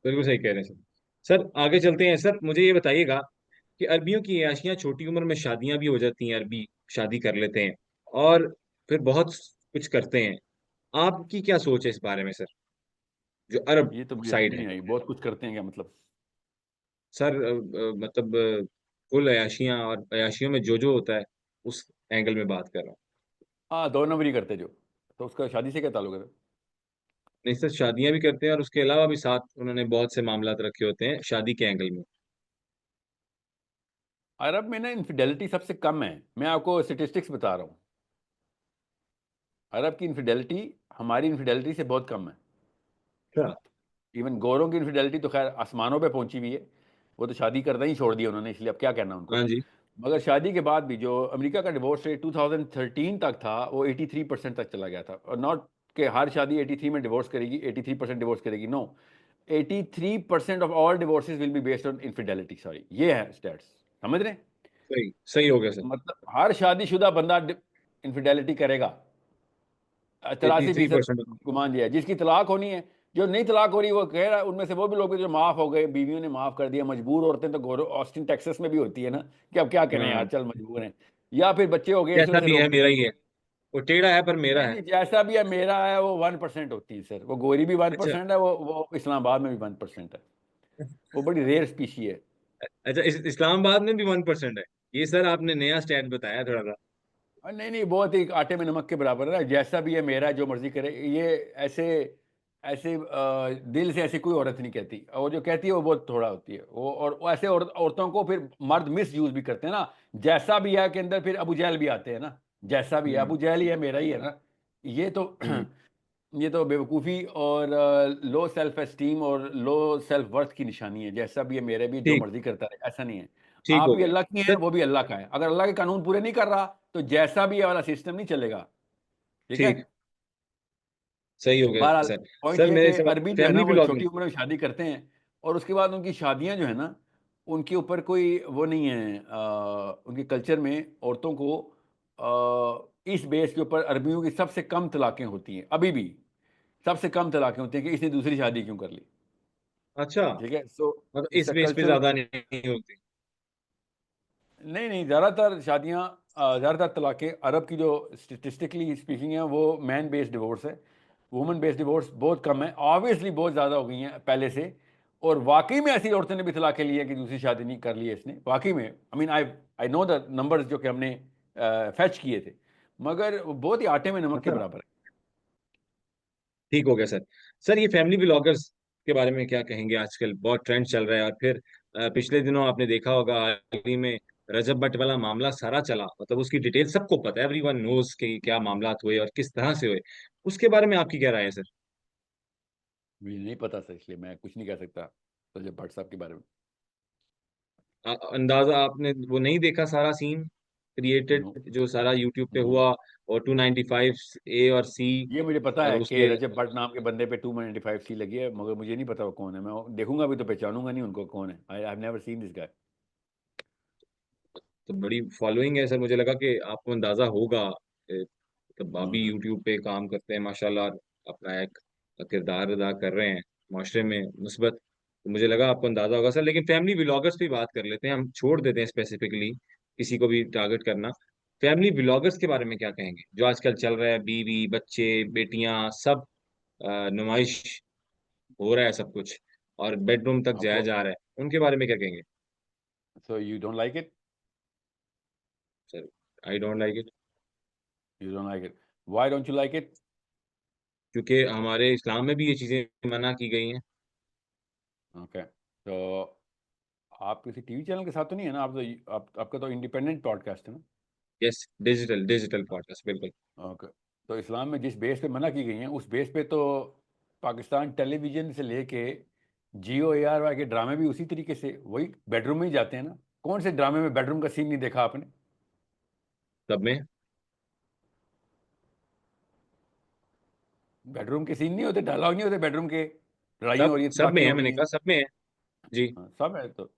[SPEAKER 2] बिल्कुल सही कह रहे हैं सर। सर आगे चलते हैं सर, मुझे ये बताइएगा कि अरबियों की अयाशियां छोटी उम्र में शादियां भी हो जाती हैं, अरबी शादी कर लेते हैं और फिर बहुत कुछ करते हैं। आपकी क्या सोच है इस बारे में सर, जो अरब
[SPEAKER 1] ये तो मुझे समझ
[SPEAKER 2] साइड है?
[SPEAKER 1] नहीं आई, बहुत कुछ करते हैं क्या मतलब?
[SPEAKER 2] सर मतलब कुल अयाशियां और अयाशियों में जो जो होता है उस एंगल में बात कर रहा हूँ।
[SPEAKER 1] हाँ, 2 नंबरी करते जो, तो उसका शादी से क्या ताल्लुक है?
[SPEAKER 2] नहीं सर, शादियां भी करते हैं और उसके अलावा भी साथ उन्होंने बहुत से मामलात रखे होते हैं शादी के एंगल में।
[SPEAKER 1] अरब में ना इनफिडेलिटी सबसे कम है। मैं आपको स्टेटिस्टिक्स बता रहा हूँ। अरब की इनफिडेलिटी हमारी इनफिडेलिटी से बहुत कम है।
[SPEAKER 2] अच्छा।
[SPEAKER 1] इवन गोरों की इनफिडेलिटी तो खैर आसमानों पे पहुंची हुई है। वो तो शादी करना ही छोड़ दिया उन्होंने, इसलिए अब क्या कहना उनको।
[SPEAKER 2] हाँ जी।
[SPEAKER 1] मगर शादी के बाद भी जो अमेरिका का डिवोर्स रेट 2013 तक था, वो 83% तक चला गया था। और नॉट कि हर शादी 83 में डिवोर्स करेगी, 83% डिवोर्स करेगी, no. 83% of all divorces will be based on infidelity. Sorry, ये है स्टैट्स, समझ रहे हैं?
[SPEAKER 2] सही। सही हो गया सर।
[SPEAKER 1] मतलब हर शादीशुदा बंदा इनफिडेलिटी करेगा।
[SPEAKER 2] एटी थ्री
[SPEAKER 1] 83%
[SPEAKER 2] परसेंट
[SPEAKER 1] गुमान दिया है। जिसकी तलाक होनी है, जो नहीं तलाक हो रही, वो कह रहा है उनमें से वो भी लोग भी जो माफ हो गए, बीवियों ने माफ कर दिया। मजबूर औरतें तो ऑस्टिन टेक्सास में भी होती है ना, कि अब क्या करें यार,
[SPEAKER 2] हाँ,
[SPEAKER 1] चल मजबूर हैं। या फिर बच्चे हो गए, इस वजह
[SPEAKER 2] जैसा
[SPEAKER 1] से
[SPEAKER 2] भी है
[SPEAKER 1] रोक
[SPEAKER 2] मेरा
[SPEAKER 1] दिया।
[SPEAKER 2] ही है, वो टेढ़ा है पर मेरा
[SPEAKER 1] नहीं
[SPEAKER 2] है।
[SPEAKER 1] नहीं, जैसा भी है मेरा है, वो 1% होती है सर। वो गोरी भी वन
[SPEAKER 2] अच्छा।
[SPEAKER 1] परसेंट है, वो इस्लामाबाद में भी 1% है। वो बड़ी रेयर स्पीशी है।
[SPEAKER 2] अच्छा, इस्लामाबाद में भी 1% है? ये सर आपने नया स्टैट बताया थोड़ा सा।
[SPEAKER 1] नहीं नहीं, बहुत ही आटे में नमक के बराबर है ना। जैसा भी है मेरा, जो मर्जी करे। ये ऐसे ऐसे दिल से ऐसी कोई औरत नहीं कहती, और जो कहती है वो बहुत थोड़ा होती है वो। और वो ऐसे औरतों को फिर मर्द मिस यूज भी करते हैं ना। जैसा भी है के अंदर फिर अबू जहल भी आते हैं ना। जैसा भी है
[SPEAKER 2] हम्म।
[SPEAKER 1] अबू जहल ही है, मेरा ही है ना। ये तो
[SPEAKER 2] हम्म।
[SPEAKER 1] ये तो बेवकूफ़ी और लो सेल्फ एस्टीम और लो सेल्फ वर्थ की निशानी है। जैसा भी है मेरे भी, जो
[SPEAKER 2] ठीक।
[SPEAKER 1] मर्जी करता है, ऐसा नहीं है।
[SPEAKER 2] ठीक
[SPEAKER 1] आप
[SPEAKER 2] हो
[SPEAKER 1] भी
[SPEAKER 2] गया
[SPEAKER 1] अल्लाह की हैं,
[SPEAKER 2] सर।
[SPEAKER 1] वो भी अल्लाह का है। अगर अल्लाह के कानून पूरे नहीं कर रहा, तो जैसा भी है वाला सिस्टम नहीं चलेगा। ठीक है।
[SPEAKER 2] ठीक। सही हो गया
[SPEAKER 1] बहरहाल,
[SPEAKER 2] सर।
[SPEAKER 1] पॉइंट
[SPEAKER 2] सर
[SPEAKER 1] ये
[SPEAKER 2] मेरे
[SPEAKER 1] कि
[SPEAKER 2] सवाल,
[SPEAKER 1] अरबी जो है ना,
[SPEAKER 2] फैमिली
[SPEAKER 1] वो
[SPEAKER 2] ब्लॉगिंग।
[SPEAKER 1] छोटी उम्र में शादी करते हैं। और उसके बाद उनकी शादियां जो है ना, उनके ऊपर कोई वो नहीं है। उनके कल्चर में औरतों को इस बेस के ऊपर अरबियों की सबसे कम तलाकें होती हैं अभी भी। सबसे कम तलाकें होती हैं कि इसने दूसरी शादी क्यों कर ली।
[SPEAKER 2] अच्छा,
[SPEAKER 1] ठीक है, सो
[SPEAKER 2] मतलब इस
[SPEAKER 1] इसका
[SPEAKER 2] बेस पे
[SPEAKER 1] कल्चर।
[SPEAKER 2] ज्यादा नहीं होती?
[SPEAKER 1] नहीं नहीं, ज़्यादातर शादियाँ, ज़्यादातर तलाक़ें अरब की जो स्टेटिस्टिकली स्पीकिंग है, वो मैन बेस्ड डिवोर्स है। वुमेन बेस्ड डिवोर्स बहुत कम है, ऑब्वियसली बहुत ज़्यादा हो गई हैं पहले से। और वाकई में ऐसी औरतें ने भी तलाक़ें ली हैं कि दूसरी शादी नहीं कर ली है इसने, वाकई में। I mean, I know the numbers जो कि हमने फैच किए थे। मगर वो बहुत ही आटे में नमक के
[SPEAKER 2] अच्छा,
[SPEAKER 1] बराबर है।
[SPEAKER 2] ठीक हो गया सर। सर ये फैमिली ब्लॉगर्स के बारे में क्या कहेंगे? आजकल बहुत ट्रेंड चल रहा है, और फिर पिछले दिनों आपने देखा होगा, हाल ही में रजब भट्ट वाला मामला सारा चला, मतलब उसकी डिटेल सबको पता है, एवरीवन नोज कि क्या मामला हुए और किस तरह से हुए। उसके बारे में आपकी क्या राय है सर?
[SPEAKER 1] मुझे नहीं पता सर, इसलिए मैं कुछ नहीं कह सकता रजब भट्ट साहब के बारे में।
[SPEAKER 2] अंदाजा आपने वो नहीं देखा सारा सीन क्रिएटेड
[SPEAKER 1] नो
[SPEAKER 2] जो सारा यूट्यूब पे
[SPEAKER 1] नो।
[SPEAKER 2] हुआ, और 295 ए और सी,
[SPEAKER 1] ये मुझे पता
[SPEAKER 2] और
[SPEAKER 1] है कि
[SPEAKER 2] उसके।
[SPEAKER 1] रजब भट्ट नाम के बंदे पे 295 सी लगी है, मगर मुझे नहीं पता वो कौन है। मैं देखूंगा भी तो पहचानूंगा नहीं उनको, कौन है। I have never seen this guy.
[SPEAKER 2] तो बड़ी फॉलोइंग है सर, मुझे लगा कि आपको अंदाजा होगा। तो आप
[SPEAKER 1] नो
[SPEAKER 2] भी
[SPEAKER 1] सर।
[SPEAKER 2] यूट्यूब पे काम करते हैं माशाल्लाह, अपना एक किरदार अदा कर रहे हैं माशरे में मुस्बत। तो मुझे लगा आपको अंदाजा होगा सर। लेकिन फैमिली व्लॉगर्स पे बात कर लेते हैं, हम छोड़ देते हैं स्पेसिफिकली किसी को भी टारगेट करना। फैमिली व्लॉगर्स के बारे में क्या कहेंगे, जो आजकल चल रहा है, बीवी बच्चे बेटियां सब नुमाइश हो रहा है सब कुछ, और बेडरूम तक जाया
[SPEAKER 1] आपको,
[SPEAKER 2] जा रहा है, उनके बारे में क्या कहेंगे?
[SPEAKER 1] So you don't like it?
[SPEAKER 2] Sir, I don't like it.
[SPEAKER 1] You don't like it? Why don't you like it?
[SPEAKER 2] क्योंकि हमारे इस्लाम में भी ये चीजें मना की गई हैं।
[SPEAKER 1] ओके, तो आप किसी टीवी चैनल के साथ तो नहीं है ना? आपका तो इंडिपेंडेंट पॉडकास्ट है ना?
[SPEAKER 2] यस, डिजिटल डिजिटल पॉडकास्ट बिल्कुल।
[SPEAKER 1] ओके। तो इस्लाम में जिस बेस पे मना की गई हैं, उस बेस पे तो पाकिस्तान टेलीविजन से लेके जियो ARY के ड्रामे भी उसी तरीके से वही बेडरूम में ही जाते हैं ना। कौन से ड्रामे में बेडरूम का सीन नहीं देखा आपने?
[SPEAKER 2] सब में।
[SPEAKER 1] बेडरूम के सीन नहीं होते, डायलॉग नहीं होते बेडरूम के, लड़ाइयाँ हो
[SPEAKER 2] सब
[SPEAKER 1] रही हैं,
[SPEAKER 2] सब में
[SPEAKER 1] तबाकियाँ
[SPEAKER 2] है,
[SPEAKER 1] हो रही
[SPEAKER 2] मैंने
[SPEAKER 1] हैं।
[SPEAKER 2] कहा सब में है। जी।
[SPEAKER 1] हाँ, सब है तो।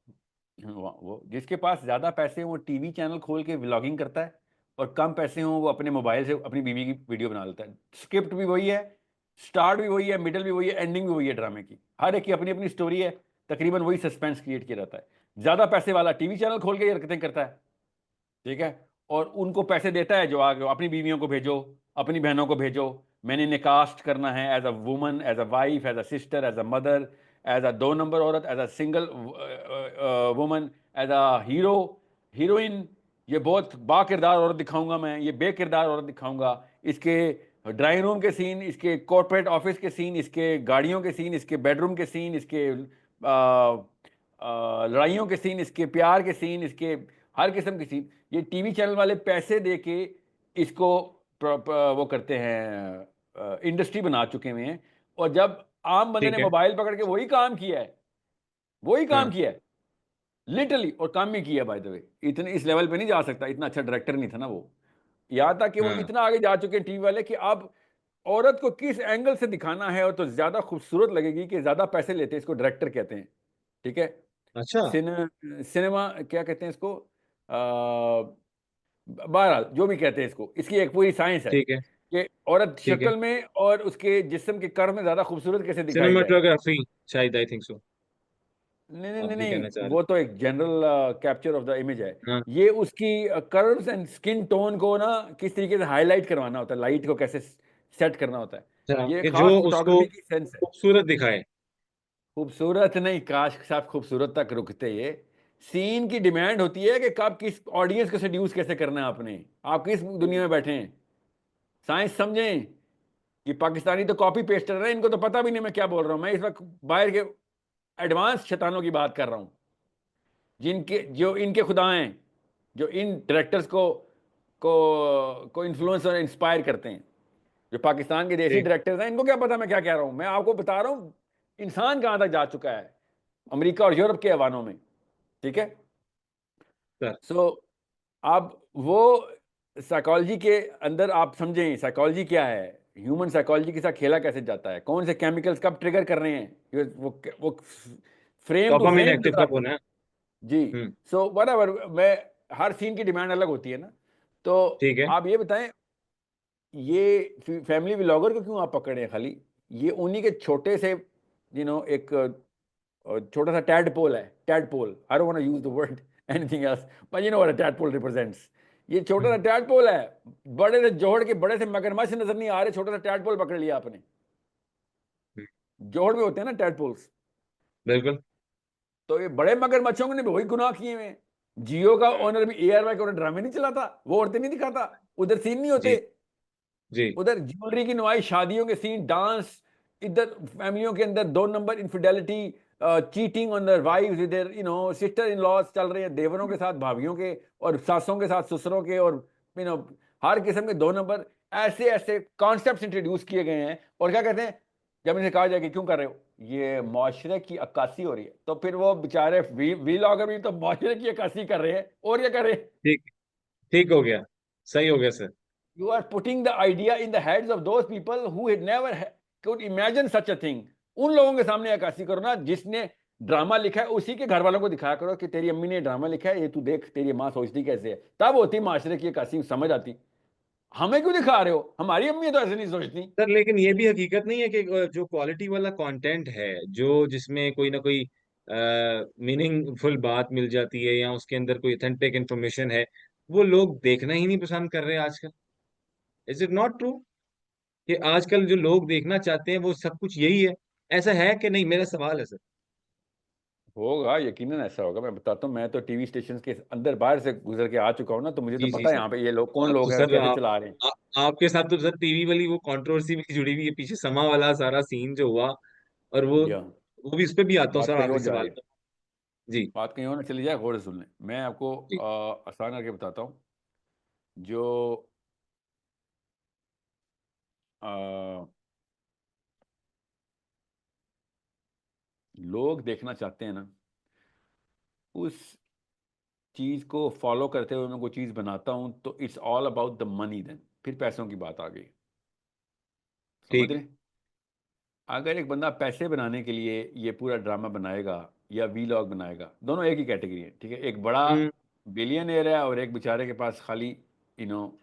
[SPEAKER 1] वो जिसके पास ज़्यादा पैसे हैं, वो टीवी चैनल खोल के व्लॉगिंग करता है। और कम पैसे हों, वो अपने मोबाइल से अपनी बीवी की वीडियो बना लेता है। स्क्रिप्ट भी वही है, स्टार्ट भी वही है, मिडल भी वही है, एंडिंग भी वही है ड्रामे की। हर एक की अपनी अपनी स्टोरी है। तकरीबन वही सस्पेंस क्रिएट किया रहता है। ज़्यादा पैसे वाला टीवी चैनल खोल के ये हरकतें करता है। ठीक है। और उनको पैसे देता है, जो आगे अपनी बीवियों को भेजो, अपनी बहनों को भेजो। मैंने इन्हें कास्ट करना है as a woman, as a wife, as a sister, as a mother, as a 2 number औरत, as a single woman, as a hero, heroine. ये बहुत बाकिरदार औरत दिखाऊंगा मैं, ये बेकिरदार औरत दिखाऊंगा। इसके ड्राइंग रूम के सीन, इसके कॉर्पोरेट ऑफिस के सीन, इसके गाड़ियों के सीन, इसके बेडरूम के सीन, इसके लड़ाइयों के सीन, इसके प्यार के सीन, इसके हर किस्म के सीन। ये टीवी चैनल वाले पैसे दे के इसको वो करते हैं, इंडस्ट्री बना चुके हुए हैं। और जब आम बंदे ने
[SPEAKER 2] ठीक है।
[SPEAKER 1] मोबाइल पकड़ के वही काम किया है, वही काम
[SPEAKER 2] हाँ।
[SPEAKER 1] किया है लिटरली, और काम भी किया बाय द वे। इतने इस लेवल पे नहीं जा सकता, इतना अच्छा डायरेक्टर नहीं था ना वो। यहाँ तक कि वो
[SPEAKER 2] हाँ।
[SPEAKER 1] इतना आगे जा चुके हैं टीवी वाले, कि अब औरत को किस एंगल से दिखाना है और तो ज्यादा खूबसूरत लगेगी, कि ज्यादा पैसे लेते हैं, इसको डायरेक्टर कहते हैं। ठीक है।
[SPEAKER 2] अच्छा।
[SPEAKER 1] सिनेमा क्या कहते हैं इसको? बहरहाल जो भी कहते हैं इसको, इसकी एक पूरी साइंस है।
[SPEAKER 2] ठीक है।
[SPEAKER 1] कि औरत
[SPEAKER 2] ठीक है।
[SPEAKER 1] शक्ल में और उसके जिस्म के कर्व में ज्यादा खूबसूरत कैसे दिखाई जाए।
[SPEAKER 2] सिनेमाटोग्राफी, शायद, आई थिंक सो।
[SPEAKER 1] नहीं नहीं
[SPEAKER 2] आप
[SPEAKER 1] नहीं
[SPEAKER 2] जो कहना चाह
[SPEAKER 1] नहीं,
[SPEAKER 2] रहे
[SPEAKER 1] वो तो एक general capture of the image है।
[SPEAKER 2] हैं। हाँ।
[SPEAKER 1] ये उसकी कर्व्स एंड स्किन टोन को ना किस तरीके से हाईलाइट करवाना होता है, लाइट को कैसे सेट करना होता है।
[SPEAKER 2] अच्छा,
[SPEAKER 1] ये
[SPEAKER 2] कि जो
[SPEAKER 1] खास
[SPEAKER 2] उसको
[SPEAKER 1] फोटोग्राफी की सेंस है।
[SPEAKER 2] खूबसूरत दिखाए।
[SPEAKER 1] खूबसूरत नहीं, काश साहब खूबसूरत तक रुकते। ये सीन की डिमांड होती है कि कब किस ऑडियंस को सेड्यूस कैसे करना है आपने, आप किस दुनिया में बैठे हैं। साइंस समझें। ये पाकिस्तानी तो कॉपी पेस्ट कर रहे हैं, इनको तो पता भी नहीं मैं क्या बोल रहा हूं। मैं इस वक्त बाहर के एडवांस शैतानों की बात कर रहा हूं, जिनके जो इनके खुदा हैं, जो इन डायरेक्टर्स को इन्फ्लुएंस और इंस्पायर करते हैं। जो पाकिस्तान के देसी
[SPEAKER 2] ठीक।
[SPEAKER 1] डायरेक्टर्स हैं, इनको क्या पता मैं क्या कह रहा हूं। मैं आपको बता रहा हूं इंसान कहां तक जा चुका है अमेरिका और यूरोप के ऐवानों में। ठीक है।
[SPEAKER 2] सर।
[SPEAKER 1] सो अब वो साइकोलॉजी के अंदर आप समझें साइकोलॉजी क्या है, ह्यूमन साइकोलॉजी के साथ खेला कैसे जाता है, कौन से केमिकल्स कब ट्रिगर कर रहे हैं। वो frame to
[SPEAKER 2] dopamine
[SPEAKER 1] frame
[SPEAKER 2] active
[SPEAKER 1] नजर
[SPEAKER 2] कब
[SPEAKER 1] आते
[SPEAKER 2] होना
[SPEAKER 1] हैं।
[SPEAKER 2] है?
[SPEAKER 1] जी।
[SPEAKER 2] हम्म।
[SPEAKER 1] सो व्हाटएवर, मैं हर सीन की डिमांड अलग होती है ना। तो
[SPEAKER 2] ठीक है।
[SPEAKER 1] आप ये बताएं, ये फैमिली व्लॉगर को क्यों आप पकड़े हैं खाली। ये उन्हीं के छोटे से एक छोटा सा टैडपोल है। Tadpole, I don't want to use the word anything else, but you know what a tadpole represents. ये छोटा सा
[SPEAKER 2] हम्म।
[SPEAKER 1] टैडपोल है। बड़े से जोहड़ के बड़े से मगरमच्छ नजर नहीं आ रहे, छोटा सा टैडपोल पकड़ लिया आपने।
[SPEAKER 2] हम्म।
[SPEAKER 1] जोहड़ में होते हैं ना टैडपोल्स।
[SPEAKER 2] बिल्कुल।
[SPEAKER 1] तो ये बड़े मगरमच्छों ने भी वही गुनाह किए हुए हैं। जियो का ओनर भी एआरवाई का ड्रामे नहीं चलाता, वो औरतें नहीं दिखाता, उधर सीन नहीं
[SPEAKER 2] जी।
[SPEAKER 1] होते।
[SPEAKER 2] जी।
[SPEAKER 1] उधर ज्वेलरी की नुमाइश, शादियों के सीन, डांस। इधर फैमिलियों के अंदर दो number infidelity, cheating on their wives with their sister in laws चल रहे हैं, देवरों के साथ भाभियों के, और सासों के साथ ससुरों के, और यू नो हर किस्म के दो नंबर ऐसे ऐसे कॉन्सेप्ट्स इंट्रोड्यूस किए गए हैं। और क्या कहते हैं, जब इन्हें कहा जाए कि क्यों कर रहे हो, ये मुआशरे की अक्कासी हो रही है, तो फिर वो बेचारे वीलॉगर भी तो मुआशरे की अक्कासी कर रहे हैं, और क्या कर रहे हैं।
[SPEAKER 2] ठीक। ठीक हो गया। सही हो गया sir.
[SPEAKER 1] You are putting the idea in the heads of those people who had never could imagine such a thing. उन लोगों के सामने अक्कासी करो ना जिसने ड्रामा लिखा है, उसी के घर वालों को दिखाया करो कि तेरी अम्मी ने ड्रामा लिखा है, ये तू देख तेरी माँ सोचती कैसे है, तब होती माशरे की अक्कासी, समझ आती। हमें क्यों दिखा रहे हो, हमारी अम्मी तो ऐसे नहीं सोचती।
[SPEAKER 2] सर, लेकिन ये भी हकीकत नहीं है कि जो क्वालिटी वाला कंटेंट है, जो जिसमें कोई ना कोई मीनिंगफुल बात मिल जाती है या उसके अंदर कोई ऑथेंटिक इंफॉर्मेशन है, वो लोग देखना ही नहीं पसंद कर रहे आजकल। इज इट नॉट ट्रू कि आजकल जो लोग देखना चाहते हैं वो सब कुछ यही है? ऐसा है कि नहीं, मेरा सवाल है सर।
[SPEAKER 1] होगा, यकीनन ऐसा होगा। मैं बताता हूँ, मैं तो टीवी स्टेशन के अंदर बाहर से गुजर के आ चुका हूँ ना, तो मुझे तो
[SPEAKER 2] जी जी
[SPEAKER 1] पता है
[SPEAKER 2] सर।
[SPEAKER 1] यहाँ पे ये लोग कौन
[SPEAKER 2] आप तो
[SPEAKER 1] लोग हैं और
[SPEAKER 2] सर
[SPEAKER 1] कैसे चला रहे हैं।
[SPEAKER 2] आपके साथ तो सर टीवी वाली वो कंट्रोवर्सी भी जुड़ी हुई है पीछे, समा वाला सारा सीन जो हुआ, और
[SPEAKER 1] या
[SPEAKER 2] वो भी, उस पे भी आता हूँ
[SPEAKER 1] बात
[SPEAKER 2] सर,
[SPEAKER 1] कहीं
[SPEAKER 2] आखिरी
[SPEAKER 1] और जा रही
[SPEAKER 2] सवाल
[SPEAKER 1] है।
[SPEAKER 2] पे। जी।
[SPEAKER 1] बात कहीं और ना चली जाए, गौर से सुन लें। मैं आपको
[SPEAKER 2] जी।
[SPEAKER 1] आसान करके बताता हूँ। जो अ, लोग देखना चाहते हैं ना, उस चीज को फॉलो करते हुए मैं कोई चीज बनाता हूं, तो it's all about the money. Then फिर पैसों की बात आ गई। समझ
[SPEAKER 2] ठीक।
[SPEAKER 1] रहे। अगर एक बंदा पैसे बनाने के लिए ये पूरा ड्रामा बनाएगा या वीलॉग बनाएगा, दोनों एक ही कैटेगरी है। ठीक है, एक बड़ा
[SPEAKER 2] हम्म।
[SPEAKER 1] बिलियनर है और एक बेचारे के पास खाली यू नो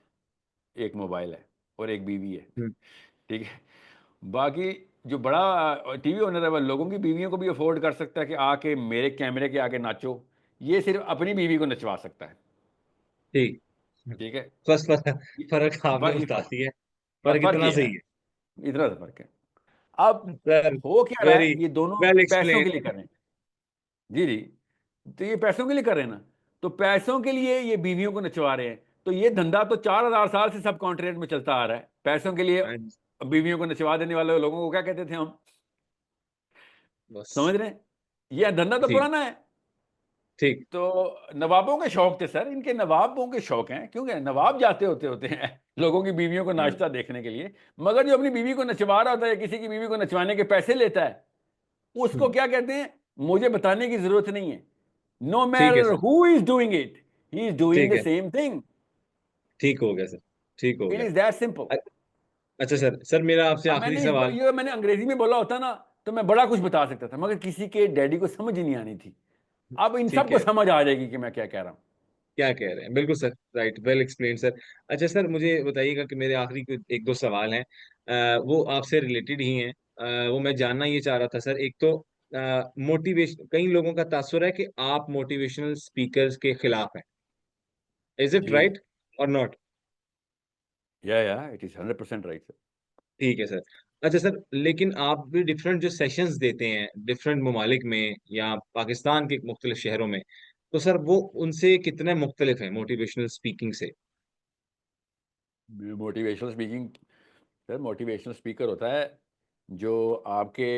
[SPEAKER 1] एक मोबाइल है और एक बीवी है।
[SPEAKER 2] हम्म।
[SPEAKER 1] ठीक है। बाकी जो बड़ा टीवी ओनर है वह लोगों की बीवियों को भी अफोर्ड कर सकता है कि आके मेरे कैमरे के आगे नाचो। ये सिर्फ अपनी बीवी को नचवा सकता है।
[SPEAKER 2] ठीक।
[SPEAKER 1] ठीक है।
[SPEAKER 2] बस फर्क आपने
[SPEAKER 1] वही
[SPEAKER 2] बता
[SPEAKER 1] फर्क,
[SPEAKER 2] दिया है।
[SPEAKER 1] बस
[SPEAKER 2] फर्क
[SPEAKER 1] फर्क
[SPEAKER 2] इतना
[SPEAKER 1] ये है,
[SPEAKER 2] सही
[SPEAKER 1] इतना सा फर्क है। अब
[SPEAKER 2] है सर।
[SPEAKER 1] हो क्या रहा
[SPEAKER 2] वेरी
[SPEAKER 1] है, ये दोनों
[SPEAKER 2] वेल
[SPEAKER 1] पैसों के लिए
[SPEAKER 2] एक्सप्लेन।
[SPEAKER 1] कर रहे हैं। जी जी। तो ये पैसों के लिए कर रहे हैं ना, तो पैसों के लिए ये बीवियों को नचवा रहे हैं। तो ये धंधा तो 4,000 साल से सब कॉन्टिनेंट में चलता आ रहा है, पैसों के लिए
[SPEAKER 2] हाँ जी।
[SPEAKER 1] बीवियों को नचवा देने वाले लोगों को क्या कहते थे हम।
[SPEAKER 2] बस।
[SPEAKER 1] समझ रहे हैं, ये धंधा तो
[SPEAKER 2] ठीक।
[SPEAKER 1] पुराना है।
[SPEAKER 2] ठीक।
[SPEAKER 1] तो नवाबों के शौक थे सर, इनके नवाबों के शौक हैं, क्योंकि नवाब जाते होते होते हैं लोगों की बीवियों को
[SPEAKER 2] हाँ।
[SPEAKER 1] नाचता देखने के लिए। मगर जो अपनी बीवी को नचवा रहा होता है या किसी की बीवी को नचवाने के पैसे लेता है, उसको
[SPEAKER 2] हम्म।
[SPEAKER 1] क्या कहते हैं, मुझे बताने की जरूरत नहीं है। नो
[SPEAKER 2] ठीक है
[SPEAKER 1] matter
[SPEAKER 2] sir.
[SPEAKER 1] Who is doing it, he is doing
[SPEAKER 2] ठीक
[SPEAKER 1] द
[SPEAKER 2] है।
[SPEAKER 1] Same thing.
[SPEAKER 2] ठीक हो गया सर। ठीक हो
[SPEAKER 1] इट
[SPEAKER 2] गया।
[SPEAKER 1] Is that simple.
[SPEAKER 2] अ- अच्छा सर, सर मेरा आपसे
[SPEAKER 1] अब
[SPEAKER 2] आखिरी
[SPEAKER 1] मैंने
[SPEAKER 2] सवाल।
[SPEAKER 1] ये मैंने अंग्रेजी में बोला होता ना, तो मैं बड़ा कुछ बता सकता था, मगर किसी के डैडी को समझ ही नहीं आनी थी। अब इन
[SPEAKER 2] ठीक
[SPEAKER 1] सबको
[SPEAKER 2] है।
[SPEAKER 1] समझ आ जाएगी कि मैं क्या कह रहा हूं।
[SPEAKER 2] क्या कह रहे हैं, बिल्कुल sir, right, well explain sir. अच्छा सर, मुझे बताइएगा कि मेरे आखिरी एक दो सवाल हैं, वो आपसे रिलेटेड ही हैं। वो मैं जानना ये चाह रहा था सर, एक तो मोटिवेशन, कई लोगों का तासुर है कि आप मोटिवेशनल स्पीकर्स के खिलाफ हैं, इज इट
[SPEAKER 1] जी।
[SPEAKER 2] राइट और नॉट?
[SPEAKER 1] या इट इज 100% राइट सर।
[SPEAKER 2] ठीक है सर। अच्छा सर, लेकिन आप भी डिफरेंट जो सेशंस देते हैं डिफरेंट ममालिक में या पाकिस्तान के मुख्तलिफ शहरों में, तो सर वो उनसे कितने मुख्तलिफ हैं मोटिवेशनल स्पीकिंग से?
[SPEAKER 1] Motivational speaking, sir motivational speaker होता है जो आपके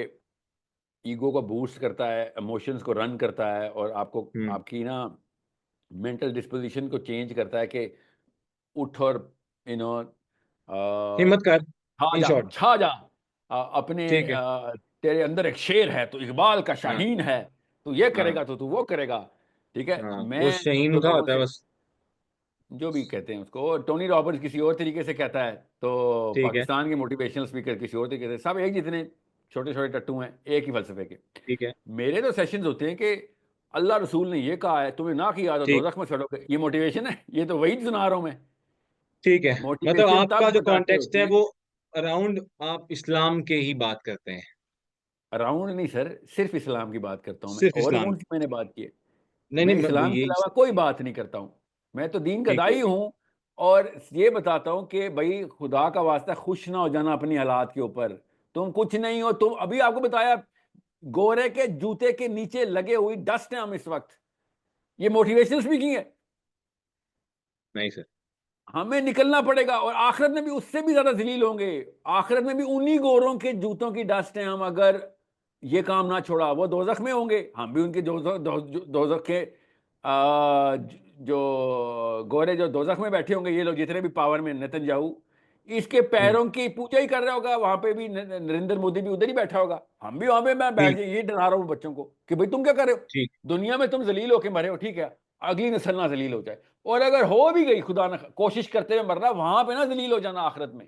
[SPEAKER 1] ईगो को बूस्ट करता है, इमोशंस को रन करता है, और आपको
[SPEAKER 2] हम्म।
[SPEAKER 1] आपकी ना मेंटल डिस्पोजिशन को चेंज करता है कि उठ और यू नो
[SPEAKER 2] हिम्मत कर,
[SPEAKER 1] छा
[SPEAKER 2] इन
[SPEAKER 1] जा,
[SPEAKER 2] शॉर्ट।
[SPEAKER 1] छा जा। अपने
[SPEAKER 2] ठीक है।
[SPEAKER 1] तेरे अंदर एक शेर है, तो इकबाल का
[SPEAKER 2] हाँ।
[SPEAKER 1] शाहीन है, तू ये
[SPEAKER 2] हाँ।
[SPEAKER 1] करेगा तो तू वो करेगा। ठीक है,
[SPEAKER 2] हाँ, वो
[SPEAKER 1] मैं
[SPEAKER 2] शहीन
[SPEAKER 1] तो
[SPEAKER 2] उठा
[SPEAKER 1] लोगों
[SPEAKER 2] होता है
[SPEAKER 1] से,
[SPEAKER 2] बस।
[SPEAKER 1] जो भी कहते हैं उसको, टोनी रॉबिन्स किसी और तरीके से कहता है, तो
[SPEAKER 2] ठीक है।
[SPEAKER 1] पाकिस्तान के मोटिवेशनल स्पीकर किसी और तरीके से, सब एक जितने छोटे छोटे टट्टू हैं, एक ही फलसफे के।
[SPEAKER 2] ठीक है।
[SPEAKER 1] मेरे तो सेशंस होते हैं कि अल्लाह रसूल ने ये कहा है, तुम्हें ना किया तो
[SPEAKER 2] ठीक।
[SPEAKER 1] दोजख में सड़ोगे, ये मोटिवेशन है? ये तो वही सुना रहा हूं मैं।
[SPEAKER 2] ठीक है। मतलब
[SPEAKER 1] मोटिवेशन
[SPEAKER 2] आपका
[SPEAKER 1] तब
[SPEAKER 2] जो
[SPEAKER 1] बताते
[SPEAKER 2] कॉन्टेक्स्ट है
[SPEAKER 1] होती है।
[SPEAKER 2] वो अराउंड आप इस्लाम के ही बात करते हैं?
[SPEAKER 1] अराउंड नहीं सर, सिर्फ इस्लाम की बात करता हूँ मैं,
[SPEAKER 2] सिर्फ
[SPEAKER 1] और
[SPEAKER 2] इस्लाम
[SPEAKER 1] कौन
[SPEAKER 2] की?
[SPEAKER 1] सी मैंने बात की है?
[SPEAKER 2] नहीं
[SPEAKER 1] मैं
[SPEAKER 2] नहीं,
[SPEAKER 1] इस्लाम के
[SPEAKER 2] ये
[SPEAKER 1] अलावा कोई बात नहीं करता हूँ। मैं तो दीन का
[SPEAKER 2] ठीक है।
[SPEAKER 1] दाई हूँ, और ये बताता हूँ कि भाई खुदा का वास्ता खुश ना हो जाना अपनी हालात के ऊपर। तुम कुछ नहीं हो, तुम अभी आपको बताया, गोरे के जूते के नीचे लगे हुई डस्ट है हम इस वक्त। ये मोटिवेशनल स्पीकिंग है?
[SPEAKER 2] नहीं सर।
[SPEAKER 1] हमें निकलना पड़ेगा, और आखिरत में भी उससे भी ज्यादा जलील होंगे। आखिरत में भी उन्हीं गोरों के जूतों की डस्ट है हम, अगर ये काम ना छोड़ा। वो दोजख में होंगे, हम भी उनके दोजख के जो गोरे जो दोजख में बैठे होंगे, ये लोग जितने भी पावर में, नेतन्याहू इसके
[SPEAKER 2] हम्म।
[SPEAKER 1] पैरों की पूजा ही कर रहा होगा वहां पे भी, नरेंद्र मोदी भी उधर ही बैठा होगा, हम भी वहां पे मैं बैठ
[SPEAKER 2] ठीक।
[SPEAKER 1] जाए, ये डरा रहा हूँ बच्चों को कि भाई तुम क्या कर रहे हो।
[SPEAKER 2] ठीक।
[SPEAKER 1] दुनिया में तुम जलील होके मरे हो, ठीक है, अगली नस्ल ना जलील हो जाए। और अगर हो भी गई, खुदा ना कोशिश करते हुए मरना, वहां पे ना जलील हो जाना आखिरत में।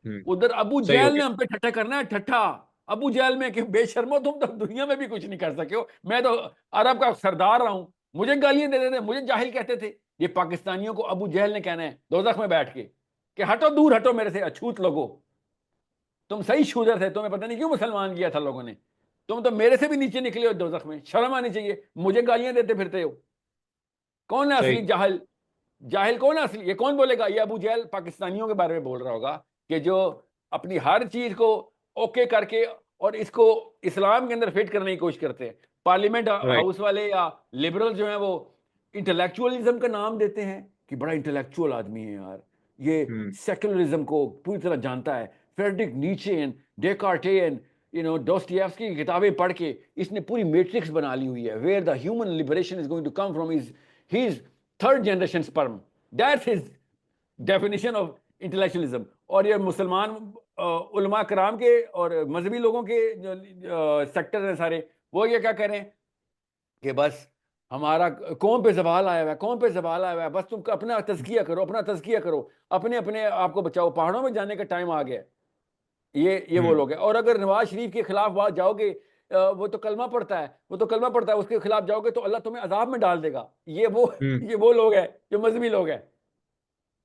[SPEAKER 2] हम्म।
[SPEAKER 1] उधर अबू
[SPEAKER 2] सही हो
[SPEAKER 1] जैल ने
[SPEAKER 2] गया।
[SPEAKER 1] हम पे ठट्ठा करना है, ठट्ठा। अबू जैल में कि बेशर्मो, तुम तो दुनिया में भी कुछ नहीं कर सके हो, मैं तो अरब का सरदार रहा हूं, मुझे गालियां देते थे, मुझे जाहिल कहते थे। ये पाकिस्तानियों को अबू जहल ने कहना है दोजख में बैठ के कि हटो, दूर हटो मेरे से अछूत लोगो। तुम सही शूदर थे, तुम्हें पता नहीं क्यों मुसलमान किया था लोगों ने। तुम तो मेरे से भी नीचे निकले हो दोजख में, शर्म आनी चाहिए, मुझे गालियां देते फिरते हो। कौन है
[SPEAKER 2] सही।
[SPEAKER 1] असली जाहिल? जाहिल कौन है असली? ये कौन बोलेगा? ये अबू जहल पाकिस्तानियों के बारे में बोल रहा होगा, कि जो अपनी हर चीज को ओके करके और इसको इस्लाम के अंदर फिट करने की कोशिश करते हैं। Parliament
[SPEAKER 2] right.
[SPEAKER 1] हाउस वाले या लिबरल जो है, वो इंटेलेक्चुअलिज्म का नाम देते हैं कि बड़ा इंटेलेक्चुअल आदमी है यार, ये
[SPEAKER 2] हम्म।
[SPEAKER 1] सेकुलरिज्म को पूरी तरह जानता है। फ्रेडरिक नीचेन, डेकार्टेन, डोस्टोयेव्स्की की किताबें पढ़ के इसने पूरी मैट्रिक्स बना ली हुई है, where the human liberation is going to come from his third generation sperm. That's his definition of intellectualism. और ये मुसलमान उलमा कराम के और मजहबी लोगों के जो सेक्टर हैं सारे, वो ये क्या कह रहे हैं कि बस हमारा कौम पे जवाल आया हुआ है, कौम पे जवाल आया हुआ है, बस तुम अपना तज़किया करो, अपना तज़किया करो, अपने अपने आप को बचाओ, पहाड़ों में जाने का टाइम आ गया है। ये वो
[SPEAKER 2] हम्म।
[SPEAKER 1] लोग हैं। और अगर नवाज शरीफ के खिलाफ बात जाओगे, वो तो कलमा पढ़ता है, वो तो कलमा पढ़ता है, उसके खिलाफ जाओगे तो अल्लाह तुम्हें अजाब में डाल देगा। ये वो
[SPEAKER 2] हम्म।
[SPEAKER 1] ये वो लोग हैं जो मजहबी लोग हैं।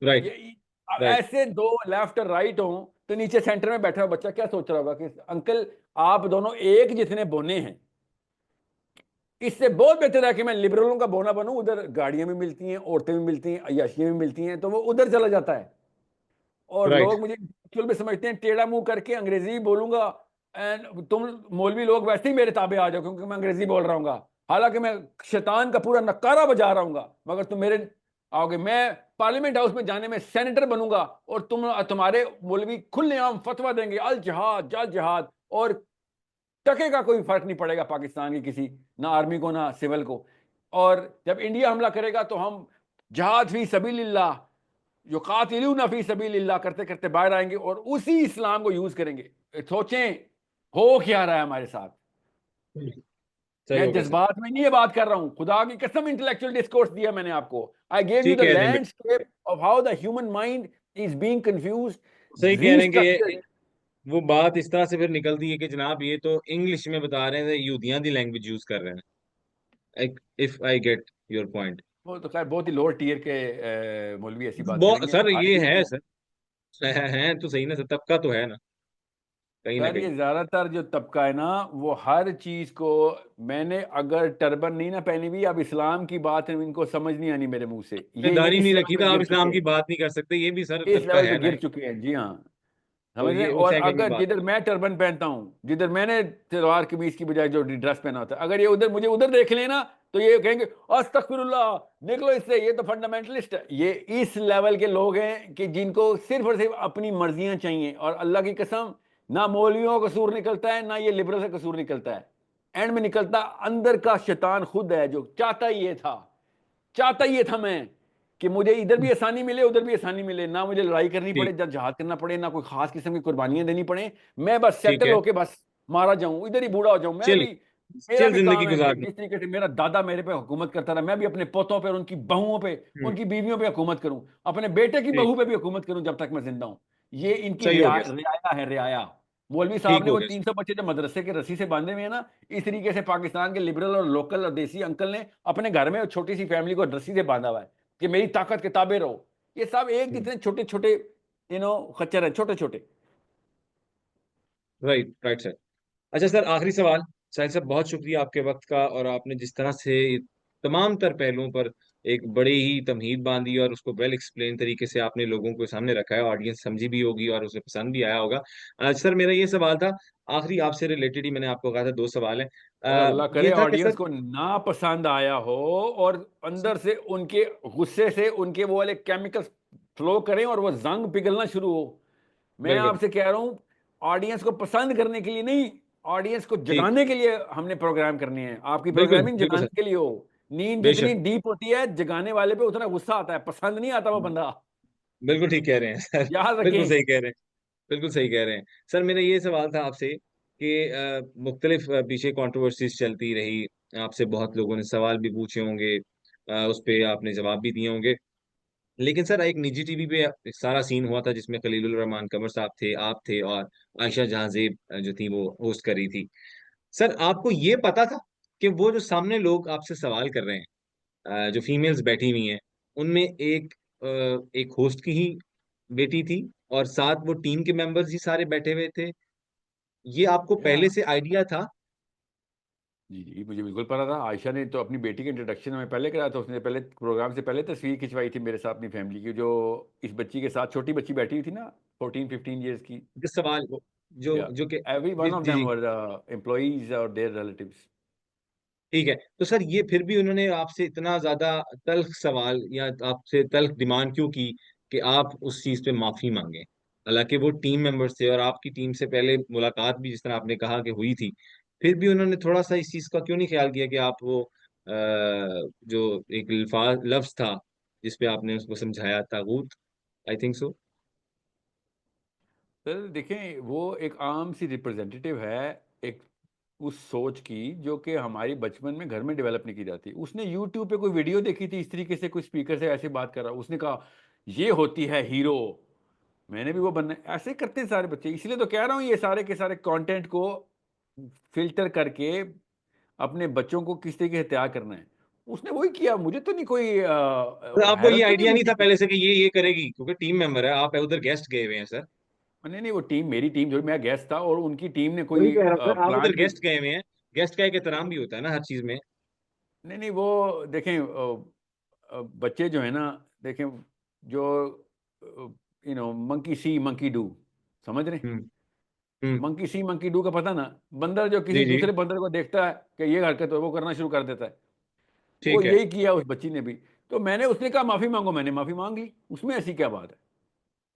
[SPEAKER 2] राइट।
[SPEAKER 1] ये अब
[SPEAKER 2] राइट।
[SPEAKER 1] ऐसे दो लेफ्ट और राइट हो, तो नीचे सेंटर में बैठा हुआ बच्चा क्या सोच रहा होगा कि अंकल आप दोनों एक जितने बोने हैं, इससे बहुत बेहतर है कि मैं लिबरलों का बोना बनूं, उधर गाड़ियां भी मिलती हैं, औरतें भी मिलती हैं, अय्याशियां भी मिलती हैं, तो वो उधर चला जाता है। और
[SPEAKER 2] राइट।
[SPEAKER 1] लोग मुझे एक्चुअल में समझते हैं, टेढ़ा मुंह करके अंग्रेजी बोलूंगा, एंड तुम मौलवी लोग वैसे ही मेरे ताबे आ जाओ क्योंकि मैं अंग्रेजी बोल रहा हूँ, हालांकि मैं शैतान का पूरा नक्कारा बजा रहा हूँ, मगर तुम मेरे आओगे, मैं पार्लियामेंट हाउस में जाने में सेनेटर बनूंगा, और तुम्हारे मौलवी खुलेआम फतवा देंगे अल जिहाद जल जिहाद, और टके का कोई फर्क नहीं पड़ेगा पाकिस्तान की किसी, ना आर्मी को ना सिविल को। और जब इंडिया हमला करेगा तो हम जहाद फी सबीलिल्लाह, जो कातिलूना फी सबीलिल्लाह करते करते बाहर आएंगे और उसी इस्लाम को यूज करेंगे। सोचें हो क्या रहा है हमारे साथ।
[SPEAKER 2] सही
[SPEAKER 1] मैं
[SPEAKER 2] हो गया सर।
[SPEAKER 1] जज्बात में नहीं ये बात कर रहा हूं, खुदा की कसम इंटेलेक्चुअल डिस्कोर्स दिया मैंने आपको। आई गेव यू
[SPEAKER 2] ठीक
[SPEAKER 1] द
[SPEAKER 2] कह रहे हैं,
[SPEAKER 1] landscape of how the human mind is being confused,
[SPEAKER 2] सही कह रहे हैं कि
[SPEAKER 1] रीस्ट्रक्चर्ड।
[SPEAKER 2] वो बात इस तरह से फिर निकलती है कि जनाब ये तो इंग्लिश में बता रहे हैं, यहूदियां दी लैंग्वेज यूज कर रहे हैं, if I get your point.
[SPEAKER 1] वो तो खैर बहुत ही लोअर टियर के मौलवी ऐसी बात
[SPEAKER 2] बहुत
[SPEAKER 1] करेंगे
[SPEAKER 2] सर,
[SPEAKER 1] हर
[SPEAKER 2] ये
[SPEAKER 1] चीज
[SPEAKER 2] है
[SPEAKER 1] को।
[SPEAKER 2] सर, है तो सही ना सर, तबका तो है ना, कहीं ना
[SPEAKER 1] सर
[SPEAKER 2] कहीं।
[SPEAKER 1] ये ज्यादातर जो तबका है ना, वो हर चीज को, मैंने अगर टर्बन नहीं ना पहनी हुई, अब इस्लाम की बात है इनको समझ नहीं आनी मेरे मुंह से,
[SPEAKER 2] ने
[SPEAKER 1] ये
[SPEAKER 2] दाढ़ी
[SPEAKER 1] इस
[SPEAKER 2] नहीं
[SPEAKER 1] लेवल
[SPEAKER 2] रखी
[SPEAKER 1] पे
[SPEAKER 2] तो आप
[SPEAKER 1] गिर चुके
[SPEAKER 2] इस्लाम की
[SPEAKER 1] हैं,
[SPEAKER 2] बात नहीं कर सकते, ये भी सर
[SPEAKER 1] इस
[SPEAKER 2] तबका
[SPEAKER 1] लेवल पे
[SPEAKER 2] है ना
[SPEAKER 1] गिर
[SPEAKER 2] एक।
[SPEAKER 1] चुके हैं, जी हाँ।
[SPEAKER 2] तो
[SPEAKER 1] समझ रहे
[SPEAKER 2] ये
[SPEAKER 1] हैं?
[SPEAKER 2] उस
[SPEAKER 1] और
[SPEAKER 2] एंगल में
[SPEAKER 1] अगर
[SPEAKER 2] बात
[SPEAKER 1] जिधर
[SPEAKER 2] है।
[SPEAKER 1] मैं टर्बन पहनता हूँ, जिधर मैंने सलवार कमीज की बजाय जो ड्रेस पहना होता है, अगर ये उधर मुझे उधर देख लेना, तो ये कहेंगे अस्तगफिरुल्लाह, निकलो इससे, ये तो फंडामेंटलिस्ट है। ये इस लेवल के लोग हैं कि जिनको सिर्फ और सिर्फ अपनी मर्जियां चाहिए, और अल्लाह की कसम, ना मौलवियों का कसूर निकलता है, ना ये लिबरल का कसूर निकलता है। एंड में निकलता अंदर का शैतान खुद है, जो चाहता ही ये था मैं, कि मुझे इधर भी आसानी मिले, उधर भी आसानी मिले, ना मुझे लड़ाई करनी पड़े,
[SPEAKER 2] ठीक।
[SPEAKER 1] जब जहाद करना पड़े, ना कोई खास किस्म की कुर्बानियां देनी पड़े, मैं बस
[SPEAKER 2] ठीक
[SPEAKER 1] सेटल
[SPEAKER 2] है।
[SPEAKER 1] होके बस मारा जाऊं, इधर ही बूढ़ा हो जाऊं मैं
[SPEAKER 2] चिल,
[SPEAKER 1] भी। मेरा
[SPEAKER 2] चिल
[SPEAKER 1] भी
[SPEAKER 2] जिंदगी
[SPEAKER 1] काम है कि
[SPEAKER 2] गुजारना।
[SPEAKER 1] जिस तरीके से मेरा दादा मेरे पे हुकूमत करता रहा, मैं भी अपने पोतों पे और उनकी बहुओं पे,
[SPEAKER 2] हम्म।
[SPEAKER 1] उनकी बीवियों पे हुकूमत करूं, अपने बेटे की
[SPEAKER 2] ठीक।
[SPEAKER 1] बहू पे भी हुकूमत करूं जब तक मैं जिंदा हूं। ये इनकी
[SPEAKER 2] सही हो गया सर।
[SPEAKER 1] रियाया है, रियाया। मौलवी साहब
[SPEAKER 2] ठीक
[SPEAKER 1] ने
[SPEAKER 2] हो
[SPEAKER 1] वो
[SPEAKER 2] गया
[SPEAKER 1] 300 बच्चे जो मदरसे के रस्सी से बांधे हुए हैं ना, इस तरीके से पाकिस्तान के लिबरल और लोकल और देसी अंकल ने अपने घर में छोटी सी फैमिली को रस्सी से बांधा हुआ है, कि मेरी ताकत के ताबे रहो। ये सब एक
[SPEAKER 2] सर।
[SPEAKER 1] जितने छोटे छोटे खच्चर है, छोटे छोटे।
[SPEAKER 2] Right, right sir. अच्छा सर, आखिरी सवाल। साहिल साहब, बहुत शुक्रिया आपके वक्त का, और आपने जिस तरह से तमाम तर पहलुओं पर एक बड़ी ही तमहीद बांधी और उसको वेल एक्सप्लेन तरीके से आपने लोगों को सामने रखा है, ऑडियंस समझी भी होगी और उसे पसंद भी आया होगा। सर, मेरा ये सवाल था आखिरी, आपसे रिलेटेड ही, मैंने आपको कहा था दो सवाल है।
[SPEAKER 1] और अल्लाह करे
[SPEAKER 2] ये था कि
[SPEAKER 1] ऑडियंस
[SPEAKER 2] सर,
[SPEAKER 1] को ना पसंद आया हो, और अंदर से उनके गुस्से से उनके वो वाले केमिकल्स फ्लो करें और वो जंग पिघलना शुरू हो। मैं
[SPEAKER 2] बिल्कुल।
[SPEAKER 1] आपसे कह रहा हूं, ऑडियंस को पसंद करने के लिए नहीं, ऑडियंस को
[SPEAKER 2] ठीक।
[SPEAKER 1] जगाने के लिए हमने प्रोग्राम करनी है। आपकी
[SPEAKER 2] बिल्कुल
[SPEAKER 1] प्रोग्रामिंग
[SPEAKER 2] बिल्कुल
[SPEAKER 1] जगाने
[SPEAKER 2] सर।
[SPEAKER 1] के लिए हो। नींद जितनी
[SPEAKER 2] बेशक।
[SPEAKER 1] डीप होती है, जगाने वाले पे उतना गुस्सा आता है, पसंद नहीं आता वो बंदा।
[SPEAKER 2] बिल्कुल ठीक कह रहे हैं सर।
[SPEAKER 1] याद
[SPEAKER 2] बिल्कुल
[SPEAKER 1] रखें।
[SPEAKER 2] सही कह रहे हैं। बिल्कुल सही कह रहे हैं। सर, मेरा ये सवाल था आपसे कि मुख्तलिफ पीछे कंट्रोवर्सीज चलती रही, आपसे बहुत लोगों ने सवाल भी पूछे होंगे, उस पे आपने जवाब भी दिए होंगे। लेकिन सर, एक निजी टीवी पे एक सारा सीन हुआ था जिसमें खलीलुर रहमान कमर साहब थे, आप थे, और आयशा जहां ज़ेब जो थी वो होस्ट कर रही थी। सर, आपको ये पता था कि वो जो सामने लोग आपसे सवाल कर रहे हैं, जो फीमेल्स बैठी हुई हैं, उनमें एक होस्ट की ही बेटी थी, और साथ वो टीम के मेंबर्स ही सारे बैठे हुए थे? ये आपको
[SPEAKER 1] या
[SPEAKER 2] पहले से आइडिया था?
[SPEAKER 1] जी जी, मुझे बिल्कुल पता था। आयशा ने तो अपनी बेटी के इंट्रोडक्शन में पहले कराया था, उसने पहले प्रोग्राम से पहले तस्वीर खिंचवाई थी मेरे साथ अपनी फैमिली की, जो इस बच्ची के साथ छोटी बच्ची बैठी हुई थी ना, 14-15 ईयर्स की।
[SPEAKER 2] जिस सवाल जो
[SPEAKER 1] या
[SPEAKER 2] जो कि
[SPEAKER 1] एवरी वन
[SPEAKER 2] जी
[SPEAKER 1] ऑफ
[SPEAKER 2] जी
[SPEAKER 1] देम
[SPEAKER 2] जी,
[SPEAKER 1] वर एम्प्लॉइज और देयर रिलेटिव्स।
[SPEAKER 2] ठीक है। तो सर, ये फिर भी उन्होंने आपसे इतना ज्यादा तल्ख सवाल या आपसे तल्ख डिमांड क्यों की कि आप उस चीज पे माफी मांगे? हालांकि वो टीम मेंबर्स थे और आपकी टीम से पहले मुलाकात भी जिस तरह आपने कहा कि हुई थी, फिर भी उन्होंने थोड़ा सा इस चीज का क्यों नहीं ख्याल किया कि आप वो जो एक लफ्ज था जिस पे आपने उसको समझाया, तागूत, आई थिंक सो।
[SPEAKER 1] सर देखें, वो एक आम सी रिप्रेजेंटेटिव है, एक उस सोच की जो कि हमारी बचपन में घर में डेवलप नहीं की जाती। उसने यूट्यूब पे कोई वीडियो देखी थी, इस तरीके से कोई स्पीकर से ऐसे बात कर रहा, उसने कहा ये होती है हीरो, मैंने भी वो बनना है। ऐसे करते हैं सारे बच्चे, इसलिए तो कह रहा हूँ ये सारे के सारे कंटेंट को फिल्टर करके अपने बच्चों को किस तरीके से तैयार करना है। उसने वही किया, मुझे तो नहीं कोई
[SPEAKER 2] तो आपको ये
[SPEAKER 1] हैरत तो नहीं
[SPEAKER 2] आइडिया
[SPEAKER 1] हुई
[SPEAKER 2] नहीं था
[SPEAKER 1] थी।
[SPEAKER 2] पहले से कि ये करेगी? क्योंकि टीम मेंबर है, आप उधर गेस्ट गए हुए हैं सर।
[SPEAKER 1] नहीं नहीं, वो टीम मेरी टीम, जो मैं गेस्ट था, और उनकी टीम ने
[SPEAKER 2] वही
[SPEAKER 1] कोई
[SPEAKER 2] कह रहा हूँ सर, आप उधर
[SPEAKER 1] प्लान भी।
[SPEAKER 2] गेस्ट गए हुए हैं। गेस्ट का एक एहतराम भी होता है ना हर चीज में।
[SPEAKER 1] नहीं नहीं, वो देखें, बच्चे जो है ना, देखें, जो मंकी सी मंकी डू, समझ रहे?
[SPEAKER 2] हम्म। हम्म।
[SPEAKER 1] मंकी सी मंकी डू का पता ना, बंदर जो किसी
[SPEAKER 2] जी जी।
[SPEAKER 1] दूसरे बंदर को देखता है कि ये हरकत है, वो करना शुरू कर देता है। वो
[SPEAKER 2] ठीक है।
[SPEAKER 1] यही किया उस बच्ची ने भी। तो मैंने, उसने कहा माफी मांगो, मैंने माफी मांग ली, उसमें ऐसी क्या बात है?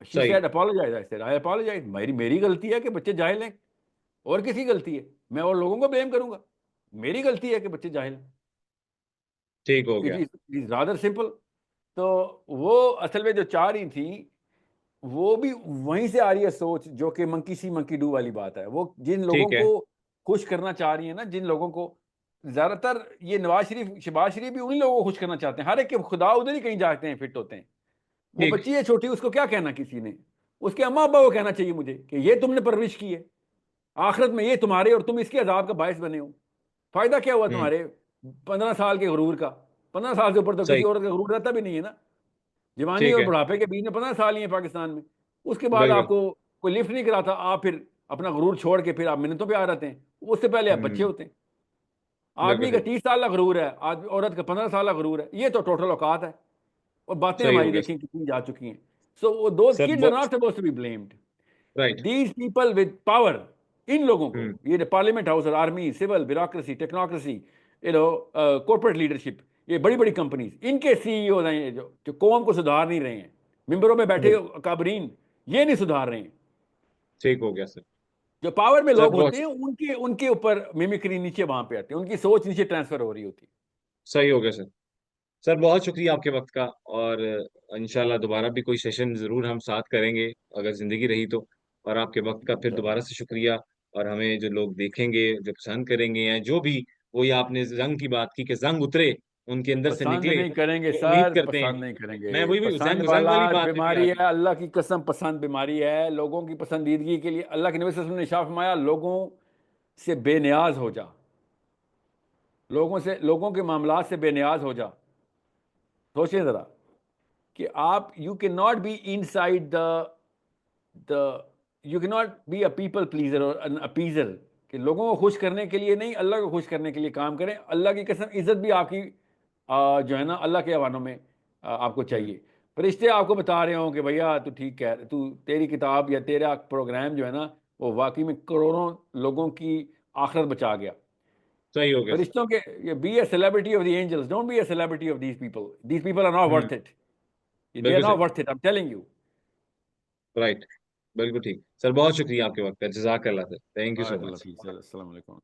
[SPEAKER 1] शी
[SPEAKER 2] सही।
[SPEAKER 1] Said apologize, I said I apologize. मेरी मेरी गलती है कि बच्चे जाहिल हैं, और किसी गलती है? मैं और लोगों को ब्लेम करूंगा? मेरी गलती है कि बच्चे जाहिल हैं।
[SPEAKER 2] ठीक हो
[SPEAKER 1] इट
[SPEAKER 2] गया।
[SPEAKER 1] Is rather simple. तो वो असल में जो चाह रही थी, वो भी वहीं से आ रही है सोच, जो कि मंकी सी मंकी डू वाली बात है। वो जिन लोगों
[SPEAKER 2] ठीक है।
[SPEAKER 1] को खुश करना चाह रही है ना, जिन लोगों को, ज्यादातर ये नवाज शरीफ शहबाज शरीफ भी उन्हीं लोगों को खुश करना चाहते हैं, हर एक के खुदा उधर ही कहीं जाते हैं, फिट होते हैं। वो
[SPEAKER 2] ठीक।
[SPEAKER 1] बच्ची है छोटी, उसको क्या कहना किसी ने? उसके अम्मा अब्बा को कहना चाहिए मुझे कि ये तुमने परवरिश की है, आखिरत में ये तुम्हारे और तुम इसके अजाब का बायस बने हो। फायदा क्या हुआ
[SPEAKER 2] हम्म।
[SPEAKER 1] तुम्हारे 15 साल के गुरूर का? 15 साल से ऊपर तो किसी
[SPEAKER 2] सही।
[SPEAKER 1] औरत का गरूर रहता भी नहीं है ना। जवानी
[SPEAKER 2] ठीक
[SPEAKER 1] और
[SPEAKER 2] है।
[SPEAKER 1] बुढ़ापे के बीच में 15 साल ही है पाकिस्तान में। उसके बाद
[SPEAKER 2] बिल्कुल।
[SPEAKER 1] आपको कोई लिफ्ट नहीं कराता, आप फिर अपना गरूर छोड़ के फिर आप मिन्नतों पे आ रहते हैं। उससे पहले आप बच्चे
[SPEAKER 2] हम्म।
[SPEAKER 1] होते हैं।
[SPEAKER 2] बिल्कुल
[SPEAKER 1] आदमी का
[SPEAKER 2] सही।
[SPEAKER 1] 30 साल का गरूर है, आदमी औरत का 15 साल का गरूर है, ये तो टोटल औकात है। और बातें
[SPEAKER 2] सही हो
[SPEAKER 1] हमारी
[SPEAKER 2] गया
[SPEAKER 1] देखें कितनी जा चुकी हैं। So those
[SPEAKER 2] sir.
[SPEAKER 1] Kids are not suppose to be blamed.
[SPEAKER 2] Right.
[SPEAKER 1] These people with power, इन लोगों को,
[SPEAKER 2] हम्म।
[SPEAKER 1] ये पार्लियामेंट हाउस और army, civil bureaucracy, technocracy, corporate leadership, ये बड़ी बड़ी कंपनीज, इनके सीईओ हैं जो कौम को सुधार नहीं रहे हैं। मिंबरों में बैठे काबरीन ये नहीं सुधार रहे हैं।
[SPEAKER 2] ठीक हो गया सर।
[SPEAKER 1] जो पावर में
[SPEAKER 2] सर
[SPEAKER 1] लोग
[SPEAKER 2] बहुत
[SPEAKER 1] होते हैं उनके उनके ऊपर मिमिक्री नीचे वहां पे आती है, उनकी सोच नीचे ट्रांसफर हो रही होती है।
[SPEAKER 2] सही हो गया सर। सर बहुत शुक्रिया आपके वक्त का, और इंशाल्लाह दोबारा भी कोई सेशन जरूर हम साथ करेंगे, अगर जिंदगी रही तो। और आपके वक्त का फिर दोबारा
[SPEAKER 1] इंशाल्लाह।
[SPEAKER 2] से शुक्रिया। और हमें जो लोग देखेंगे, जो पसंद करेंगे, या जो भी, वो ये आपने जंग की बात की कि जंग उतरे, उनके अंदर से
[SPEAKER 1] पसंद
[SPEAKER 2] निकले,
[SPEAKER 1] नहीं करेंगे
[SPEAKER 2] तो उम्मीद
[SPEAKER 1] सर,
[SPEAKER 2] करते हैं।
[SPEAKER 1] पसंद नहीं करेंगे।
[SPEAKER 2] मैं वही वही
[SPEAKER 1] पसंद
[SPEAKER 2] जंग जंग
[SPEAKER 1] वाला
[SPEAKER 2] वाली बात पे भी आ
[SPEAKER 1] बीमारी
[SPEAKER 2] गई।
[SPEAKER 1] है, अल्लाह की कसम, पसंद बीमारी है। लोगों की पसंदीदगी के लिए अल्लाह के नबी सल्लल्लाहु अलैहि वसल्लम ने इरशाद फरमाया, लोगों से बेनियाज हो जा, लोगों के मामलात से बेनियाज हो जा। सोचिए जरा कि आप, you can not be in side the you can not be a people pleaser और एन अपीजर, कि लोगों को खुश करने के लिए नहीं, अल्लाह को खुश करने के लिए काम करें। अल्लाह की कसम, इज्जत भी आपकी जो है ना अल्लाह के हवालों में आपको
[SPEAKER 2] हम्म।
[SPEAKER 1] चाहिए। फरिश्ते आपको बता रहे हो कि भैया तू ठीक कह, तू तेरी किताब या तेरा प्रोग्राम जो है ना वो वाकई में करोड़ों लोगों की आखिरत बचा गया।
[SPEAKER 2] सही हो गया सर।
[SPEAKER 1] फरिश्तों के, be a celebrity of the angels, don't be a celebrity of these people are not
[SPEAKER 2] hmm.
[SPEAKER 1] Worth it. They are
[SPEAKER 2] बिल्कुल
[SPEAKER 1] नॉट
[SPEAKER 2] सही।
[SPEAKER 1] Worth it, I am telling you.
[SPEAKER 2] Right. बिल्कुल ठीक सर, बहुत शुक्रिया आपके वक्त का, जजाकल्लाह सर, थैंक यू सो
[SPEAKER 1] बारक अल्लाह
[SPEAKER 2] मच।
[SPEAKER 1] फीक सर, अस्सलाम वालेकुम।